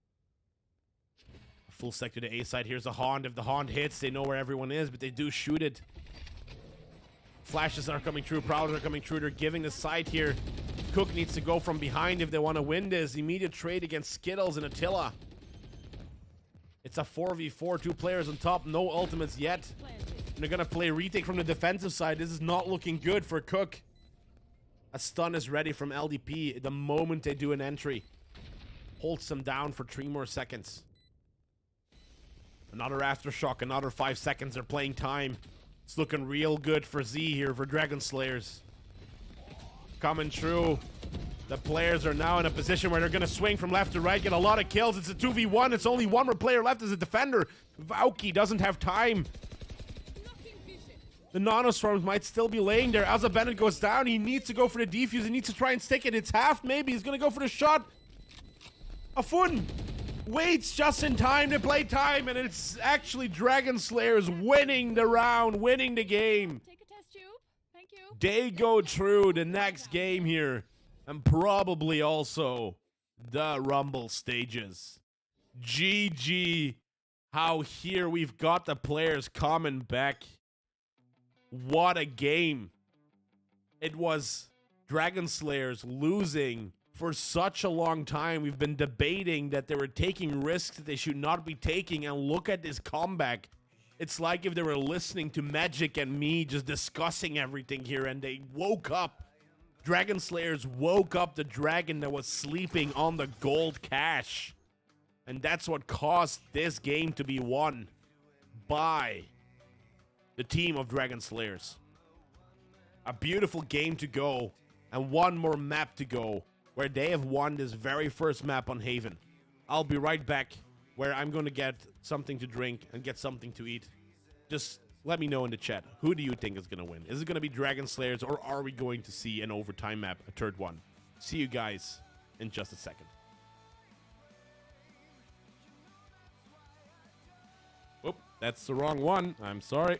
Full stack to the A side. Here's the Haunt. If the Haunt hits, they know where everyone is, but they do shoot it. Flashes are coming through. Prowlers are coming through. They're giving the side here. Cook needs to go from behind if they want to win this. Immediate trade against Skittles and Attila. It's a 4v4. 2 players on top. No ultimates yet. And they're going to play retake from the defensive side. This is not looking good for Cook. A stun is ready from LDP the moment they do an entry. Holds them down for 3 more seconds. Another aftershock, another 5 seconds. They're playing time. It's looking real good for Z here for Dragon Slayers. Coming through. The players are now in a position where they're going to swing from left to right, get a lot of kills. It's a 2v1. It's only 1 more player left as a defender. Valky doesn't have time. The Nanostorms might still be laying there. Alza Bennett goes down. He needs to go for the defuse. He needs to try and stick it. It's half, maybe. He's going to go for the shot. Afun waits just in time to play time, and it's actually Dragon Slayers winning the round, winning the game. Take a test tube. Thank you. They go through the next game here, and probably also the Rumble stages. GG. How here we've got the players coming back. What a game. It was Dragon Slayers losing for such a long time. We've been debating that they were taking risks that they should not be taking, and look at this comeback. It's like if they were listening to Magic and me just discussing everything here, and they woke up. Dragon Slayers woke up the dragon that was sleeping on the gold cache. And that's what caused this game to be won by the team of Dragon Slayers. A beautiful game to go, and 1 more map to go, where they have won this very first map on Haven. I'll be right back, where I'm going to get something to drink and get something to eat. Just let me know in the chat. Who do you think is going to win? Is it going to be Dragon Slayers, or are we going to see an overtime map, a 3rd one? See you guys in just a second. Whoop, that's the wrong one. I'm sorry.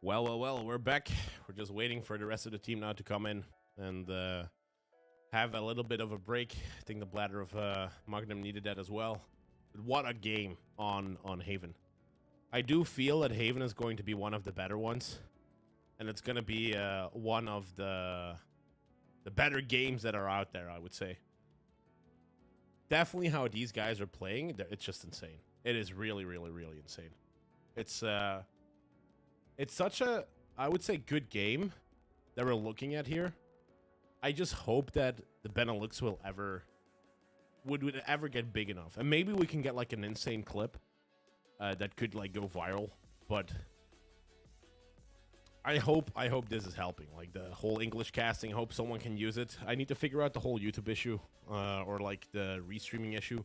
Well, we're back. We're just waiting for the rest of the team now to come in and have a little bit of a break. I think the bladder of Magnum needed that as well. But what a game on Haven. I do feel that Haven is going to be one of the better ones. And it's going to be one of the better games that are out there, I would say. Definitely how these guys are playing, it's just insane. It is really, really, really insane. It's such a, I would say, good game that we're looking at here. I just hope that the Benelux will would ever get big enough. And maybe we can get like an insane clip that could like go viral. But I hope this is helping. Like the whole English casting, I hope someone can use it. I need to figure out the whole YouTube issue or like the restreaming issue.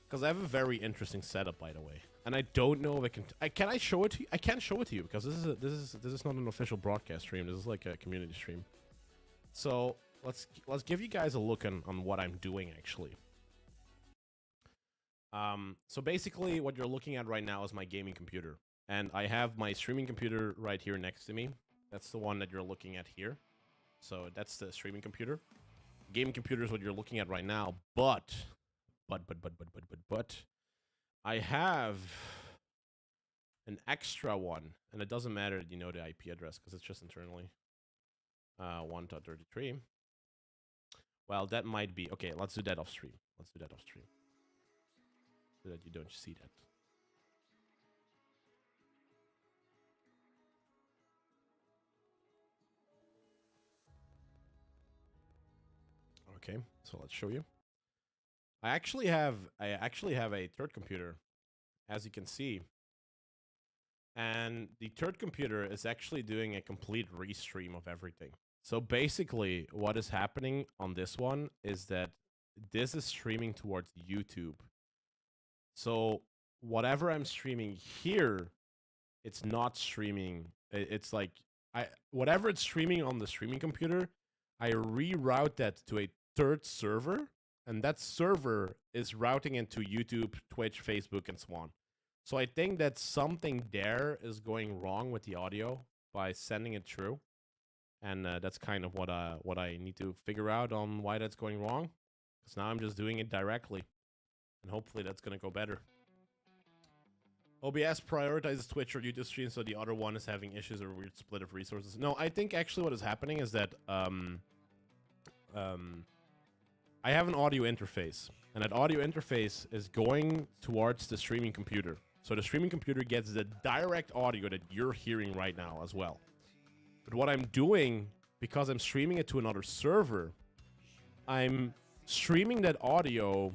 Because I have a very interesting setup, by the way. And I don't know if can I show it to you? I can't show it to you because this is not an official broadcast stream. This is like a community stream. So let's give you guys a look on what I'm doing actually. So basically what you're looking at right now is my gaming computer. And I have my streaming computer right here next to me. That's the one that you're looking at here. So that's the streaming computer. Gaming computer is what you're looking at right now, but I have an extra one, and it doesn't matter that you know the IP address because it's just internally 1.33. Well, that might be okay. Let's do that off stream. So that you don't see that. Okay, so let's show you. I actually have a third computer, as you can see. And the third computer is actually doing a complete restream of everything. So basically what is happening on this one is that this is streaming towards YouTube. So whatever I'm streaming here, it's not streaming. It's like whatever it's streaming on the streaming computer, I reroute that to a third server. And that server is routing into YouTube, Twitch, Facebook, and so on. So I think that something there is going wrong with the audio by sending it through. And that's kind of what I need to figure out on why that's going wrong. Because now I'm just doing it directly. And hopefully that's going to go better. OBS prioritizes Twitch or YouTube streams, so the other one is having issues or a weird split of resources. No, I think actually what is happening is that I have an audio interface, and that audio interface is going towards the streaming computer. So the streaming computer gets the direct audio that you're hearing right now as well. But what I'm doing, because I'm streaming it to another server, I'm streaming that audio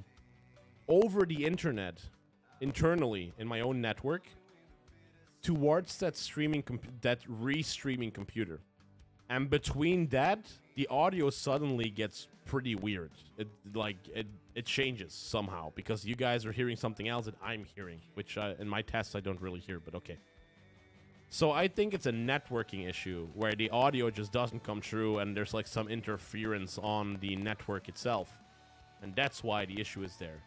over the internet, internally in my own network, towards that restreaming computer. And between that, the audio suddenly gets pretty weird. It changes somehow because you guys are hearing something else that I'm hearing, which in my tests I don't really hear, but okay. So I think it's a networking issue where the audio just doesn't come through and there's like some interference on the network itself. And that's why the issue is there.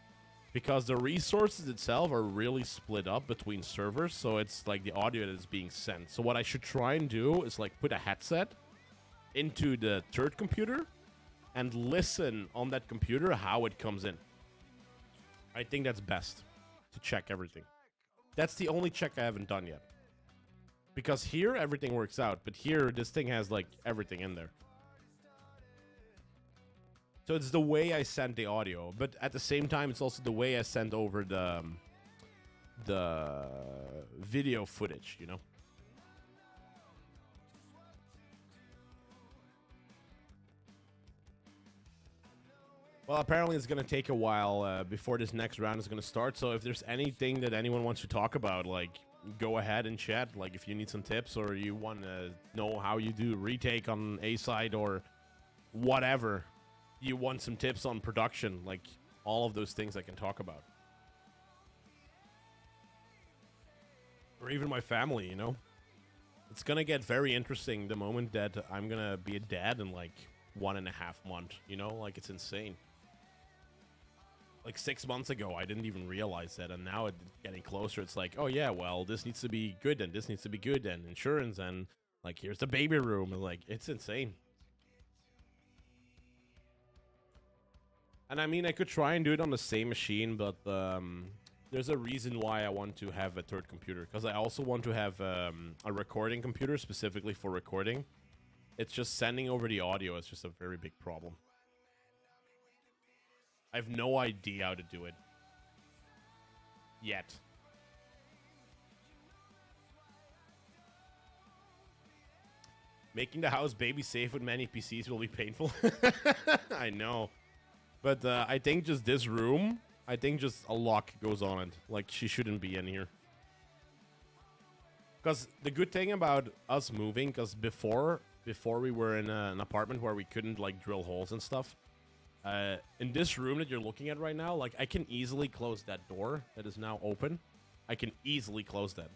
Because the resources itself are really split up between servers, so it's like the audio that is being sent. So what I should try and do is like put a headset into the third computer and listen on that computer how it comes in. I think that's best to check everything. That's the only check I haven't done yet. Because here everything works out, but here this thing has like everything in there. So it's the way I send the audio, but at the same time it's also the way I send over the video footage, you know? Well, apparently it's going to take a while before this next round is going to start. So if there's anything that anyone wants to talk about, like, go ahead and chat. Like, if you need some tips or you want to know how you do retake on A side or whatever, you want some tips on production, like, all of those things I can talk about. Or even my family, you know? It's going to get very interesting the moment that I'm going to be a dad in, like, 1.5 months, you know? Like, it's insane. Like 6 months ago, I didn't even realize that, and now it's getting closer. It's like, oh yeah, well, this needs to be good, and this needs to be good, and insurance, and Like, here's the baby room, and like, it's insane. And I mean, I could try and do it on the same machine, but there's a reason why I want to have a third computer. Because I also want to have a recording computer specifically for recording. It's just sending over the audio is just a very big problem. I have no idea how to do it. Yet. Making the house baby safe with many PCs will be painful. I know. But I think just this room, I think just a lock goes on it. Like, she shouldn't be in here. Because the good thing about us moving, because before we were in an apartment where we couldn't, like, drill holes and stuff. In this room that you're looking at right now, like, I can easily close that door that is now open. I can easily close that.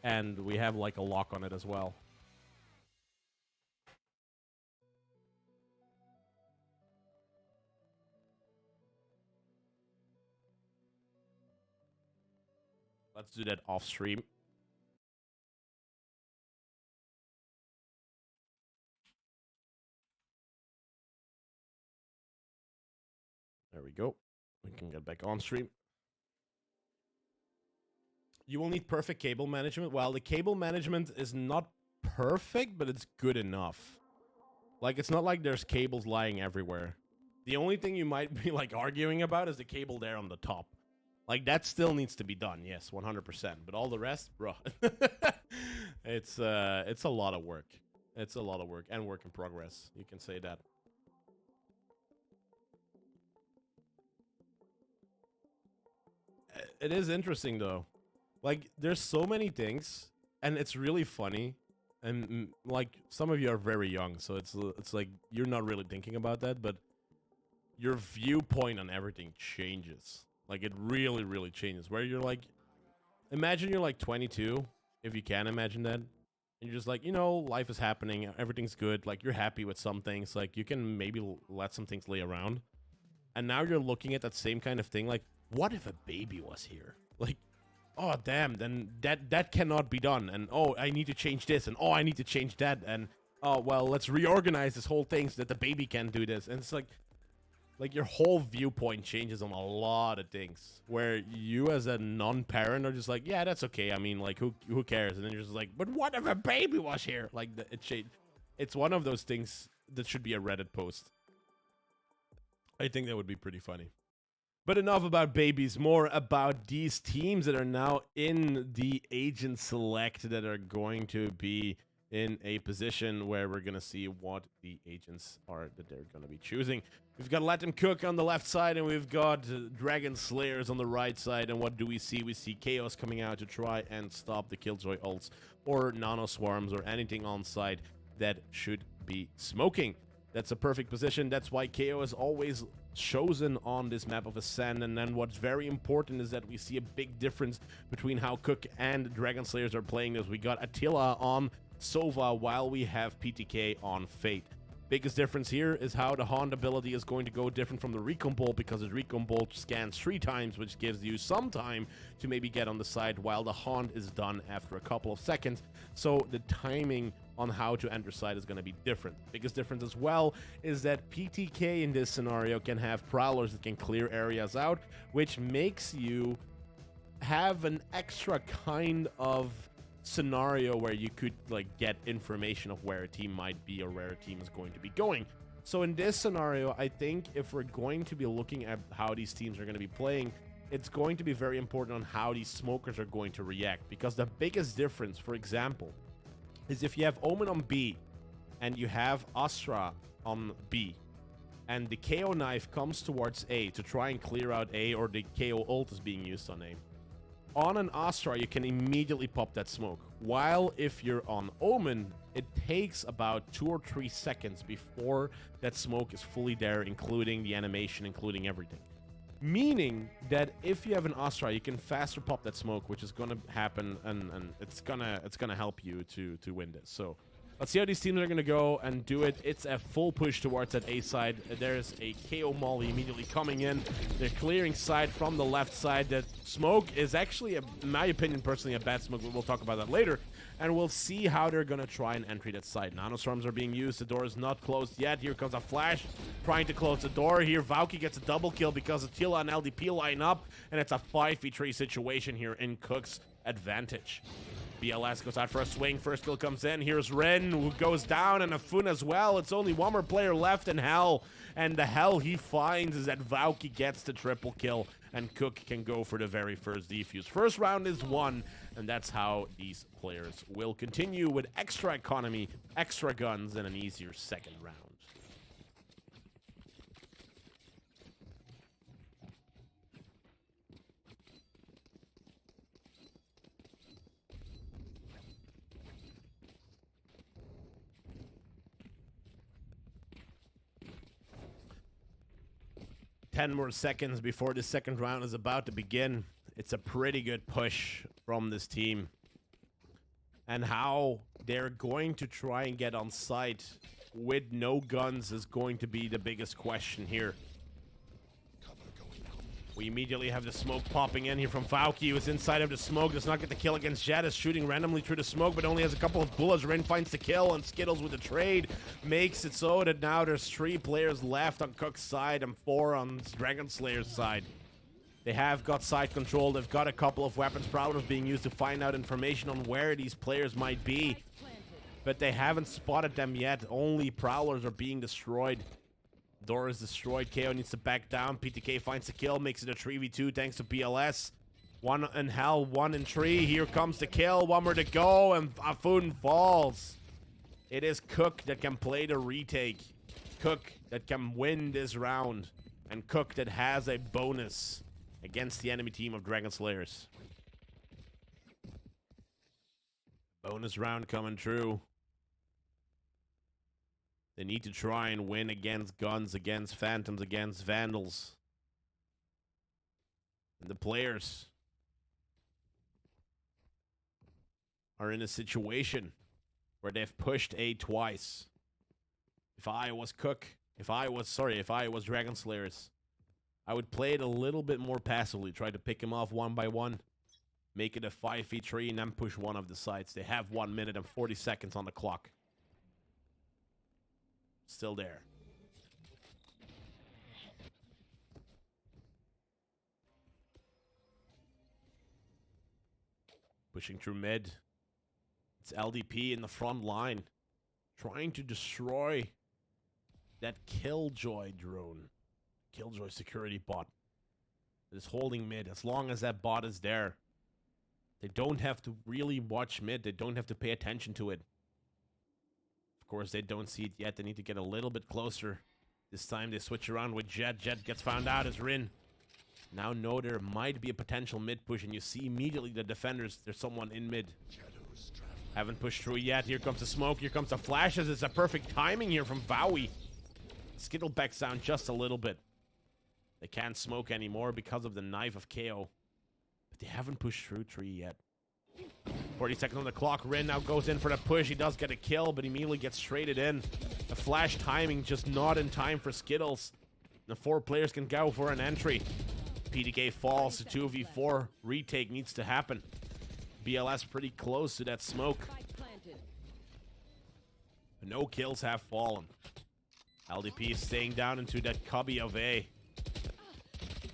And we have, like, a lock on it as well. Let's do that off stream. There we go. We can get back on stream. You will need perfect cable management. Well, the cable management is not perfect, but it's good enough. Like, it's not like there's cables lying everywhere. The only thing you might be, like, arguing about is the cable there on the top. Like, that still needs to be done, yes, 100%. But all the rest, bro, it's a lot of work. It's a lot of work and work in progress. You can say that. It is interesting, though. Like, there's so many things, and it's really funny. And, like, some of you are very young, so it's like you're not really thinking about that, but your viewpoint on everything changes. Like, it really, really changes. Where you're like, imagine you're like 22, if you can imagine that. And you're just like, you know, life is happening. Everything's good. Like, you're happy with some things. Like, you can maybe let some things lay around. And now you're looking at that same kind of thing. Like, what if a baby was here? Like, oh, damn, then that cannot be done. And, oh, I need to change this. And, oh, I need to change that. And, oh, well, let's reorganize this whole thing so that the baby can do this. And it's like your whole viewpoint changes on a lot of things where you as a non-parent are just like, yeah, that's okay. I mean, like, who cares? And then you're just like, but what if a baby was here? Like, it's one of those things that should be a Reddit post. I think that would be pretty funny. But enough about babies, more about these teams that are now in the agent select that are going to be in a position where we're going to see what the agents are that they're going to be choosing. We've got Let Them Cook on the left side, and we've got Dragon Slayers on the right side. And what do we see? We see Chaos coming out to try and stop the Killjoy ults or Nano Swarms or anything on side that should be smoking. That's a perfect position. That's why KO is always chosen on this map of Ascend. And then what's very important is that we see a big difference between how Cook and Dragon Slayers are playing this. We got Attila on Sova while we have PTK on Fate. Biggest difference here is how the Haunt ability is going to go different from the Recon Bolt, because the Recon Bolt scans 3 times, which gives you some time to maybe get on the side, while the Haunt is done after a couple of seconds. So the timing on how to enter side is going to be different. Biggest difference as well is that PTK in this scenario can have Prowlers that can clear areas out, which makes you have an extra kind of scenario where you could like get information of where a team might be or where a team is going to be going. So in this scenario, I think if we're going to be looking at how these teams are going to be playing, it's going to be very important on how these smokers are going to react, because the biggest difference, for example, is if you have Omen on B and you have Astra on B and the KO knife comes towards A to try and clear out A, or the KO ult is being used on A. On an Astra, you can immediately pop that smoke. While if you're on Omen, it takes about 2 or 3 seconds before that smoke is fully there, including the animation, including everything. Meaning that if you have an Astra, you can faster pop that smoke, which is gonna happen, and it's gonna help you to win this. So let's see how these teams are going to go and do it. It's a full push towards that A side. There's a KO Molly immediately coming in. They're clearing side from the left side. That smoke is actually, in my opinion, personally, a bad smoke. We'll talk about that later. and we'll see how they're gonna try and entry that site. Nanostorms are being used. The door is not closed yet. Here comes a flash, trying to close the door. Here, Valky gets a double kill because Attila and LDP line up, and it's a 5v3 situation here in Cook's advantage. BLS goes out for a swing. First kill comes in. Here's Ren, who goes down, and Afun as well. It's only one more player left in Hell, and the hell he finds is that Valky gets the triple kill, and Cook can go for the very first defuse. First round is won, and that's how these players will continue with extra economy, extra guns, and an easier second round. 10 more seconds before the second round is about to begin. It's a pretty good push from this team. And how they're going to try and get on site with no guns is going to be the biggest question here. We immediately have the smoke popping in here from Valky, who's inside of the smoke. Does not get the kill against Jet, is shooting randomly through the smoke, but only has a couple of bullets. Rin finds the kill, and Skittles with the trade makes it so that now there's 3 players left on Cook's side and 4 on Dragon Slayer's side. They have got side control. They've got a couple of weapons prowlers being used to find out information on where these players might be, but they haven't spotted them yet. Only prowlers are being destroyed. Door is destroyed. KO needs to back down. PTK finds the kill, makes it a 3v2 thanks to BLS. 1 in Hell, 1 in Tree. Here comes the kill. 1 more to go, and Afun falls. It is Cook that can play the retake. Cook that can win this round. And Cook that has a bonus against the enemy team of Dragon Slayers. Bonus round coming true. They need to try and win against guns, against phantoms, against vandals. And the players are in a situation where they've pushed A twice. If I was Dragon Slayers, I would play it a little bit more passively, try to pick him off one by one, make it a 5v3, and then push one of the sides. They have 1 minute and 40 seconds on the clock. Still there. Pushing through mid. It's LDP in the front line, trying to destroy that Killjoy drone. Killjoy security bot that is holding mid. As long as that bot is there, they don't have to really watch mid. They don't have to pay attention to it. Of course, they don't see it yet. They need to get a little bit closer. This time they switch around with Jet. Jet gets found out as Rin. Now know there might be a potential mid push, and you see immediately the defenders. There's someone in mid. Haven't pushed through yet. Here comes the smoke. Here comes the flashes. It's a perfect timing here from Vowie. Skittle backs down just a little bit. They can't smoke anymore because of the knife of KO. But they haven't pushed through tree yet. 40 seconds on the clock. Rin now goes in for the push. He does get a kill, but immediately gets traded in. The flash timing just not in time for Skittles. The 4 players can go for an entry. PDK falls to 2v4. Retake needs to happen. BLS pretty close to that smoke. But no kills have fallen. LDP is staying down into that cubby of A.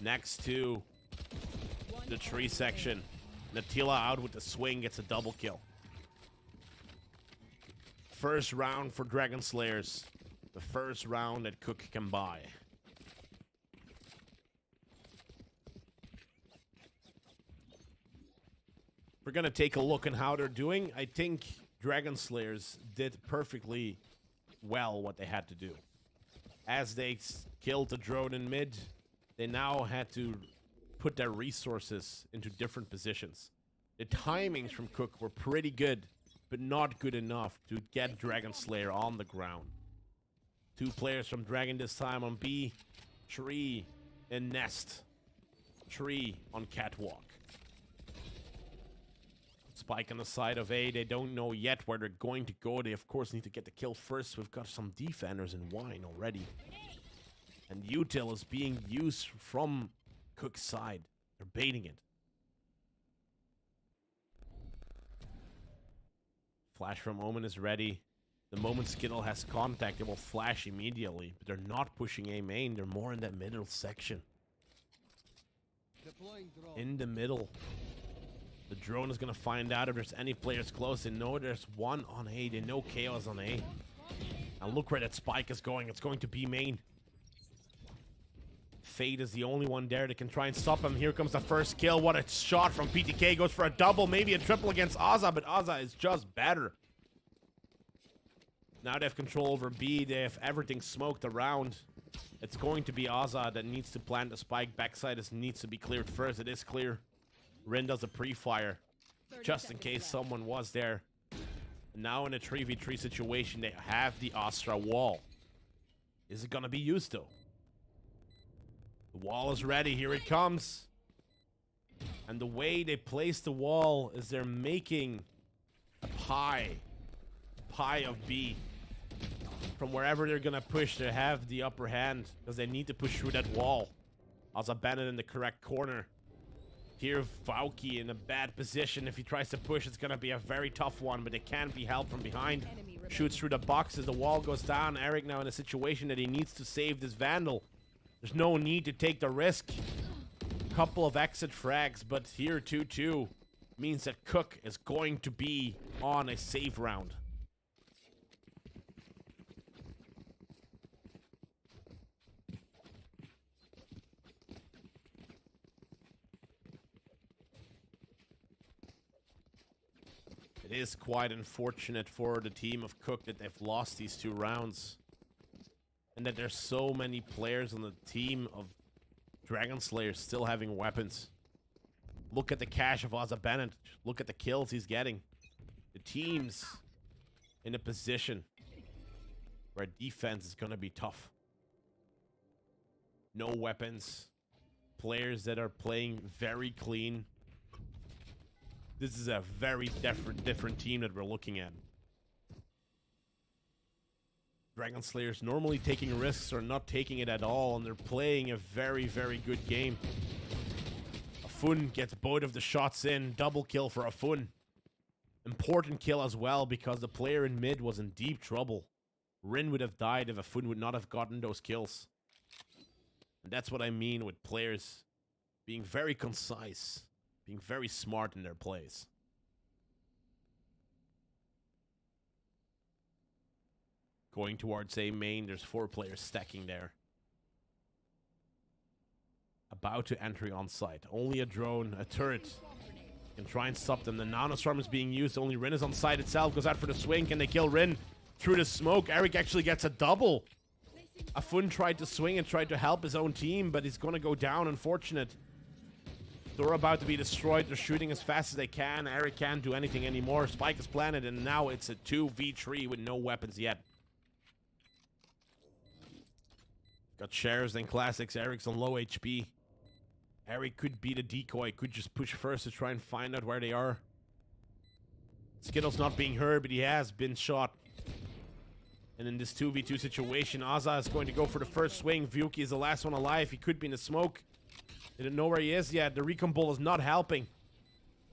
Next to the tree section. Natila out with the swing, gets a double kill. First round for Dragon Slayers. The first round that Cook can buy. We're gonna take a look at how they're doing. I think Dragon Slayers did perfectly well what they had to do. As they killed the drone in mid, they now had to put their resources into different positions. The timings from Cook were pretty good, but not good enough to get Dragon Slayer on the ground. 2 players from Dragon this time on B, Tree and Nest. Tree on Catwalk. Spike on the side of A. They don't know yet where they're going to go. They of course need to get the kill first. We've got some defenders in Wine already. And Util is being used from Cook's side. They're baiting it. Flash from Omen is ready. The moment Skittle has contact, it will flash immediately. But they're not pushing A main. They're more in that middle section. Deploying drone. In the middle. The drone is going to find out if there's any players close. They know there's one on A. They know KO is on A. And look where that spike is going. It's going to B main. Fade is the only one there that can try and stop him. Here comes the first kill. What a shot from PTK. Goes for a double, maybe a triple against Azza, but Azza is just better. Now they have control over B. They have everything smoked around. It's going to be Azza that needs to plant the spike. Backside needs to be cleared first. It is clear. Rin does a pre-fire just in case someone was there. Now in a 3v3 situation, they have the Astra wall. Is it going to be used though? The wall is ready. Here it comes. And the way they place the wall is they're making a pie of B. From wherever they're gonna push, they have the upper hand because they need to push through that wall. Also Bennett in the correct corner. Here Valky in a bad position. If he tries to push, it's gonna be a very tough one, but it can't be helped from behind. Shoots through the boxes, the wall goes down. Eric now in a situation that he needs to save this Vandal. There's no need to take the risk. Couple of exit frags, but here 2-2 means that Cook is going to be on a save round. It is quite unfortunate for the team of Cook that they've lost these 2 rounds. And that there's so many players on the team of Dragon Slayer still having weapons. Look at the cash of Azza Bennett. Look at the kills he's getting. The team's in a position where defense is going to be tough. No weapons. Players that are playing very clean. This is a very different team that we're looking at. Dragon Slayers normally taking risks or not taking it at all, and they're playing a very, very good game. Afun gets both of the shots in. Double kill for Afun. Important kill as well because the player in mid was in deep trouble. Rin would have died if Afun would not have gotten those kills. And that's what I mean with players being very concise, being very smart in their plays. Going towards A main, there's 4 players stacking there. About to enter on site. Only a drone, a turret can try and stop them. The Nanostorm is being used. Only Rin is on site itself. Goes out for the swing. Can they kill Rin through the smoke? Eric actually gets a double. Afun tried to swing and tried to help his own team, but he's going to go down. Unfortunate. They're about to be destroyed. They're shooting as fast as they can. Eric can't do anything anymore. Spike is planted, and now it's a 2v3 with no weapons yet. Got Shares and Classics. Eric's on low HP. Eric could be the decoy. Could just push first to try and find out where they are. Skittle's not being heard, but he has been shot. And in this 2v2 situation, Azza is going to go for the first swing. Vyuki is the last one alive. He could be in the smoke. They don't know where he is yet. The recon ball is not helping.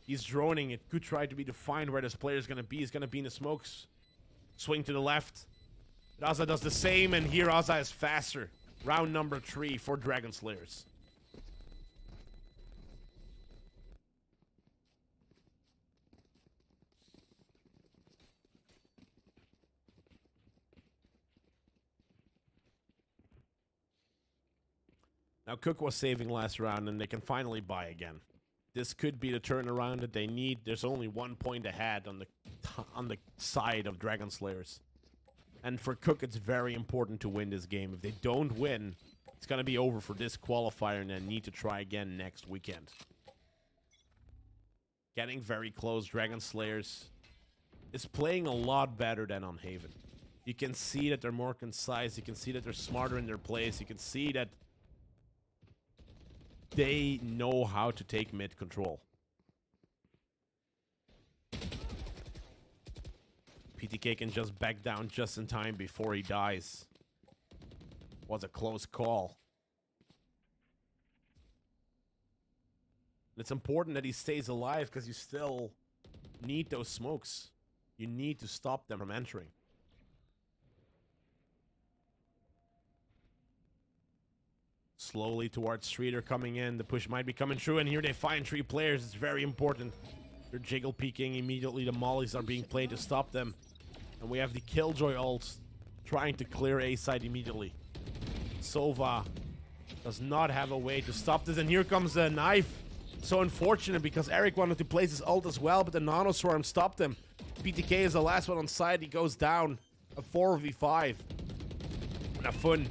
He's droning. It could try to be defined where this player is going to be. He's going to be in the smokes. Swing to the left. But Azza does the same, and here Azza is faster. Round number 3 for Dragon Slayers. Now Cook was saving last round and they can finally buy again. This could be the turnaround that they need. There's only 1 point ahead on the side of Dragon Slayers. And for Cook, it's very important to win this game. If they don't win, it's going to be over for this qualifier and they need to try again next weekend. Getting very close. Dragon Slayers is playing a lot better than on Haven. You can see that they're more concise. You can see that they're smarter in their plays. You can see that they know how to take mid control. PTK can just back down just in time before he dies. Was a close call. It's important that he stays alive because you still need those smokes. You need to stop them from entering. Slowly towards Streeter coming in. The push might be coming through, and here they find 3 players. It's very important. They're jiggle peeking. Immediately the mollies are being played to stop them. And we have the Killjoy ults trying to clear A side immediately. Sova does not have a way to stop this, and here comes the knife. So unfortunate because Eric wanted to place his ult as well, but the Nano Swarm stopped him. PTK is the last one on side. He goes down. A 4v5. And a Fun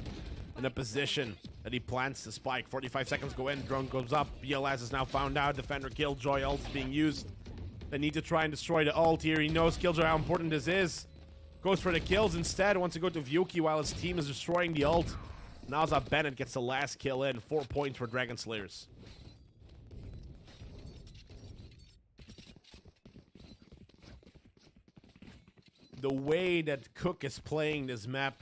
in a position that he plants the spike. 45 seconds go in. Drone goes up. BLS is now found out. Defender Killjoy ult is being used. They need to try and destroy the ult here. He knows Killjoy how important this is. Goes for the kills instead. Wants to go to Vyuki while his team is destroying the ult. Naza Bennett gets the last kill in. 4 points for Dragon Slayers. The way that Cook is playing this map...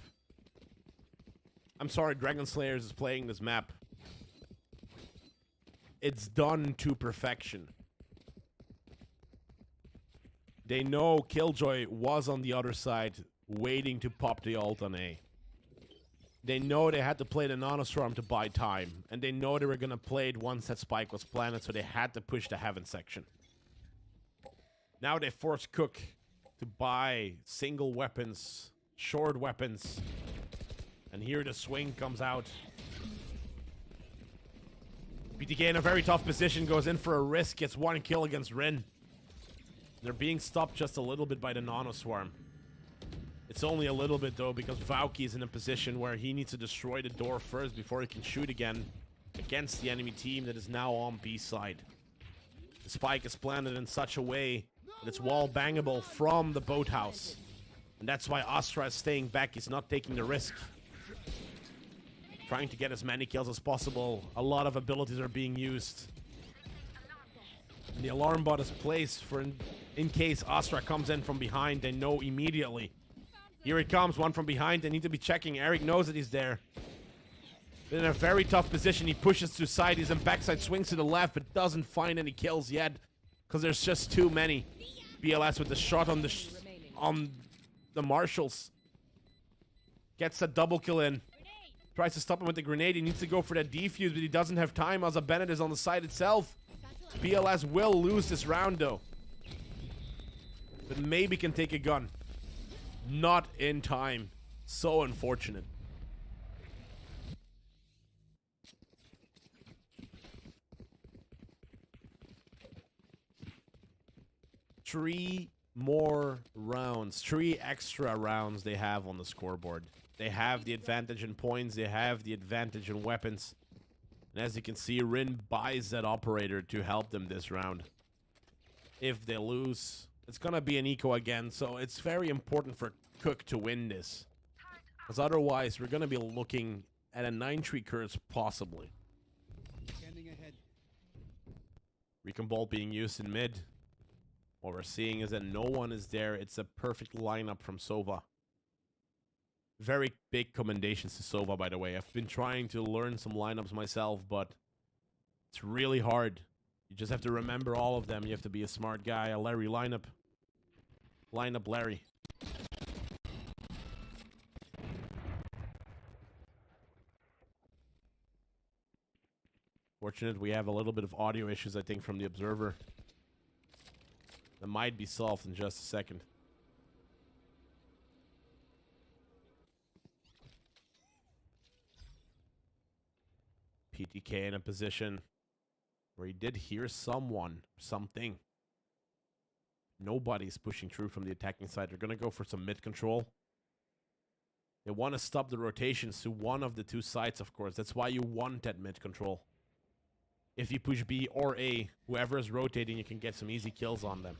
I'm sorry, Dragon Slayers is playing this map. It's done to perfection. They know Killjoy was on the other side, waiting to pop the ult on A. They know they had to play the Nanoswarm to buy time. And they know they were going to play it once that spike was planted, so they had to push the Heaven section. Now they force Cook to buy single weapons, short weapons. And here the swing comes out. BTK in a very tough position, goes in for a risk, gets 1 kill against Rin. They're being stopped just a little bit by the Nanoswarm. It's only a little bit though, because Valky is in a position where he needs to destroy the door first before he can shoot again against the enemy team that is now on B side. The spike is planted in such a way that it's wall bangable from the boathouse. And that's why Astra is staying back. He's not taking the risk. Trying to get as many kills as possible. A lot of abilities are being used. And the alarm bot is placed for in case Astra comes in from behind. They know immediately. Here it comes, one from behind. They need to be checking. Eric knows that he's there. In a very tough position. He pushes to side. He's in backside, swings to the left, but doesn't find any kills yet because there's just too many. BLS with the shot on the marshals. Gets a double kill in. Tries to stop him with the grenade. He needs to go for that defuse, but he doesn't have time as Bennett is on the side itself. BLS will lose this round though. But maybe can take a gun. Not in time. So unfortunate. Three more rounds. 3 extra rounds they have on the scoreboard. They have the advantage in points. They have the advantage in weapons. And as you can see, Rin buys that operator to help them this round. If they lose, it's going to be an eco again. So it's very important for Cook to win this. Because otherwise, we're going to be looking at a 9-3 curse possibly. Scanning ahead. Recon Bolt being used in mid. What we're seeing is that no one is there. It's a perfect lineup from Sova. Very big commendations to Sova, by the way. I've been trying to learn some lineups myself, but it's really hard. You just have to remember all of them. You have to be a smart guy. A Larry lineup. Lineup Larry. Fortunate we have a little bit of audio issues, I think, from the observer. That might be solved in just a second. PTK in a position where he did hear someone, something. Nobody's pushing through from the attacking side. They're going to go for some mid control. They want to stop the rotations to one of the 2 sides, of course. That's why you want that mid control. If you push B or A, whoever is rotating, you can get some easy kills on them.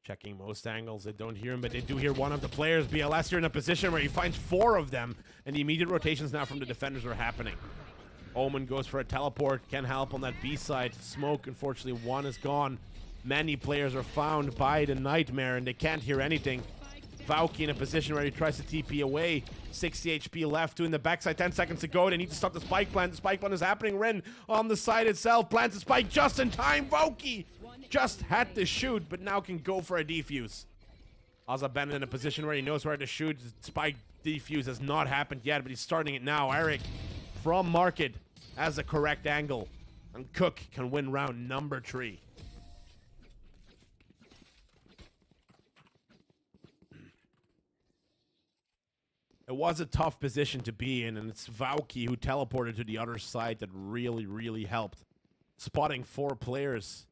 Checking most angles. They don't hear him, but they do hear one of the players. BLS here in a position where he finds 4 of them. And the immediate rotations now from the defenders are happening. Omen goes for a teleport. Can help on that B side. Smoke, unfortunately, 1 is gone. Many players are found by the Nightmare, and they can't hear anything. Valky in a position where he tries to TP away. 60 HP left, 2 in the backside, 10 seconds to go. They need to stop the spike plant. The spike plant is happening. Ren on the side itself plants the spike just in time. Valky Just had to shoot, but now can go for a defuse. Ozza Bennett in a position where he knows where to shoot. Spike defuse has not happened yet, but he's starting it now. Eric from Market has the correct angle. And Cook can win round number 3. It was a tough position to be in, and it's Valky who teleported to the other side that really, really helped. Spotting 4 players.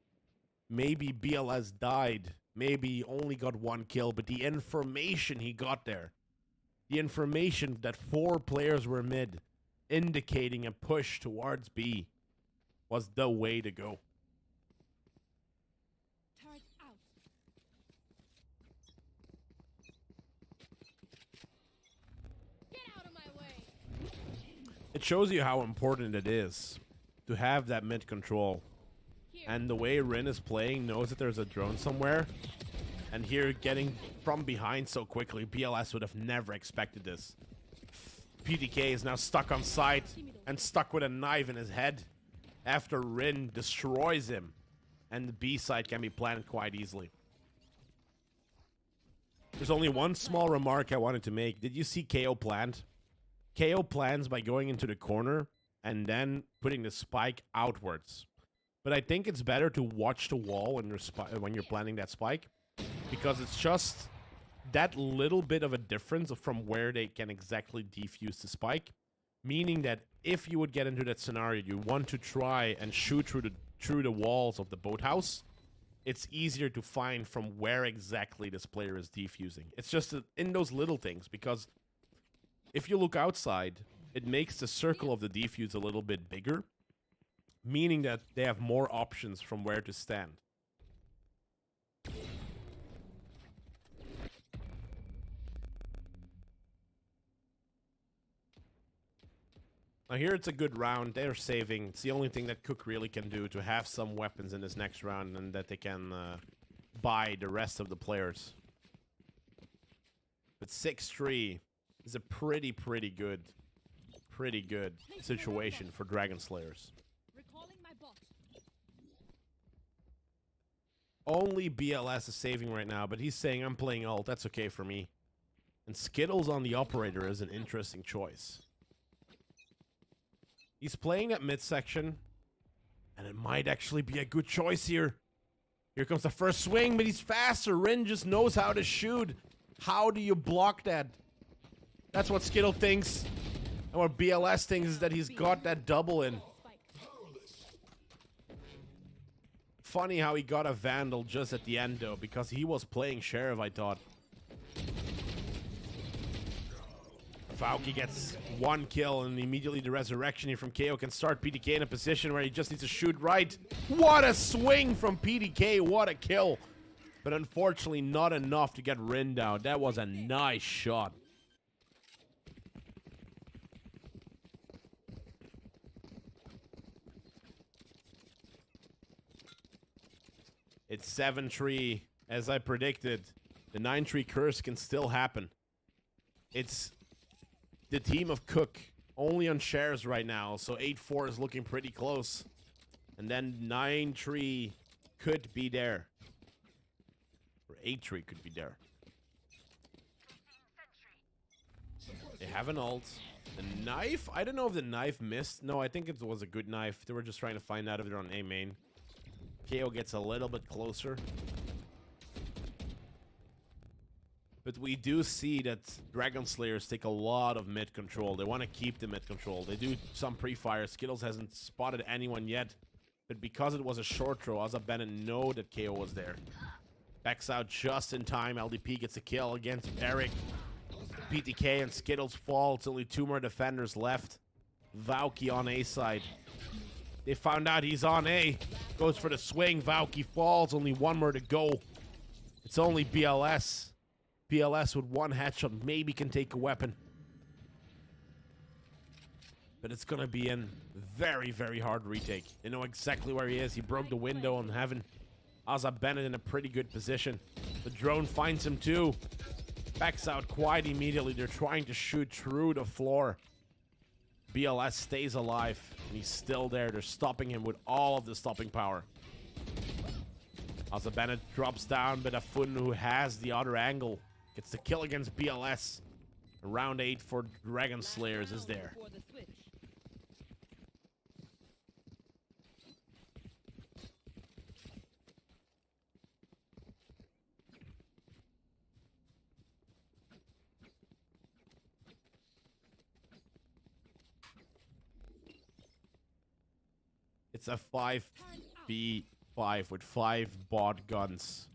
Maybe BLS died. Maybe he only got 1 kill, but the information he got there, the information that 4 players were mid, indicating a push towards B, was the way to go. Turret out. Get out of my way. It shows you how important it is to have that mid control. And the way Rin is playing, knows that there's a drone somewhere. And here, getting from behind so quickly, BLS would have never expected this. PDK is now stuck on site and stuck with a knife in his head after Rin destroys him. And the B side can be planted quite easily. There's only one small remark I wanted to make. Did you see KO plant? KO plans by going into the corner and then putting the spike outwards. But I think it's better to watch the wall when you're planning that spike, because it's just that little bit of a difference from where they can exactly defuse the spike. Meaning that if you would get into that scenario, you want to try and shoot through the walls of the boathouse, it's easier to find from where exactly this player is defusing. It's just in those little things, because if you look outside, it makes the circle of the defuse a little bit bigger, meaning that they have more options from where to stand. Now here it's a good round. They're saving. It's the only thing that Cook really can do, to have some weapons in this next round and that they can buy the rest of the players. But 6-3 is a pretty good situation for Dragon Slayers. Recalling my bot. Only BLS is saving right now, but he's saying, I'm playing ult, that's okay for me. And Skittles on the operator is an interesting choice. He's playing that midsection, and it might actually be a good choice here. Here comes the first swing, but he's faster. Rin just knows how to shoot. How do you block that? That's what Skittle thinks. And what BLS thinks is that he's got that double in. Funny how he got a Vandal just at the end, though, because he was playing Sheriff, I thought. Valky gets 1 kill, and immediately the resurrection here from KO can start PDK in a position where he just needs to shoot right. What a swing from PDK, what a kill. But unfortunately not enough to get Rin down. That was a nice shot. It's 7-3, as I predicted. The 9-3 curse can still happen. It's the team of Cook only on shares right now, so 8-4 is looking pretty close. And then 9-3 could be there. Or 8-3 could be there. They have an ult. The knife? I don't know if the knife missed. No, I think it was a good knife. They were just trying to find out if they're on A main. KO gets a little bit closer. But we do see that Dragon Slayers take a lot of mid control. They want to keep the mid control. They do some pre-fire. Skittles hasn't spotted anyone yet. But because it was a short throw, Ozza Bennett know that KO was there. Backs out just in time. LDP gets a kill against Eric. PTK and Skittles fall. It's only 2 more defenders left. Valky on A side. They found out he's on A. Goes for the swing. Valky falls. Only 1 more to go. It's only BLS. BLS with 1 headshot maybe can take a weapon. But it's going to be in very, very hard retake. They know exactly where he is. He broke the window on Heaven. Ozza Bennett in a pretty good position. The drone finds him too. Backs out quite immediately. They're trying to shoot through the floor. BLS stays alive, and he's still there. They're stopping him with all of the stopping power. Also, Bennett drops down, but Afun, who has the other angle, gets the kill against BLS. Round 8 for Dragon Slayers is there. Before the switch. It's a 5v5 with 5 bot guns.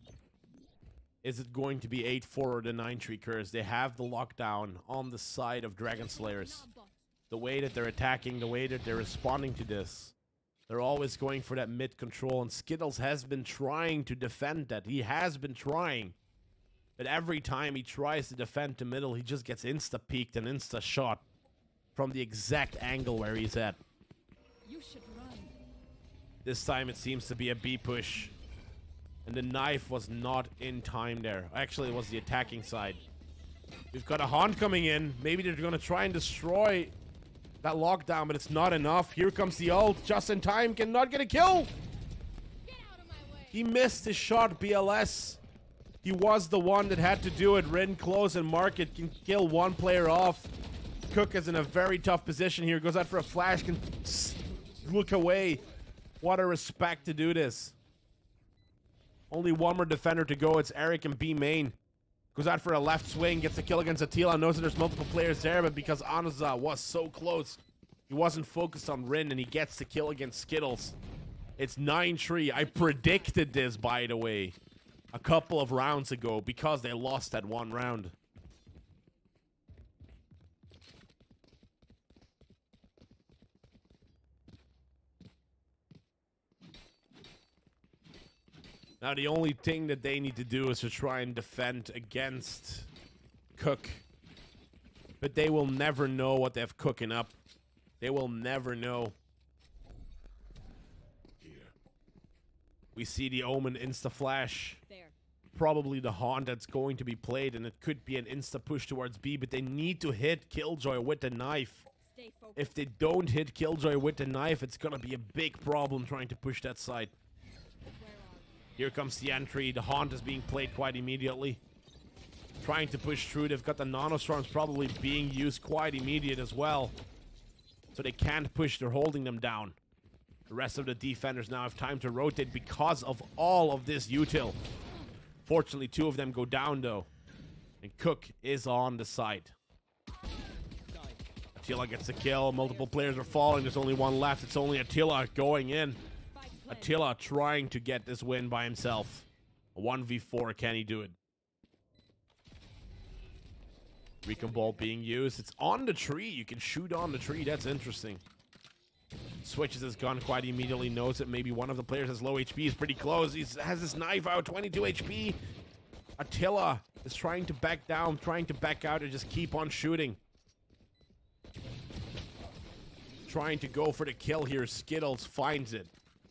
Is it going to be 8-4 or the 9-3 curse? They have the lockdown on the side of Dragon Slayers. The way that they're attacking, the way that they're responding to this. They're always going for that mid control, and Skittles has been trying to defend that. He has been trying. But every time he tries to defend the middle, he just gets insta-peeked and insta-shot from the exact angle where he's at. You should run. This time it seems to be a B push. And the knife was not in time there. Actually, it was the attacking side. We've got a Haunt coming in. Maybe they're going to try and destroy that lockdown, but it's not enough. Here comes the ult. Just in time. Cannot get a kill. Get out of my way. He missed his shot, BLS. He was the one that had to do it. Rin close and Market can kill one player off. Cook is in a very tough position here. Goes out for a flash. Can look away. What a respect to do this. Only one more defender to go. It's Eric and B main. Goes out for a left swing. Gets a kill against Attila. Knows that there's multiple players there, but because Anaza was so close, he wasn't focused on Rin, and he gets the kill against Skittles. It's 9-3. I predicted this, by the way, a couple of rounds ago because they lost that one round. Now, the only thing that they need to do is to try and defend against Cook. But they will never know what they have cooking up. They will never know. Here. We see the Omen insta-flash. There. Probably the Haunt that's going to be played, and it could be an insta-push towards B, but they need to hit Killjoy with the knife. Stay focused. If they don't hit Killjoy with the knife, it's gonna be a big problem trying to push that side. Where are you? Here comes the entry. The Haunt is being played quite immediately. Trying to push through. They've got the Nanostorms probably being used quite immediate as well. So they can't push. They're holding them down. The rest of the defenders now have time to rotate because of all of this util. Fortunately, 2 of them go down, though. And Cook is on the side. Attila gets the kill. Multiple players are falling. There's only one left. It's only Attila going in. Attila trying to get this win by himself. A 1v4, can he do it? Recon Ball being used. It's on the tree. You can shoot on the tree. That's interesting. Switches his gun quite immediately. Knows that maybe one of the players has low HP. He's pretty close. He has his knife out. 22 HP. Attila is trying to back down. Trying to back out and just keep on shooting. Trying to go for the kill here. Skittles finds it.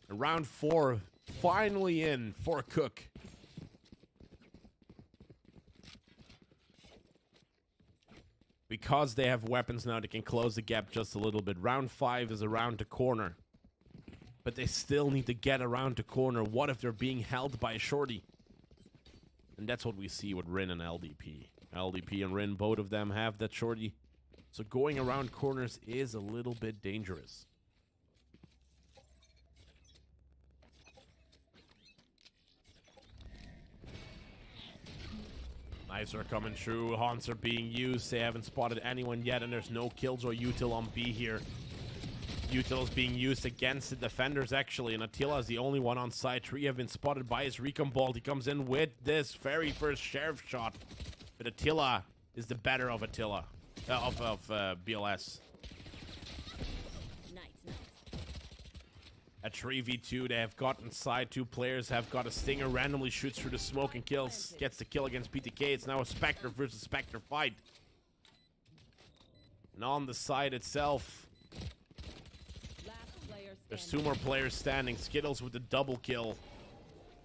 And round 4 finally in for Cook. Because they have weapons now, they can close the gap just a little bit. Round 5 is around the corner. But they still need to get around the corner. What if they're being held by a shorty? And that's what we see with Rin and LDP. LDP and Rin, both of them have that shorty. So going around corners is a little bit dangerous. Knives are coming through. Haunts are being used. They haven't spotted anyone yet, and there's no Killjoy util on B here. Util is being used against the defenders, actually, and Attila is the only one on side. 3 have been spotted by his recon bolt. He comes in with this very first sheriff shot, but Attila is the better of Attila, of BLS. At 3v2, they have got inside. 2 players have got a Stinger, randomly shoots through the smoke and kills. Gets the kill against PTK. It's now a Spectre versus Spectre fight. And on the side itself, Last player there's standing. 2 more players standing. Skittles with the double kill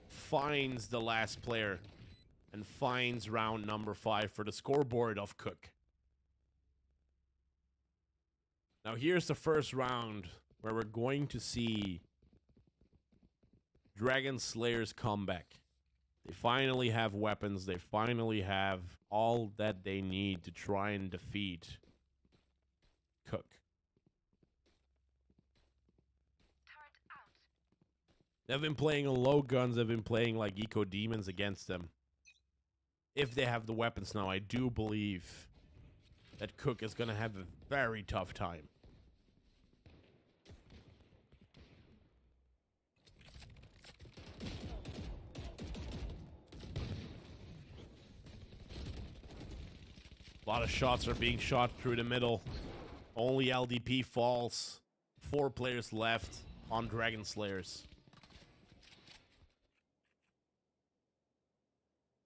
finds the last player and finds round number 5 for the scoreboard of Cook. Now here's the first round where we're going to see Dragon Slayer's comeback. They finally have weapons. They finally have all that they need to try and defeat Cook. Turret out. They've been playing on low guns. They've been playing like eco demons against them. If they have the weapons now, I do believe that Cook is going to have a very tough time. A lot of shots are being shot through the middle. Only LDP falls. 4 players left on Dragon Slayers.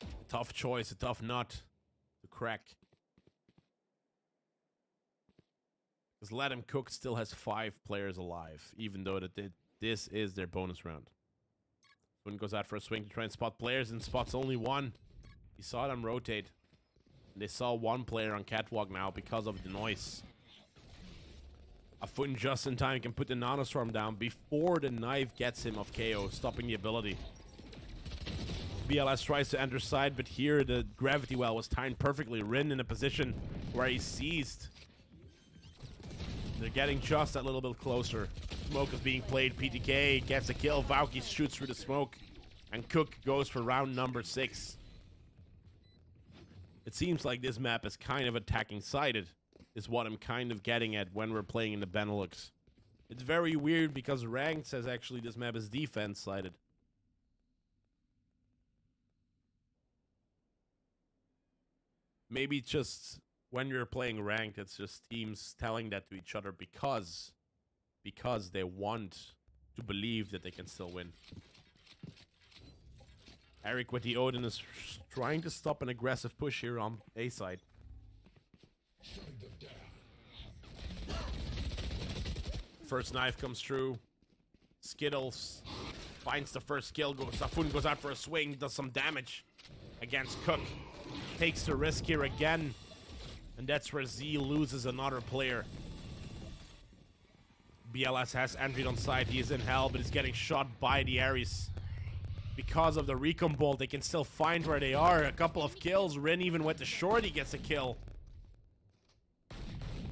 A tough choice, a tough nut to crack. Because Let Him Cook still has 5 players alive, even though this is their bonus round. One goes out for a swing to try and spot players, and spots only one. He saw them rotate. They saw one player on catwalk now because of the noise. A Fun just in time can put the Nanostorm down before the knife gets him of KO, stopping the ability. BLS tries to enter side, but here the gravity well was timed perfectly. Rin in a position where he's seized. They're getting just a little bit closer. Smoke is being played. PTK gets a kill. Valky shoots through the smoke. And Cook goes for round number 6. It seems like this map is kind of attacking-sided, is what I'm kind of getting at when we're playing in the Benelux. It's very weird because Ranked says actually this map is defense-sided. Maybe just when you're playing Ranked, it's just teams telling that to each other because they want to believe that they can still win. Eric with the Odin is trying to stop an aggressive push here on A side. First knife comes through. Skittles finds the first kill. Safun goes out for a swing, does some damage against Cook. Takes the risk here again. And that's where Z loses another player. BLS has Android on side. He is in hell, but he's getting shot by the Ares. Because of the recon bolt, they can still find where they are. A couple of kills. Rin even with the shorty gets a kill.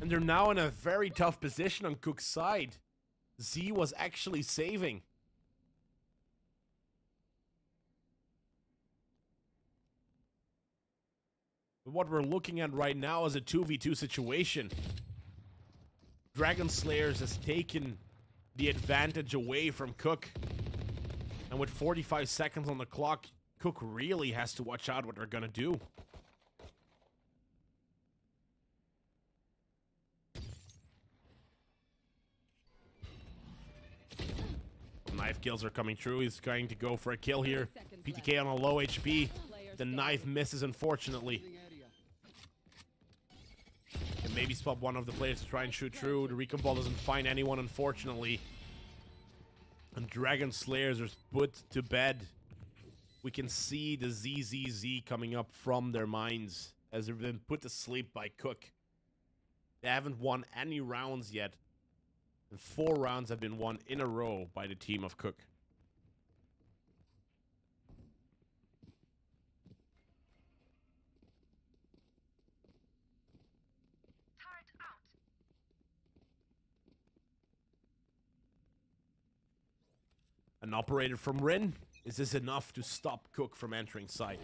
And they're now in a very tough position on Cook's side. Z was actually saving. But what we're looking at right now is a 2v2 situation. Dragon Slayers has taken the advantage away from Cook. And with 45 seconds on the clock, Cook really has to watch out what they're gonna do. Knife kills are coming through. He's going to go for a kill here. PTK on a low HP. The knife misses, unfortunately. Can maybe spot one of the players to try and shoot through. The recon ball doesn't find anyone, unfortunately. And Dragon Slayers are put to bed. We can see the ZZZ coming up from their minds as they've been put to sleep by Cook. They haven't won any rounds yet. And 4 rounds have been won in a row by the team of Cook. Turret out. An operator from Rin. Is this enough to stop Cook from entering site?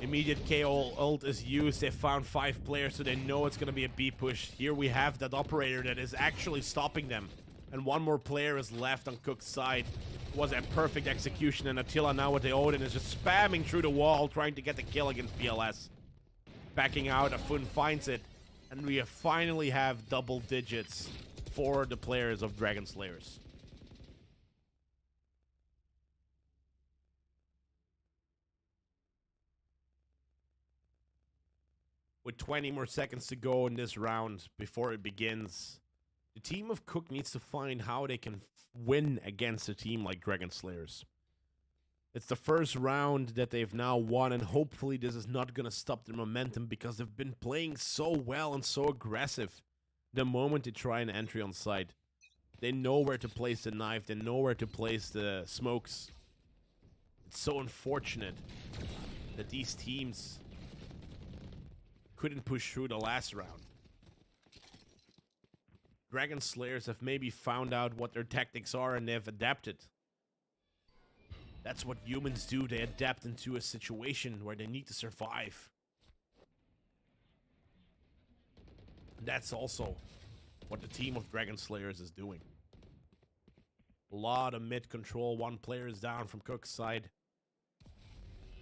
Immediate KO ult is used. They found 5 players, so they know it's going to be a B push. Here we have that operator that is actually stopping them. And 1 more player is left on Cook's side. It was a perfect execution, and Attila now with the Odin is just spamming through the wall, trying to get the kill against BLS. Backing out, Afun finds it. And we finally have double digits for the players of Dragon Slayers. With 20 more seconds to go in this round before it begins, the team of Cook needs to find how they can win against a team like Dragon Slayers. It's the first round that they've now won, and hopefully this is not going to stop their momentum because they've been playing so well and so aggressive the moment they try an entry on site. They know where to place the knife. They know where to place the smokes. It's so unfortunate that these teams couldn't push through the last round. Dragon Slayers have maybe found out what their tactics are and they've adapted. That's what humans do. They adapt into a situation where they need to survive. And that's also what the team of Dragon Slayers is doing. A lot of mid control. One player is down from Cook's side.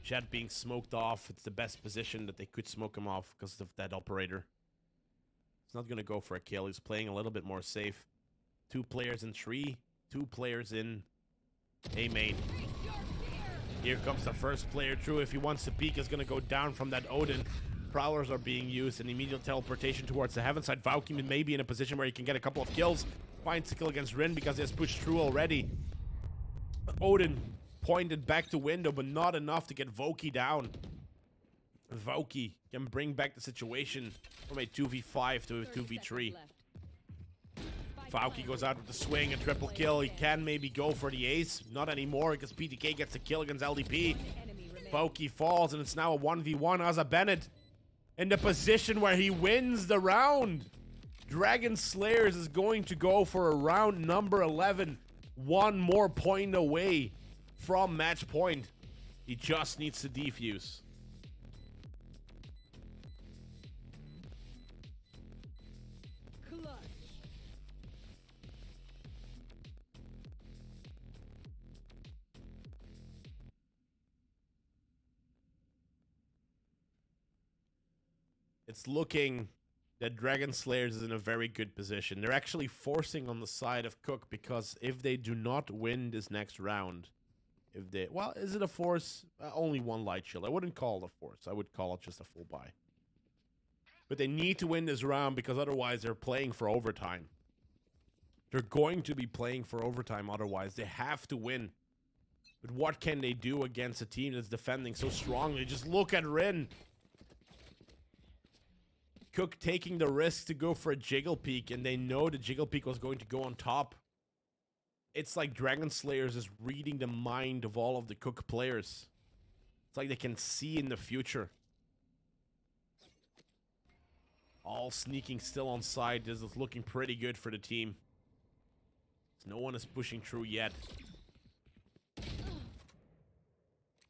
Jet being smoked off. It's the best position that they could smoke him off because of that operator. He's not going to go for a kill. He's playing a little bit more safe. 2 players in tree. 2 players in A main. Here comes the first player through. If he wants to peek, is going to go down from that Odin. Prowlers are being used. An immediate teleportation towards the heaven side. Valky may be in a position where he can get a couple of kills. Finds the kill against Rin because he has pushed through already. Odin pointed back to window, but not enough to get Voki down. Voki can bring back the situation from a 2v5 to a 2v3. Valky goes out with the swing, a triple kill. He can maybe go for the ace. Not anymore because PTK gets the kill against LDP. Voki falls and it's now a 1v1. Asa Bennett in the position where he wins the round. Dragon Slayers is going to go for a round number 11. 1 more point away from match point. He just needs to defuse. It's looking that Dragon Slayers is in a very good position. They're actually forcing on the side of Cook because if they do not win this next round, well, is it a force? Only 1 light shield. I wouldn't call it a force. I would call it just a full buy. But they need to win this round because otherwise they're playing for overtime. They're going to be playing for overtime otherwise. They have to win. But what can they do against a team that's defending so strongly? Just look at Rin. Cook taking the risk to go for a jiggle peek, and they know the jiggle peek was going to go on top. It's like Dragon Slayers is reading the mind of all of the Cook players. It's like they can see in the future. All sneaking still on side. This is looking pretty good for the team. No one is pushing through yet.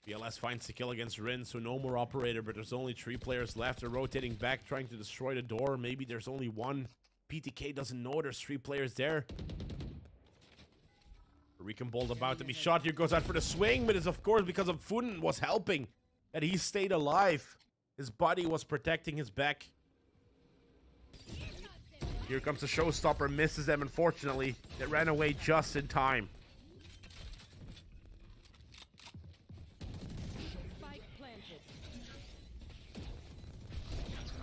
BLS finds the kill against Rin, so no more operator, but there's only 3 players left. They're rotating back, trying to destroy the door. Maybe there's only 1. PTK doesn't know there's 3 players there. Recon Bolt about to be shot. Here goes out for the swing, but it's of course because of Fuden was helping that he stayed alive. His body was protecting his back. Here comes the showstopper, misses them unfortunately. They ran away just in time.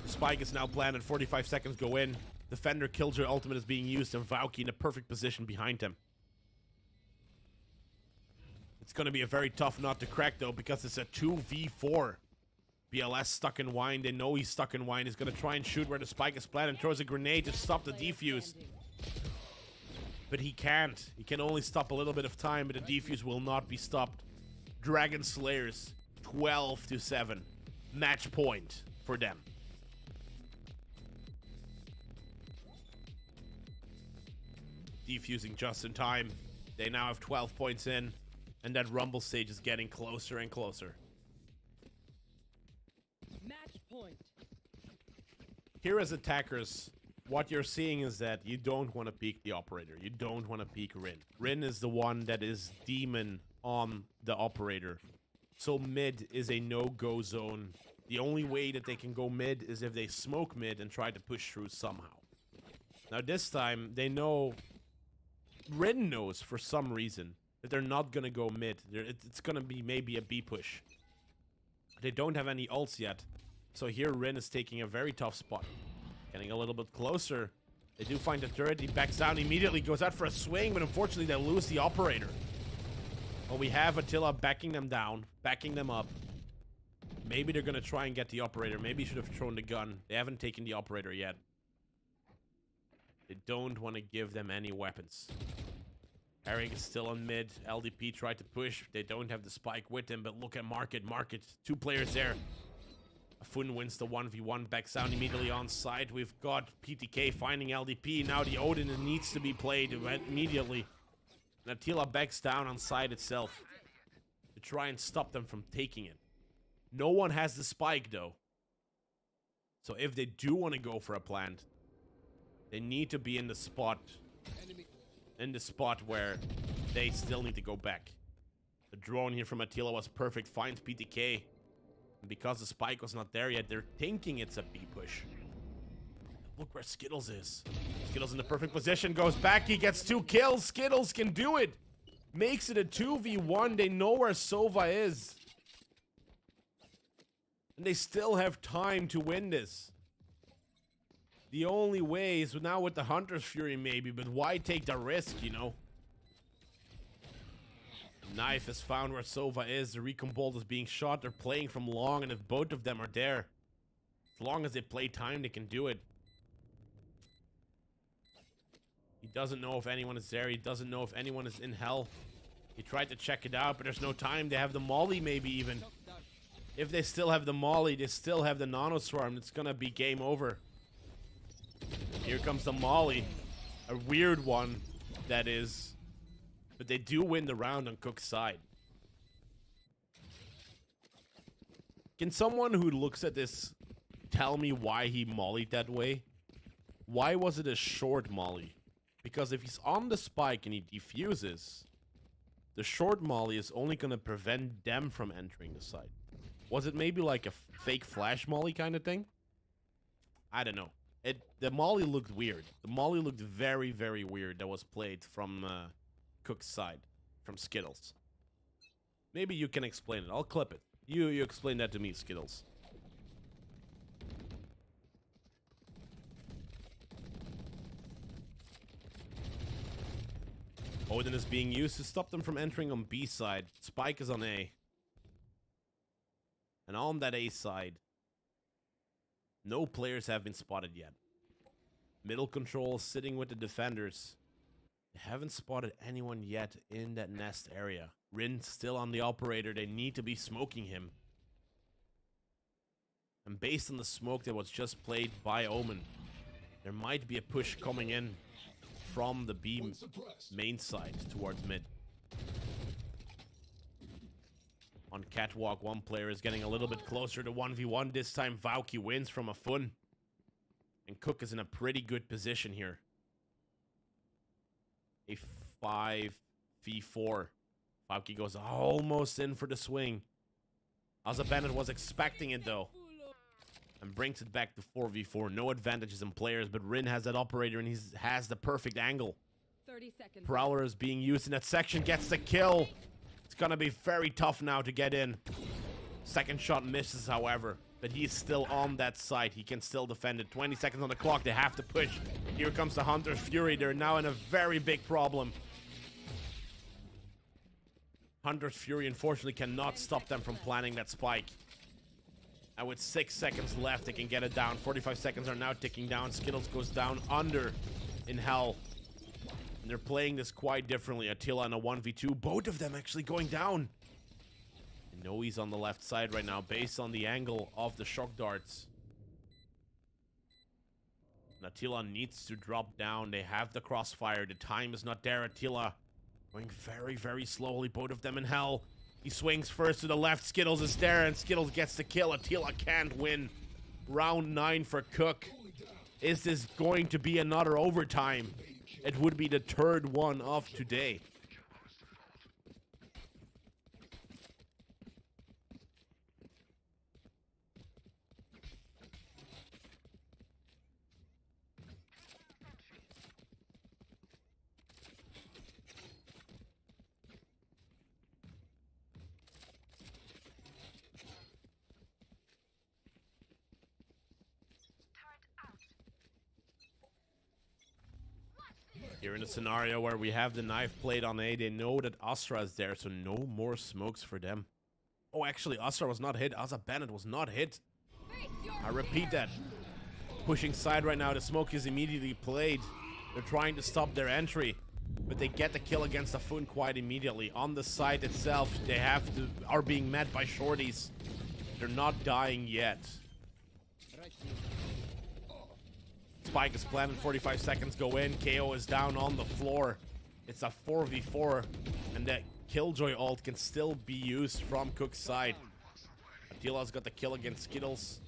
Spike is now planted. 45 seconds go in. Defender Killjoy ultimate is being used, and Valky in a perfect position behind him. It's going to be a very tough nut to crack, though, because it's a 2v4. BLS stuck in wine. They know he's stuck in wine. He's going to try and shoot where the spike is planted and throws a grenade to stop the defuse. But he can't. He can only stop a little bit of time, but the defuse will not be stopped. Dragon Slayers, 12-7. Match point for them. Defusing just in time. They now have 12 points in, and that rumble stage is getting closer and closer. Match point. Here as attackers, what you're seeing is that you don't want to peek the operator. You don't want to peek Rin. Rin is the one that is demon on the operator. So mid is a no-go zone. The only way that they can go mid is if they smoke mid and try to push through somehow. Now this time, they know... Rin knows for some reason that they're not gonna go mid. It's gonna be maybe a B push. They don't have any ults yet, so here Rin is taking a very tough spot. Getting a little bit closer. They do find the turret. He backs down immediately, goes out for a swing, but unfortunately they lose the operator. Well, we have Attila backing them down, backing them up. Maybe they're gonna try and get the operator. Maybe he should have thrown the gun. They haven't taken the operator yet. They don't want to give them any weapons. Eric is still on mid. LDP tried to push. They don't have the spike with him, but look at Market. Market, 2 players there. Afun wins the 1v1, backs down immediately on side. We've got PTK finding LDP. Now the Odin needs to be played immediately. And Attila backs down on side itself to try and stop them from taking it. No one has the spike though. So if they do want to go for a plant, they need to be in the spot. In the spot where they still need to go back. The drone here from Attila was perfect. Finds PTK. And because the spike was not there yet, they're thinking it's a B push. Look where Skittles is. Skittles in the perfect position. Goes back. He gets 2 kills. Skittles can do it. Makes it a 2v1. They know where Sova is. And they still have time to win this. The only way is now with the Hunter's Fury maybe, but why take the risk, you know? Knife has found where Sova is. The Recon Bolt is being shot. They're playing from long, and if both of them are there, as long as they play time, they can do it. He doesn't know if anyone is there. He doesn't know if anyone is in hell. He tried to check it out, but there's no time. They have the Molly maybe even. If they still have the Molly, they still have the Nano Swarm. It's gonna be game over. Here comes the Molly. A weird one, that is. But they do win the round on Cook's side. Can someone who looks at this tell me why he mollied that way? Why was it a short molly? Because if he's on the spike and he defuses, the short molly is only going to prevent them from entering the site. Was it maybe like a fake flash molly kind of thing? I don't know. The molly looked weird. The molly looked very, very weird that was played from Cook's side, from Skittles. Maybe you can explain it. I'll clip it. You explain that to me, Skittles. Odin is being used to stop them from entering on B side. Spike is on A. And on that A side, no players have been spotted yet. Middle control sitting with the defenders. They haven't spotted anyone yet in that nest area. Rin still on the operator. They need to be smoking him. And based on the smoke that was just played by Omen, there might be a push coming in from the B main side towards mid. On catwalk, one player is getting a little bit closer to 1v1. This time Valky wins from a Fun. And Cook is in a pretty good position here. A 5v4. Valky goes almost in for the swing. Asa Bandit was expecting it though. And brings it back to 4v4. No advantages in players, but Rin has that operator and he has the perfect angle. 30 seconds. Prowler is being used in that section, gets the kill. It's gonna be very tough now to get in. Second shot misses, however, but he's still on that side. He can still defend it. 20 seconds on the clock. They have to push. Here comes the Hunter's Fury. They're now in a very big problem. Hunter's Fury, unfortunately, cannot stop them from planning that spike. And with 6 seconds left, they can get it down. 45 seconds are now ticking down. Skittles goes down under in hell. And they're playing this quite differently. Attila and a 1v2. Both of them actually going down. And Noe's on the left side right now based on the angle of the shock darts. And Attila needs to drop down. They have the crossfire. The time is not there. Attila going very, very slowly. Both of them in hell. He swings first to the left. Skittles is there, and Skittles gets the kill. Attila can't win. Round 9 for Cook. Is this going to be another overtime? It would be the third one of today. Here in a scenario where we have the knife played on A, they know that Astra is there, so no more smokes for them. Oh, actually, Astra was not hit. Asa Bandit was not hit. I repeat that. Pushing side right now. The smoke is immediately played. They're trying to stop their entry, but they get the kill against the Fun quite immediately. On the site itself, they are being met by shorties. They're not dying yet. Spike is planted, 45 seconds go in. KO is down on the floor. It's a 4v4, and that Killjoy ult can still be used from Cook's side. Atila's got the kill against Skittles.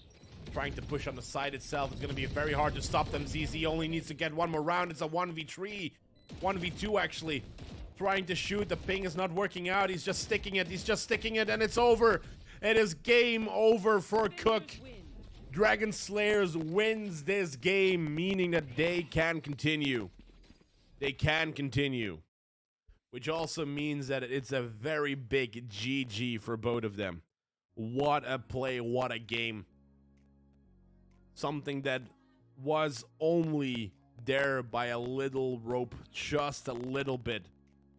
Trying to push on the side itself. It's going to be very hard to stop them. ZZ only needs to get one more round. It's a 1v3. 1v2, actually. Trying to shoot. The ping is not working out. He's just sticking it. He's just sticking it, and it's over. It is game over for Cook. Dragon Slayers wins this game, meaning that they can continue. They can continue. Which also means that it's a very big GG for both of them. What a play, what a game. Something that was only there by a little rope, just a little bit.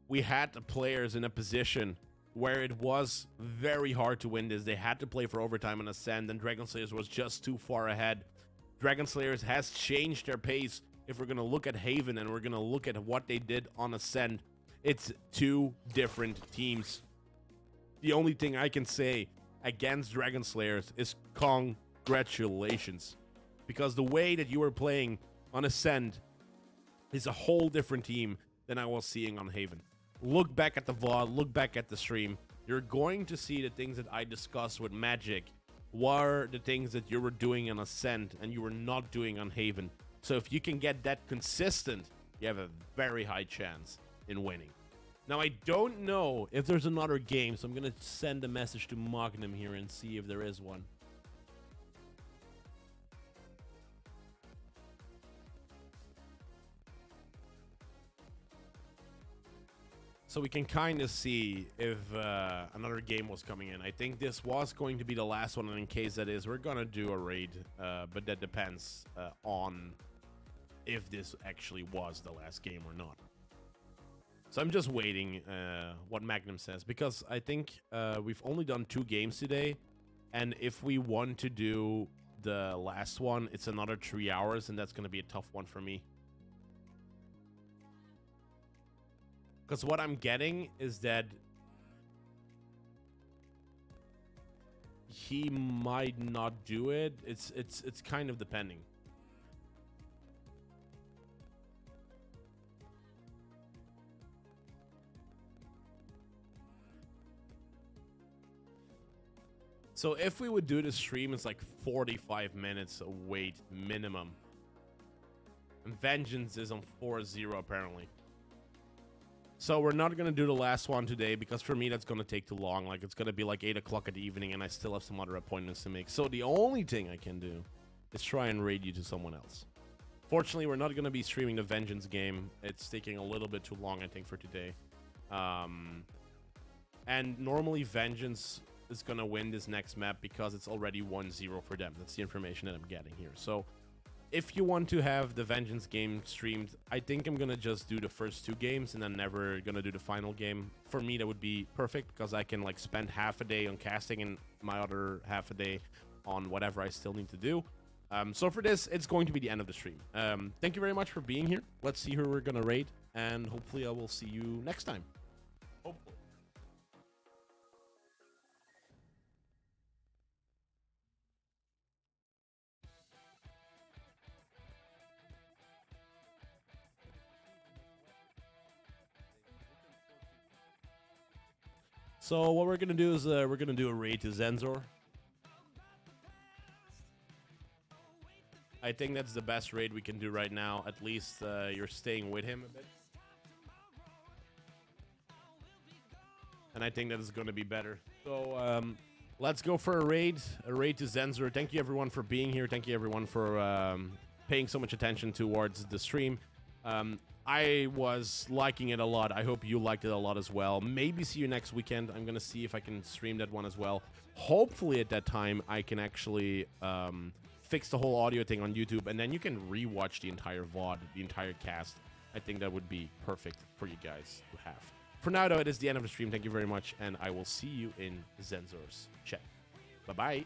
We had the players in a position where it was very hard to win this. They had to play for overtime on Ascend, and Dragon Slayers was just too far ahead. Dragon Slayers has changed their pace. If we're going to look at Haven and we're going to look at what they did on Ascend, it's two different teams. The only thing I can say against Dragon Slayers is congratulations. Because the way that you were playing on Ascend is a whole different team than I was seeing on Haven. Look back at the VOD, look back at the stream. You're going to see the things that I discussed with Magic were the things that you were doing on Ascend and you were not doing on Haven. So if you can get that consistent, you have a very high chance in winning. Now, I don't know if there's another game, so I'm going to send a message to Magnum here and see if there is one. So we can kind of see if another game was coming in. I think this was going to be the last one, and in case that is, we're going to do a raid. But that depends on if this actually was the last game or not. So I'm just waiting what Magnum says, because I think we've only done 2 games today. And if we want to do the last one, it's another 3 hours, and that's going to be a tough one for me. Because what I'm getting is that he might not do it. It's kind of depending. So if we would do the stream, it's like 45 minutes wait minimum. And Vengeance is on 4-0 apparently. So we're not going to do the last one today, because for me that's going to take too long. Like, it's going to be like 8 o'clock in the evening, and I still have some other appointments to make. So the only thing I can do is try and raid you to someone else. Fortunately, we're not going to be streaming the Vengeance game. It's taking a little bit too long, I think, for today. And normally Vengeance is going to win this next map because it's already 1-0 for them. That's the information that I'm getting here. So if you want to have the Vengeance game streamed, I think I'm going to just do the first 2 games and then never going to do the final game. For me, that would be perfect, because I can like spend half a day on casting and my other half a day on whatever I still need to do. So for this, it's going to be the end of the stream. Thank you very much for being here. Let's see who we're going to raid, and hopefully I will see you next time. Hopefully. So what we're going to do is we're going to do a raid to Zenzor. I think that's the best raid we can do right now. At least you're staying with him a bit. And I think that is going to be better. So let's go for a raid to Zenzor. Thank you everyone for being here. Thank you everyone for paying so much attention towards the stream. I was liking it a lot. I hope you liked it a lot as well. Maybe see you next weekend. I'm going to see if I can stream that one as well. Hopefully at that time I can actually fix the whole audio thing on YouTube, and then you can rewatch the entire VOD, the entire cast. I think that would be perfect for you guys to have. For now, though, it is the end of the stream. Thank you very much, and I will see you in Zenzor's chat. Bye-bye.